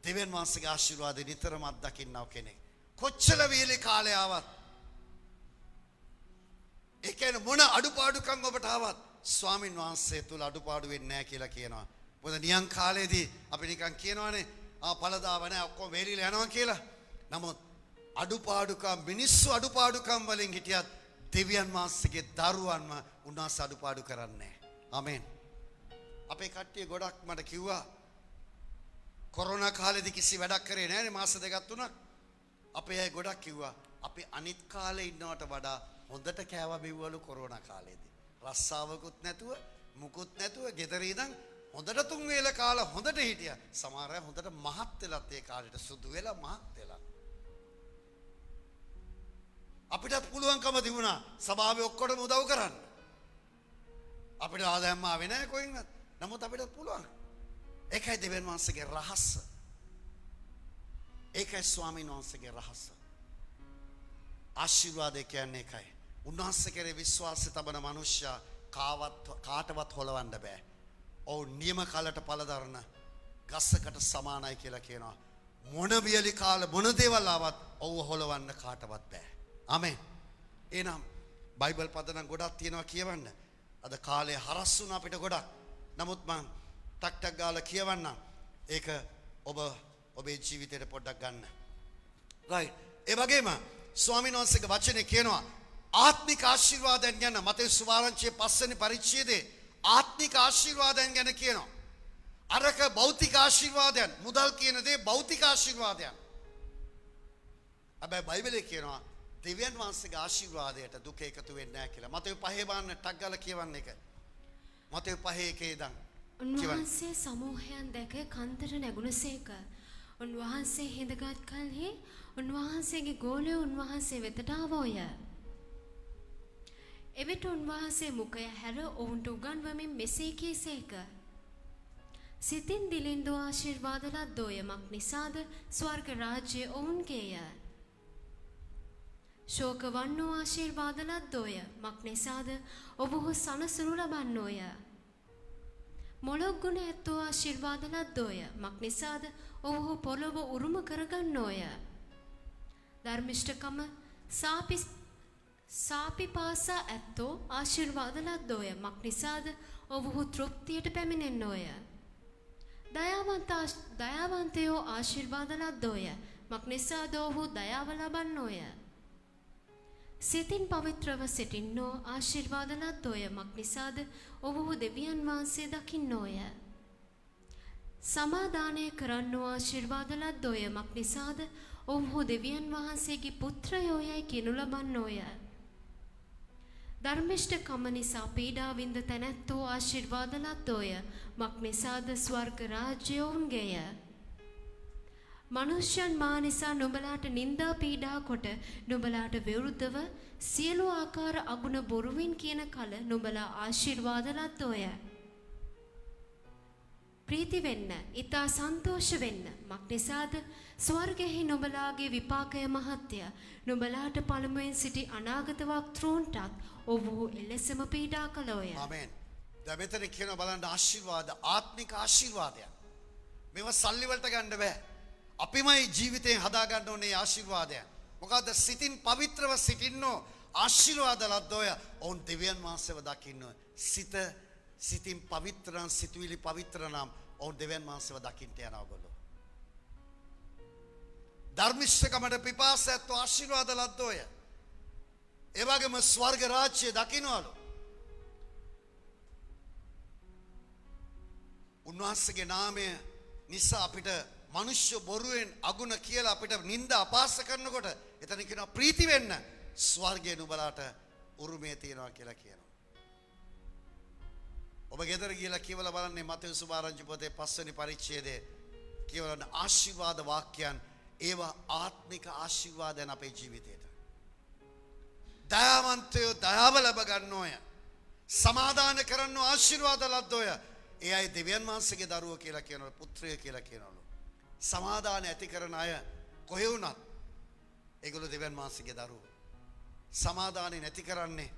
දෙවියන් වහන්සේගේ ආශිර්වාද නිතරම අත්දකින්නව කෙනෙක්. කොච්චර වේලේ කාලය ආවත් ඒ කියන්නේ මොන අඩුපාඩුකම් ඔබට ආවත් ස්වාමින් වහන්සේ තුල අඩුපාඩු වෙන්නේ නැහැ කියලා කියනවා. මොකද නියං කාලේදී අපි නිකන් කියනවානේ ඵලදාව නැහැ ඔක්කොම වේලිලා යනවා කියලා. නමුත් අඩුපාඩුකම් මිනිස්සු අඩුපාඩුකම් වලින් හිටියත් දෙවියන් වහන්සේගේ දරුවන්ව උන්වහන්සේ අඩුපාඩු කරන්නේ නැහැ. ආමෙන්. අපේ කට්ටිය ගොඩක් මට කිව්වා කොරෝනා කාලෙදි කිසි වැඩක් කරේ නැහැ නේ මාස දෙකක් තුනක්. අපේ අය ගොඩක් කිව්වා අපි අනිත් කාලේ ඉන්නවට වඩා හොඳට කෑවා බිව්වලු කොරෝනා කාලේදී. රස්සාවකුත් නැතුව මුකුත් නැතුව ගෙදර ඉඳන් හොඳට තුන් වේල කාලා හොඳට හිටියා. සමහර අය හොඳට මහත් වෙලත් ඒ කාලේට සුදු වෙලා මහත් වෙලා. අපිටත් පුළුවන්කම තිබුණා සභාවේ ඔක්කොටම උදව් කරන්න. අපිට ආදායම් ආවේ නැහැ කොහෙන්වත්. නමුත් අපිටත් පුළුවන්. ඒකයි දෙවියන් වහන්සේගේ රහස. ඒකයි ස්වාමීන් වහන්සේගේ රහස. ආශිර්වාදය කියන්නේ ඒකයි. උන්වහන්සේ කෙරේ විශ්වාසය තබන මනුෂ්‍යයා කාටවත් හොලවන්න බෑ. ඔව් නියම කාලට පළදරන ගස්සකට සමානයි කියලා කියනවා. මොන බියලි කාල මොන දේවල් ආවත් ඔව්ව හොලවන්න කාටවත් බෑ. ආමෙන්. එහෙනම් බයිබල් පද නම් ගොඩක් තියෙනවා කියවන්න. අද කාලේ හරස් වුණා අපිට ගොඩක්. නමුත් මං ටක් ගාලා කියවන්නම්. ඒක ඔබේ ජීවිතේට පොඩ්ඩක් ගන්න. right. ඒ වගේම ස්වාමීන් වහන්සේගේ වචනේ කියනවා ආත්මික ආශිර්වාදයන් ගැන මතෙව්ස් සුවාරංචියේ 5 වෙනි පරිච්ඡේදයේ ආත්මික ආශිර්වාදයන් ගැන කියනවා. අරක භෞතික ආශිර්වාදයන් මුදල් කියන දේ භෞතික ආශිර්වාදයන්. හැබැයි බයිබලයේ කියනවා දෙවියන් වහන්සේගේ ආශිර්වාදයට දුක එකතු වෙන්නේ නැහැ කියලා. මතෙව් 5 බාන්න ටක් ගාලා කියවන්න එක. මතෙව් 5:1 ඉඳන් උන්වහන්සේ සමූහයන් දැක කන්දට නැගුණසේක. උන්වහන්සේ හිඳගත් කලෙහි උන්වහන්සේගේ ගෝලයෝ උන්වහන්සේ වෙතට ආවෝය. එවිට උන්වහන්සේ මුඛය හැර ඔවුන්ට උගන්වමින් මෙසේ කීසේක. සිතින් දිලින්දෝ ආශිර්වාද ලද්දෝය මක් නිසාද ස්වර්ග රාජ්‍යය ඔවුන්ගේය. ශෝක වන්නෝ ආශිර්වාද ලද්දෝය මක් නිසාද ඔවුහු සනසනු ලබන්නෝය. මොළොක් ගුණ ඇත්තෝ ආශිර්වාද ලද්දෝය මක් නිසාද ඔවුහු පොළොව උරුම කරගන්නෝය. ධර්මිෂ්ඨකම සාපිපාසා ඇත්තෝ ආශිර්වාද ලද්දෝය මක් නිසාද ඔවුහු තෘප්තියට පැමිණෙන්නෝය. දයාවන්තයෝ ආශිර්වාද ලද්දෝය මක් නිසාද ඔවුහු දයාව ලබන්නෝය. සිතින් පවිත්‍රව සිටින්නෝ ආශිර්වාද ලද්දෝය මක් නිසාද ඔවුහු දෙවියන් වහන්සේ දකින්නෝය. සමාදානය කරන්නෝ ආශිර්වාද ලද්දෝය මක් නිසාද ඔවුහු දෙවියන් වහන්සේගේ පුත්‍රයෝ යයි කිනු ලබන්නෝය. ධර්මිෂ්ඨකම නිසා පීඩා විඳ තැනැත්තෝ ආශිර්වාද ලද්දෝය මක් නිසාද ස්වර්ග රාජ්‍යය ඔවුන්ගේය. මනුෂ්‍යයන් මා නිසා නුඹලාට නින්දා පීඩා කොට නුඹලාට විරුද්ධව සියලු ආකාර අගුණ බොරුවෙන් කියන කල නුඹලා ආශිර්වාද ලද්දෝය. ප්‍රීති වෙන්න, ඊතා සන්තෝෂ වෙන්න මක් නිසාද ස්වර්ගෙහි නුඹලාගේ විපාකය මහත්ය. නුඹලාට පළමුවෙන් සිටි අනාගත වක්තෘන්ටත් ඔව්හු එලෙසම පීඩා කළෝය. ආමෙන්. දැන් මෙතන කියන බලන්න ආශිර්වාද ආත්මික ආශිර්වාදයක්. මේව සල්ලි වලට ගන්න බෑ. අපිමයි ජීවිතේ හදා ගන්න ඕනේ ආශිර්වාදය. මොකද සිතින් පවිත්‍රව සිටින්නෝ ආශිර්වාද ලද්දෝය. ඔවුන් දෙවියන් වහන්සේව දකින්න. සිතින් පවිත්‍රන් සිතුවිලි පවිත්‍ර නම් ඔවුන් දෙවියන් වහන්සේව දකින්න යනවා ඔයගොල්ලෝ. ධර්මිෂ්ඨකමට පිපාසයත්ව ආශිර්වාද ලද්දෝය. ඒ වගේම ස්වර්ග රාජ්‍ය දකින්නවලු. උන්වහන්සේගේ නාමය නිසා අපිට මනුෂ්‍ය බොරුවෙන් අගුණ කියලා අපිට නිନ୍ଦා අපාස කරනකොට එතන කියනවා ප්‍රීති වෙන්න ස්වර්ගයේ නුඹලාට උරුමය තියෙනවා කියලා කියනවා. ඔබ ගෙදර ගිහලා කියවලා බලන්නේ මතෙව්ස් සුභාරංචි පොතේ 5 වෙනි පරිච්ඡේදයේ කියවන ආශිර්වාද වාක්‍යයන් ඒවා ආත්මික ආශිර්වාදයන් අපේ ජීවිතේට. දයාවන්තයෝ දයාව ලැබ ගන්නෝය. සමාදාන කරන්නෝ ආශිර්වාද ලද්දෝය. ඒ අය දෙවියන් වහන්සේගේ දරුවෝ කියලා කියනවා පුත්‍රය කියලා කියනවලු. සමාදාන ඇති කරන අය කොහේ වුණත් ඒගොල්ලෝ දෙවියන් වහන්සේගේ දරුවෝ. සමාදානෙ නැති කරන්නේ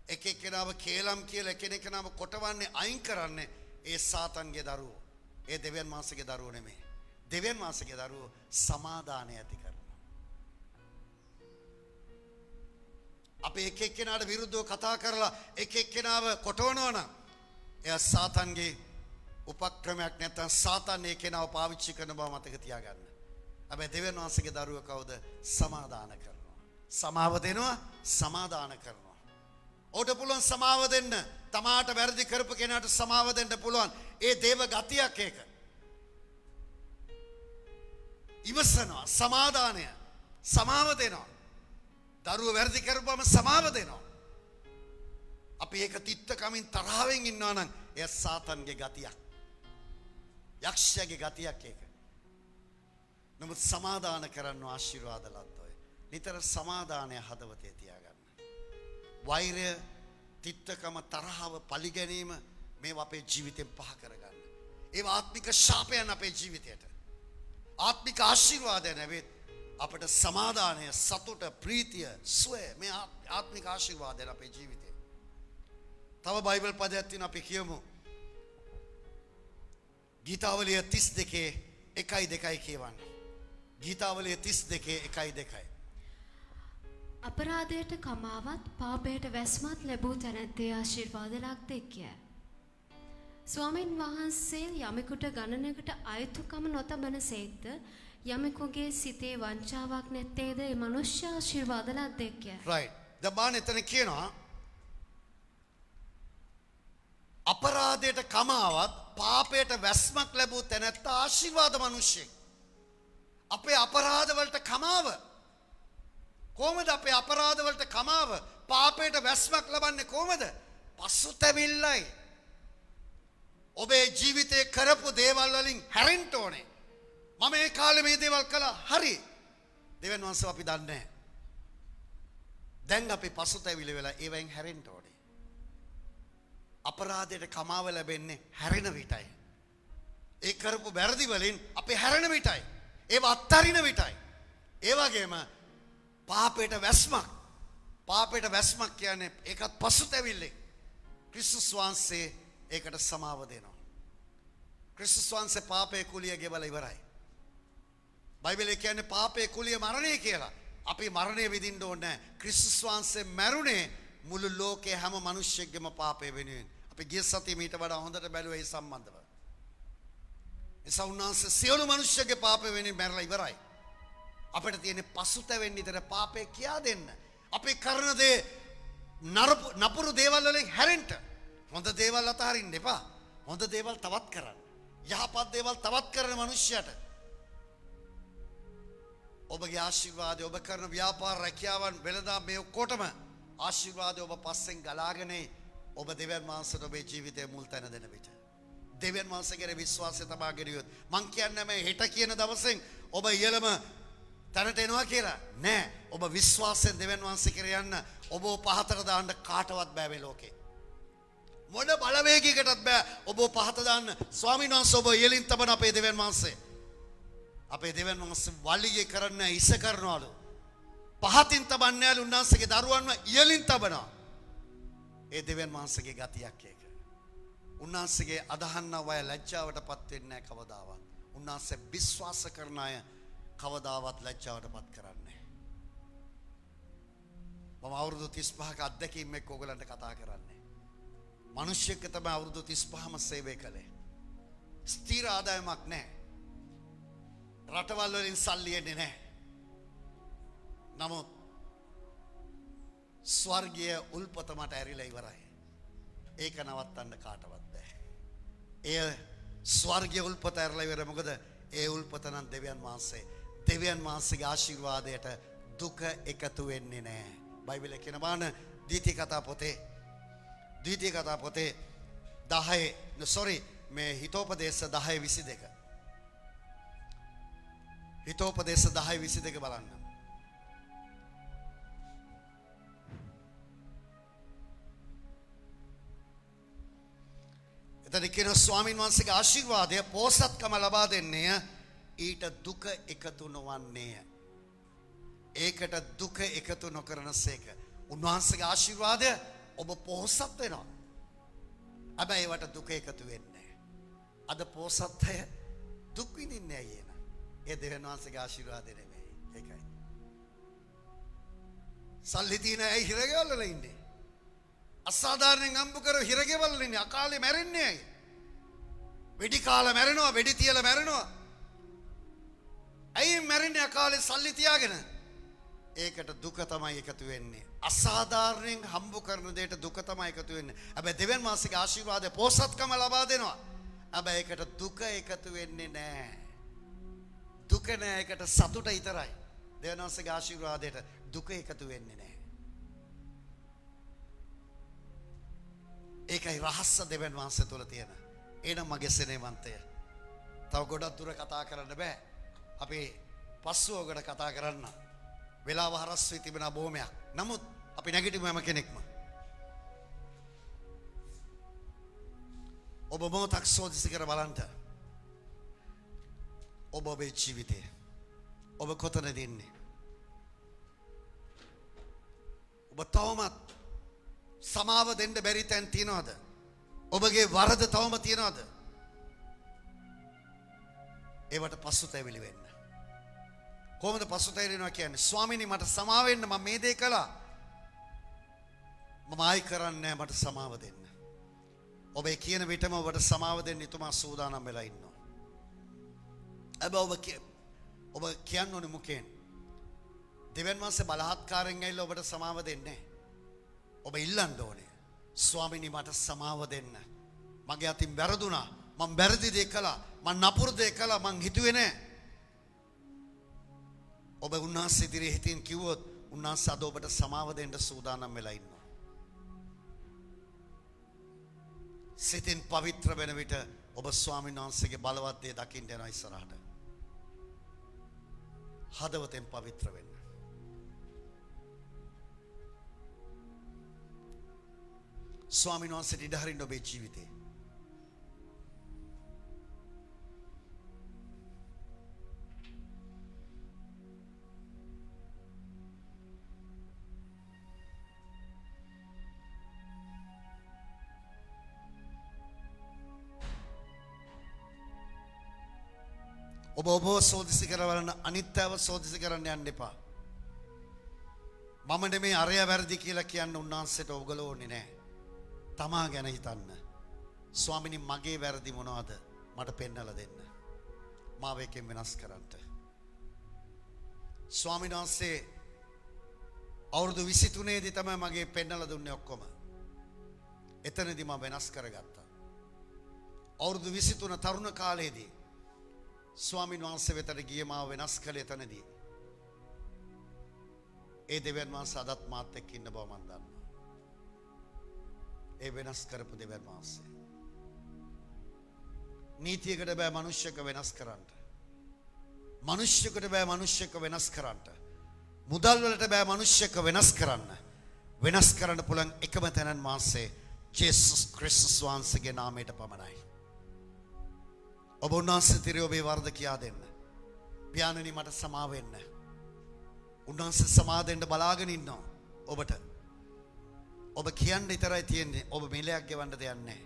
එක එක්කෙනාව කේලම් කියලා එකිනෙකනාව කොටවන්නේ අයින් කරන්නේ ඒ සාතන්ගේ දරුවෝ. ඒ දෙවියන් වහන්සේගේ දරුවෝ නෙමෙයි. දෙවියන් වහන්සේගේ දරුවෝ සමාදානය ඇති කරනවා. අපි එක එක්කෙනාට විරුද්ධව කතා කරලා එක එක්කෙනාව කොටවනවා නම් එයා සාතන්ගේ උපක්‍රමයක් නැත්නම් සාතන් ඒ කෙනාව පාවිච්චි කරන බව මතක තියාගන්න. හැබැයි දෙවියන් වහන්සේගේ දරුවෝ කවුද? සමාදාන කරනවා. සමාව දෙනවා, සමාදාන කරනවා. ඔහුට පුළුවන් සමාව දෙන්න තමාට වැරදි කරපු කෙනාට සමාව දෙන්න පුළුවන්. ඒ දේව ගතියක් ඒක. ඉවසනවා, සමාදානය, සමාව දෙනවා. දරුව වැරදි කරපුවම සමාව දෙනවා. අපි ඒක තිත්තකමින් තරහවෙන් ඉන්නවා නම් එය සාතන්ගේ ගතියක්. යක්ෂයාගේ ගතියක් ඒක. නමුත් සමාදාන කරන්න ආශිර්වාද ලද්දෝය. නිතර සමාදානය හදවතේ තියාගන්න. වෛරය, තිත්තකම, තරහව, පලිගැනීම මේවා අපේ ජීවිතෙන් පහ කරගන්න. ඒවා ආත්මික ශාපයන් අපේ ජීවිතයට. ආත්මික ආශිර්වාදය නෙවෙයි. අපට සමාදානය, සතුට, ප්‍රීතිය, සුවය මේ ආත්මික ආශිර්වාදයන් අපේ ජීවිතේ. තව බයිබල් පදයක් තියෙනවා අපි කියමු. ගීතාවලිය 32:1-2 කියවන්න. ගීතාවලිය 32:1-2. අපරාධයට කමාවත් පාපයට වැස්මත් ලැබූ තැනැත්තේ ආශිර්වාද ලක්දෙක්ය. ස්වාමීන් වහන්සේ යමෙකුට ගණනකට අයුතුකම නොතබන සේක්ද යමෙකුගේ සිතේ වංචාවක් නැත්තේද ඒ මනුෂ්‍ය ආශිර්වාද ලද්දෙක්ය. right. දැන් බාන එතන කියනවා අපරාධයට කමාවත් පාපයට වැස්මක් ලැබූ තැනැත්තා ආශිර්වාද මිනිසෙක්. අපේ අපරාධ වලට කමාව කොහොමද අපේ අපරාධ වලට කමාව පාපයට වැස්මක් ලබන්නේ කොහොමද? පසුතැවිල්ලයි. ඔබේ ජීවිතේ කරපු දේවල් වලින් හැරෙන්න ඕනේ. මම ඒ කාලේ මේ දේවල් කළා. හරි. දෙවියන් වහන්සේ අපි දන්නේ නැහැ. දැන් අපි පසුතැවිලි වෙලා ඒවෙන් හැරෙන්න ඕනේ. අපරාධයට කමාව ලැබෙන්නේ හැරෙන විටයි. ඒ කරපු වැරදි වලින් අපි හැරෙන විටයි. ඒව අත්හරින විටයි. ඒ වගේම පාපයට වැස්මක් කියන්නේ ඒකත් පසුතැවිල්ලේ. ක්‍රිස්තුස් වහන්සේ ඒකට සමාව දෙනවා. ක්‍රිස්තුස් වහන්සේ පාපයේ කුලිය ගෙවලා ඉවරයි. බයිබලයේ කියන්නේ පාපයේ කුලිය මරණය කියලා. අපි මරණය විඳින්න ඕනේ නැහැ. ක්‍රිස්තුස් වහන්සේ මැරුණේ මුළු ලෝකයේ හැම මිනිස්සෙක්ගේම පාපය වෙනුවෙන්. අපි ගිය සතියේ මීට වඩා හොඳට බැලුවා ඒ සම්බන්ධව. එසා උන්වහන්සේ සියලු මිනිස්සුගේ පාපය වෙනුවෙන් මැරලා ඉවරයි. අපිට තියෙන්නේ පසුතැවෙන්න ඉතර පාපේ කියා දෙන්න. අපි කරන දේ නපුරු දේවල් වලින් හැරෙන්න. හොඳ දේවල් අතහරින්න එපා. හොඳ දේවල් තවත් කරන්න. යහපත් දේවල් තවත් කරන මිනිස්සයාට ඔබගේ ආශිර්වාදය, ඔබ කරන ව්‍යාපාර රැකියාවන් වෙළඳාම් මේ ඔක්කොටම ආශිර්වාදය ඔබ පස්සෙන් ගලාගෙන ඔබ දෙවියන් වහන්සේට ඔබේ ජීවිතයේ මුල් තැන දෙන විට දෙවියන් වහන්සේගේ විශ්වාසය තබා ගෙනියොත් මං කියන්නේ මේ හෙට කියන දවසෙන් ඔබ ඉහළම තැනට එනවා කියලා නෑ. ඔබ විශ්වාසයෙන් දෙවියන් වහන්සේ කෙරේ යන්න. ඔබ පහතට දාන්න කාටවත් බෑ මේ ලෝකේ. මොන බලවේගයකටත් බෑ ඔබ පහත දාන්න. ස්වාමීන් වහන්සේ ඔබ ඉහළින් තබන අපේ දෙවියන් වහන්සේ. අපේ දෙවියන් වහන්සේ වලිගේ කරන්න ඉස කරනවලු. පහතින් තබන්නේ නැලු උන්වහන්සේගේ දරුවන්ව ඉහළින් තබනවා. ඒ දෙවියන් වහන්සේගේ ගතියක් ඒක. උන්වහන්සේගේ අදහන්නව අය ලැජ්ජාවටපත් වෙන්නේ නැහැ කවදාවත්. උන්වහන්සේ විශ්වාස කරන අය කවදාවත් ලැජ්ජාවටපත් කරන්නේ නැහැ. මම අවුරුදු 35ක අත්දැකීම් එක්ක ඔයගලන්ට කතා කරන්නේ. මිනිස්සෙක් තමයි අවුරුදු 35ම සේවය කළේ. ස්ථිර ආදායමක් නැහැ. රටවල් වලින් සල්ලි එන්නේ නැහැ. නමුත් ස්වර්ගීය උල්පත මට ඇරිලා ඉවරයි. ඒක නවත්තන්න කාටවත් බෑ. එය ස්වර්ගීය උල්පත ඇරලා ඉවරයි. මොකද ඒ උල්පත නම් දෙවියන් වහන්සේගේ ආශිර්වාදයට දුක එකතු වෙන්නේ නැහැ. බයිබලයේ කියන බාන ද්විතීය කතා පොතේ 10 මේ හිතෝපදේශ 10:22 හිතෝපදේශ 10:22 බලන්න. එතන කියන ස්වාමීන් වහන්සේගේ ආශිර්වාදය පෝසත්කම ලබා දෙන්නේ ඊට දුක එකතු නොවන්නේය. ඒකට දුක එකතු නොකරනසේක. උන්වහන්සේගේ ආශිර්වාදය ඔබ පෝසත් වෙනවා. හැබැයි ඒවට දුක එකතු වෙන්නේ නැහැ. අද පෝසත් අය දුක් විඳින්නේ ඇයි එන? ඒ දෙවියන් වහන්සේගේ ආශිර්වාදය නෙමෙයි. ඒකයි. සල්ලි තියන අය හිරගෙවල් වල ඉන්නේ. අසාධාරණයෙන් අම්බු කර හිරගෙවල් වල ඉන්නේ. අකාලේ මැරෙන්නේ ඇයි? වෙඩි කාලා මැරෙනවා, වෙඩි තියලා මැරෙනවා. ඇයි මැරෙන්නේ අකාලේ සල්ලි තියාගෙන? ඒකට දුක තමයි එකතු වෙන්නේ. අසාධාරණයෙන් හම්බ කරන දෙයට දුක තමයි එකතු වෙන්නේ. හැබැයි දෙවියන් වහන්සේගේ ආශිර්වාදය පොසත්කම ලබා දෙනවා. හැබැයි ඒකට දුක එකතු වෙන්නේ නැහැ. දුක නෑ, ඒකට සතුට විතරයි. දෙවියන් වහන්සේගේ ආශිර්වාදයට දුක එකතු වෙන්නේ නැහැ. ඒකයි රහස්ස දෙවියන් වහන්සේ තුල තියෙන. එනම් මගේ සෙනෙවන්තය. තව ගොඩක් දුර කතා කරන්න බෑ. අපි පස්සුව ඔකට කතා කරන්න. වෙලාව හරස් වී තිබෙන බොහොමයක්. නමුත් අපි නැගිටිමු හැම කෙනෙක්ම. ඔබ මොහොතක් සෝදිසි කර බලන්න. ඔබ ඔබේ ජීවිතේ ඔබ කොතනද ඉන්නේ? ඔබ තවමත් සමාව දෙන්න බැරි තැන් තියනවද? ඔබගේ වරද තවම තියනවද? ඒවට පසුතැවිලි වෙන්න. කොහොමද පසුතැවෙනවා කියන්නේ? ස්වාමීනි මට සමාව වෙන්න, මම මේ දේ කළා. මම ආයි කරන්නේ නැහැ, මට සමාව දෙන්න. ඔබ ඒ කියන විටම ඔබට සමාව දෙන්න ඊතුමා සූදානම් වෙලා ඉන්නවා. හැබැයි ඔබ කියන්න ඕනේ මුකෙන්. දෙවියන් වහන්සේ බලහත්කාරයෙන් ඇවිල්ලා ඔබට සමාව දෙන්නේ නැහැ. ඔබ ඉල්ලන්න ඕනේ. ස්වාමීනි මට සමාව දෙන්න. මගේ අතින් වැරදුනා. මම වැරදි දේ කළා. මම නපුරු දේ කළා. මං හිතුවේ නැහැ. ඔබ උන්වහන්සේ ඉදිරියේ හිතින් කිව්වොත් උන්වහන්සේ අද ඔබට සමාව දෙන්න සූදානම් වෙලා ඉන්නවා. සිතින් පවිත්‍ර වෙන විට ඔබ ස්වාමීන් වහන්සේගේ බලවත් දේ දකින්න යනවා ඉස්සරහට. හදවතෙන් පවිත්‍ර වෙන්න. ස්වාමීන් වහන්සේට ඉඩ හරින්න ඔබේ ජීවිතේ. ඔබ සෝදිසි කරවන්න, අනිත්‍යව සෝදිසි කරන්න යන්න එපා. මම නෙමේ අරය වැරදි කියලා කියන්න උන්වහන්සේට ඔයගොල්ලෝ ඕනේ නැහැ. තමා ගැන හිතන්න. ස්වාමිනී මගේ වැරදි මොනවද? මට පෙන්නලා දෙන්න. මාව එකෙන් වෙනස් කරන්න. ස්වාමීන් වහන්සේ අවුරුදු 23 දී තමයි මගේ පෙන්නලා දුන්නේ ඔක්කොම. එතනදී මම වෙනස් කරගත්තා. අවුරුදු 23 තරුණ කාලයේදී ස්වාමීන් වහන්සේ වෙතට ගිය මාව වෙනස් කළේ එතනදී. ඒ දෙවියන් වහන්සේ අදත් මාත් එක්ක ඉන්න බව මම දන්නවා. ඒ වෙනස් කරපු දෙවියන් වහන්සේ. නීතියකට බෑ මිනිස්සුක වෙනස් කරන්න. මිනිස්සුකට බෑ මිනිස්සුක වෙනස් කරන්න. මුදල් වලට බෑ මිනිස්සුක වෙනස් කරන්න. වෙනස් කරන්න පුළුවන් එකම තැනන් වහන්සේ ජේසුස් ක්‍රිස්තුස් වහන්සේගේ නාමයට පමණයි. ඔබ උන්වහන්සේ තිරේ ඔබේ වරද කියා දෙන්න. පියාණනි මට සමාව වෙන්න. උන්වහන්සේ සමාව දෙන්න බලාගෙන ඉන්නවා ඔබට. ඔබ කියන්න විතරයි තියෙන්නේ. ඔබ මිලයක් ගෙවන්න දෙයක් නැහැ.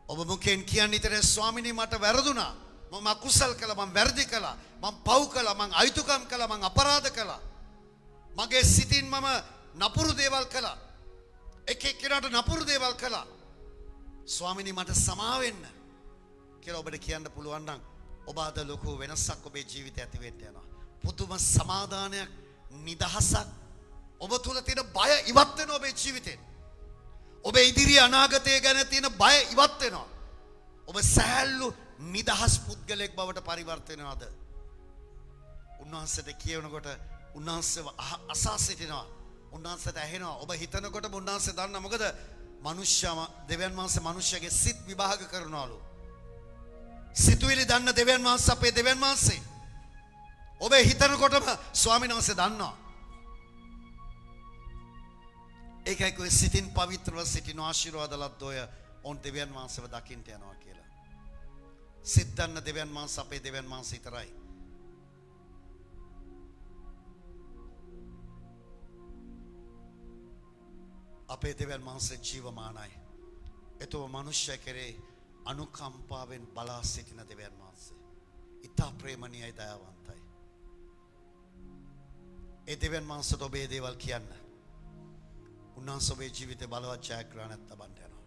ඔබ මුකෙන් කියන්න විතරයි ස්වාමිනී මට වැරදුනා. මම අකුසල් කළා, මම වැරදි කළා, මම පව් කළා, මම අයුතුකම් කළා, මම අපරාධ කළා. මගේ සිතින් මම නපුරු දේවල් කළා. එක එක්කෙනාට නපුරු දේවල් කළා. ස්වාමිනී මට සමාව වෙන්න කියලා ඔබට කියන්න පුළුවන් නම් ඔබ අද ලොකු වෙනසක් ඔබේ ජීවිතේ ඇති වෙන්න යනවා. පුදුම සමාදානයක්, නිදහසක්, ඔබ තුල තියෙන බය ඉවත් වෙනවා ඔබේ ජීවිතෙන්. ඔබේ ඉදිරි අනාගතය ගැන තියෙන බය ඉවත් වෙනවා. ඔබ සෑහළු නිදහස් පුද්ගලයෙක් බවට පරිවර්තන වෙනවාද? උන්වහන්සේට කියනකොට උන්වහන්සේ අසා සිටිනවා. උන්වහන්සේට ඇහෙනවා. ඔබ හිතනකොටම උන්වහන්සේ දන්නා. මොකද මනුෂ්‍යම දෙවියන් වහන්සේ මනුෂ්‍යගේ සිත් විභාග කරනවලු. සිතුවිලි දන්න දෙවියන් වහන්සේ අපේ දෙවියන් වහන්සේ. ඔබ හිතනකොටම ස්වාමීන් වහන්සේ දන්නවා. ඒකයි කොයි සිතින් පවිත්‍රව සිටින ආශිර්වාද ලද්දෝය ඔවුන් දෙවියන් වහන්සේව දකින්න යනවා කියලා. සිත් දන්න දෙවියන් වහන්සේ අපේ දෙවියන් වහන්සේ විතරයි. අපේ දෙවියන් වහන්සේ ජීවමානයි. ඒතෝ මනුෂ්‍ය කෙරේ අනුකම්පාවෙන් බලා සිටින දෙවියන් වහන්සේ. ඊතා ප්‍රේමණීයයි, දයාවන්තයි. ඒ දෙවියන් වහන්සේට ඔබේ දේවල් කියන්න. උන්වහන්සේ ඔබේ ජීවිතේ බලවත් ජයග්‍රහණයක් ලබන්න යනවා.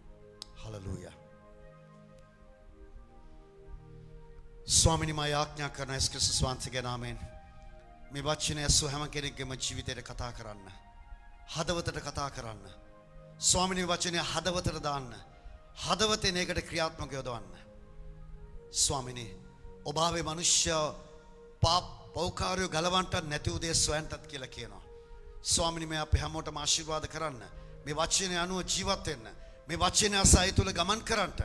හලෙලූයා. ස්වාමිනී මා යාඥා කරන යේසුස් ක්‍රිස්තුස් වහන්සේගේ නාමයෙන් මේ වචනය ඇසු හැම කෙනෙක්ගේම ජීවිතයට කතා කරන්න. හදවතට කතා කරන්න. ස්වාමිනී වචනය හදවතට දාන්න. හදවතෙන් ඒකට ක්‍රියාත්මක යොදවන්න. ස්වාමිනී ඔබ ආවේ මිනිස්ය පෞකාරයෝ ගලවන්නට නැති උදේ සොයන්ටත් කියලා කියනවා. ස්වාමිනී මේ අපි හැමෝටම ආශිර්වාද කරන්න. මේ වචනය අනුව ජීවත් වෙන්න. මේ වචනය අසයි තුල ගමන් කරන්නට.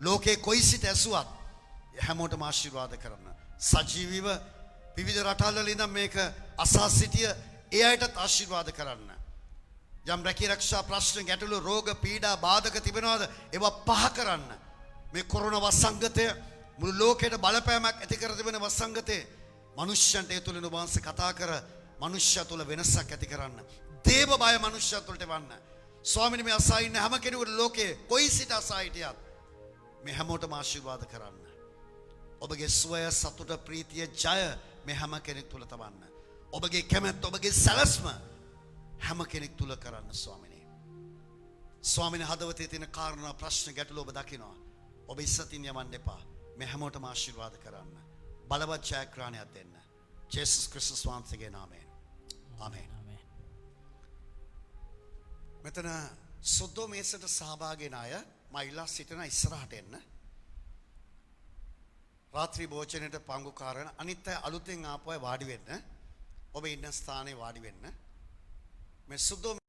ලෝකේ කොයි සිට ඇසුවත් හැමෝටම ආශිර්වාද කරන්න. සජීවීව විවිධ රටවල් වල ඉඳන් මේක අසා සිටිය ඒ අයටත් ආශිර්වාද කරන්න. යම් රැකී ආරක්ෂා ප්‍රශ්න ගැටලු රෝග පීඩා බාධක තිබෙනවද ඒවා පහ කරන්න. මේ කොරෝනා වසංගතය මුළු ලෝකයට බලපෑමක් ඇති කර තිබෙන වසංගතේ මනුෂ්‍යයන්ට ඒ තුලින් වහන්සේ කතා කර මනුෂ්‍ය තුල වෙනසක් ඇති කරන්න. දේව බය මනුෂ්‍ය තුලට වන්න. ස්වාමිනේ මේ අසා ඉන්න හැම කෙනෙකුට ලෝකේ කොයි සිට අසා හිටියත් මේ හැමෝටම ආශිර්වාද කරන්න. ඔබගේ සුවය සතුට ප්‍රීතිය ජය මේ හැම කෙනෙක් තුල තවන්න. ඔබගේ කැමැත්ත ඔබගේ සැලැස්ම හැම කෙනෙක් තුල කරන්න ස්වාමිනේ. ස්වාමිනේ හදවතේ තියෙන කාරණා ප්‍රශ්න ගැටලු ඔබ දකිනවා. ඔබ ඉස්සතින් යවන්න එපා. මේ හැමෝටම ආශිර්වාද කරන්න. බලවත් ජයග්‍රහණයක් දෙන්න. ජේසුස් ක්‍රිස්තුස් වහන්සේගේ නාමයෙන්. ආමේන්. මෙතන සොද්දෝ මේසට සහභාගී වෙන අය මම ඉල්ලා සිටින ඉස්සරහට එන්න. රාත්‍රී භෝජනයේ පංගුකාරයන් අනිත් අය අලුතෙන් ආපු අය වාඩි වෙන්න. ඔබ ඉන්න ස්ථානයේ වාඩි වෙන්න. මේ සොද්දෝ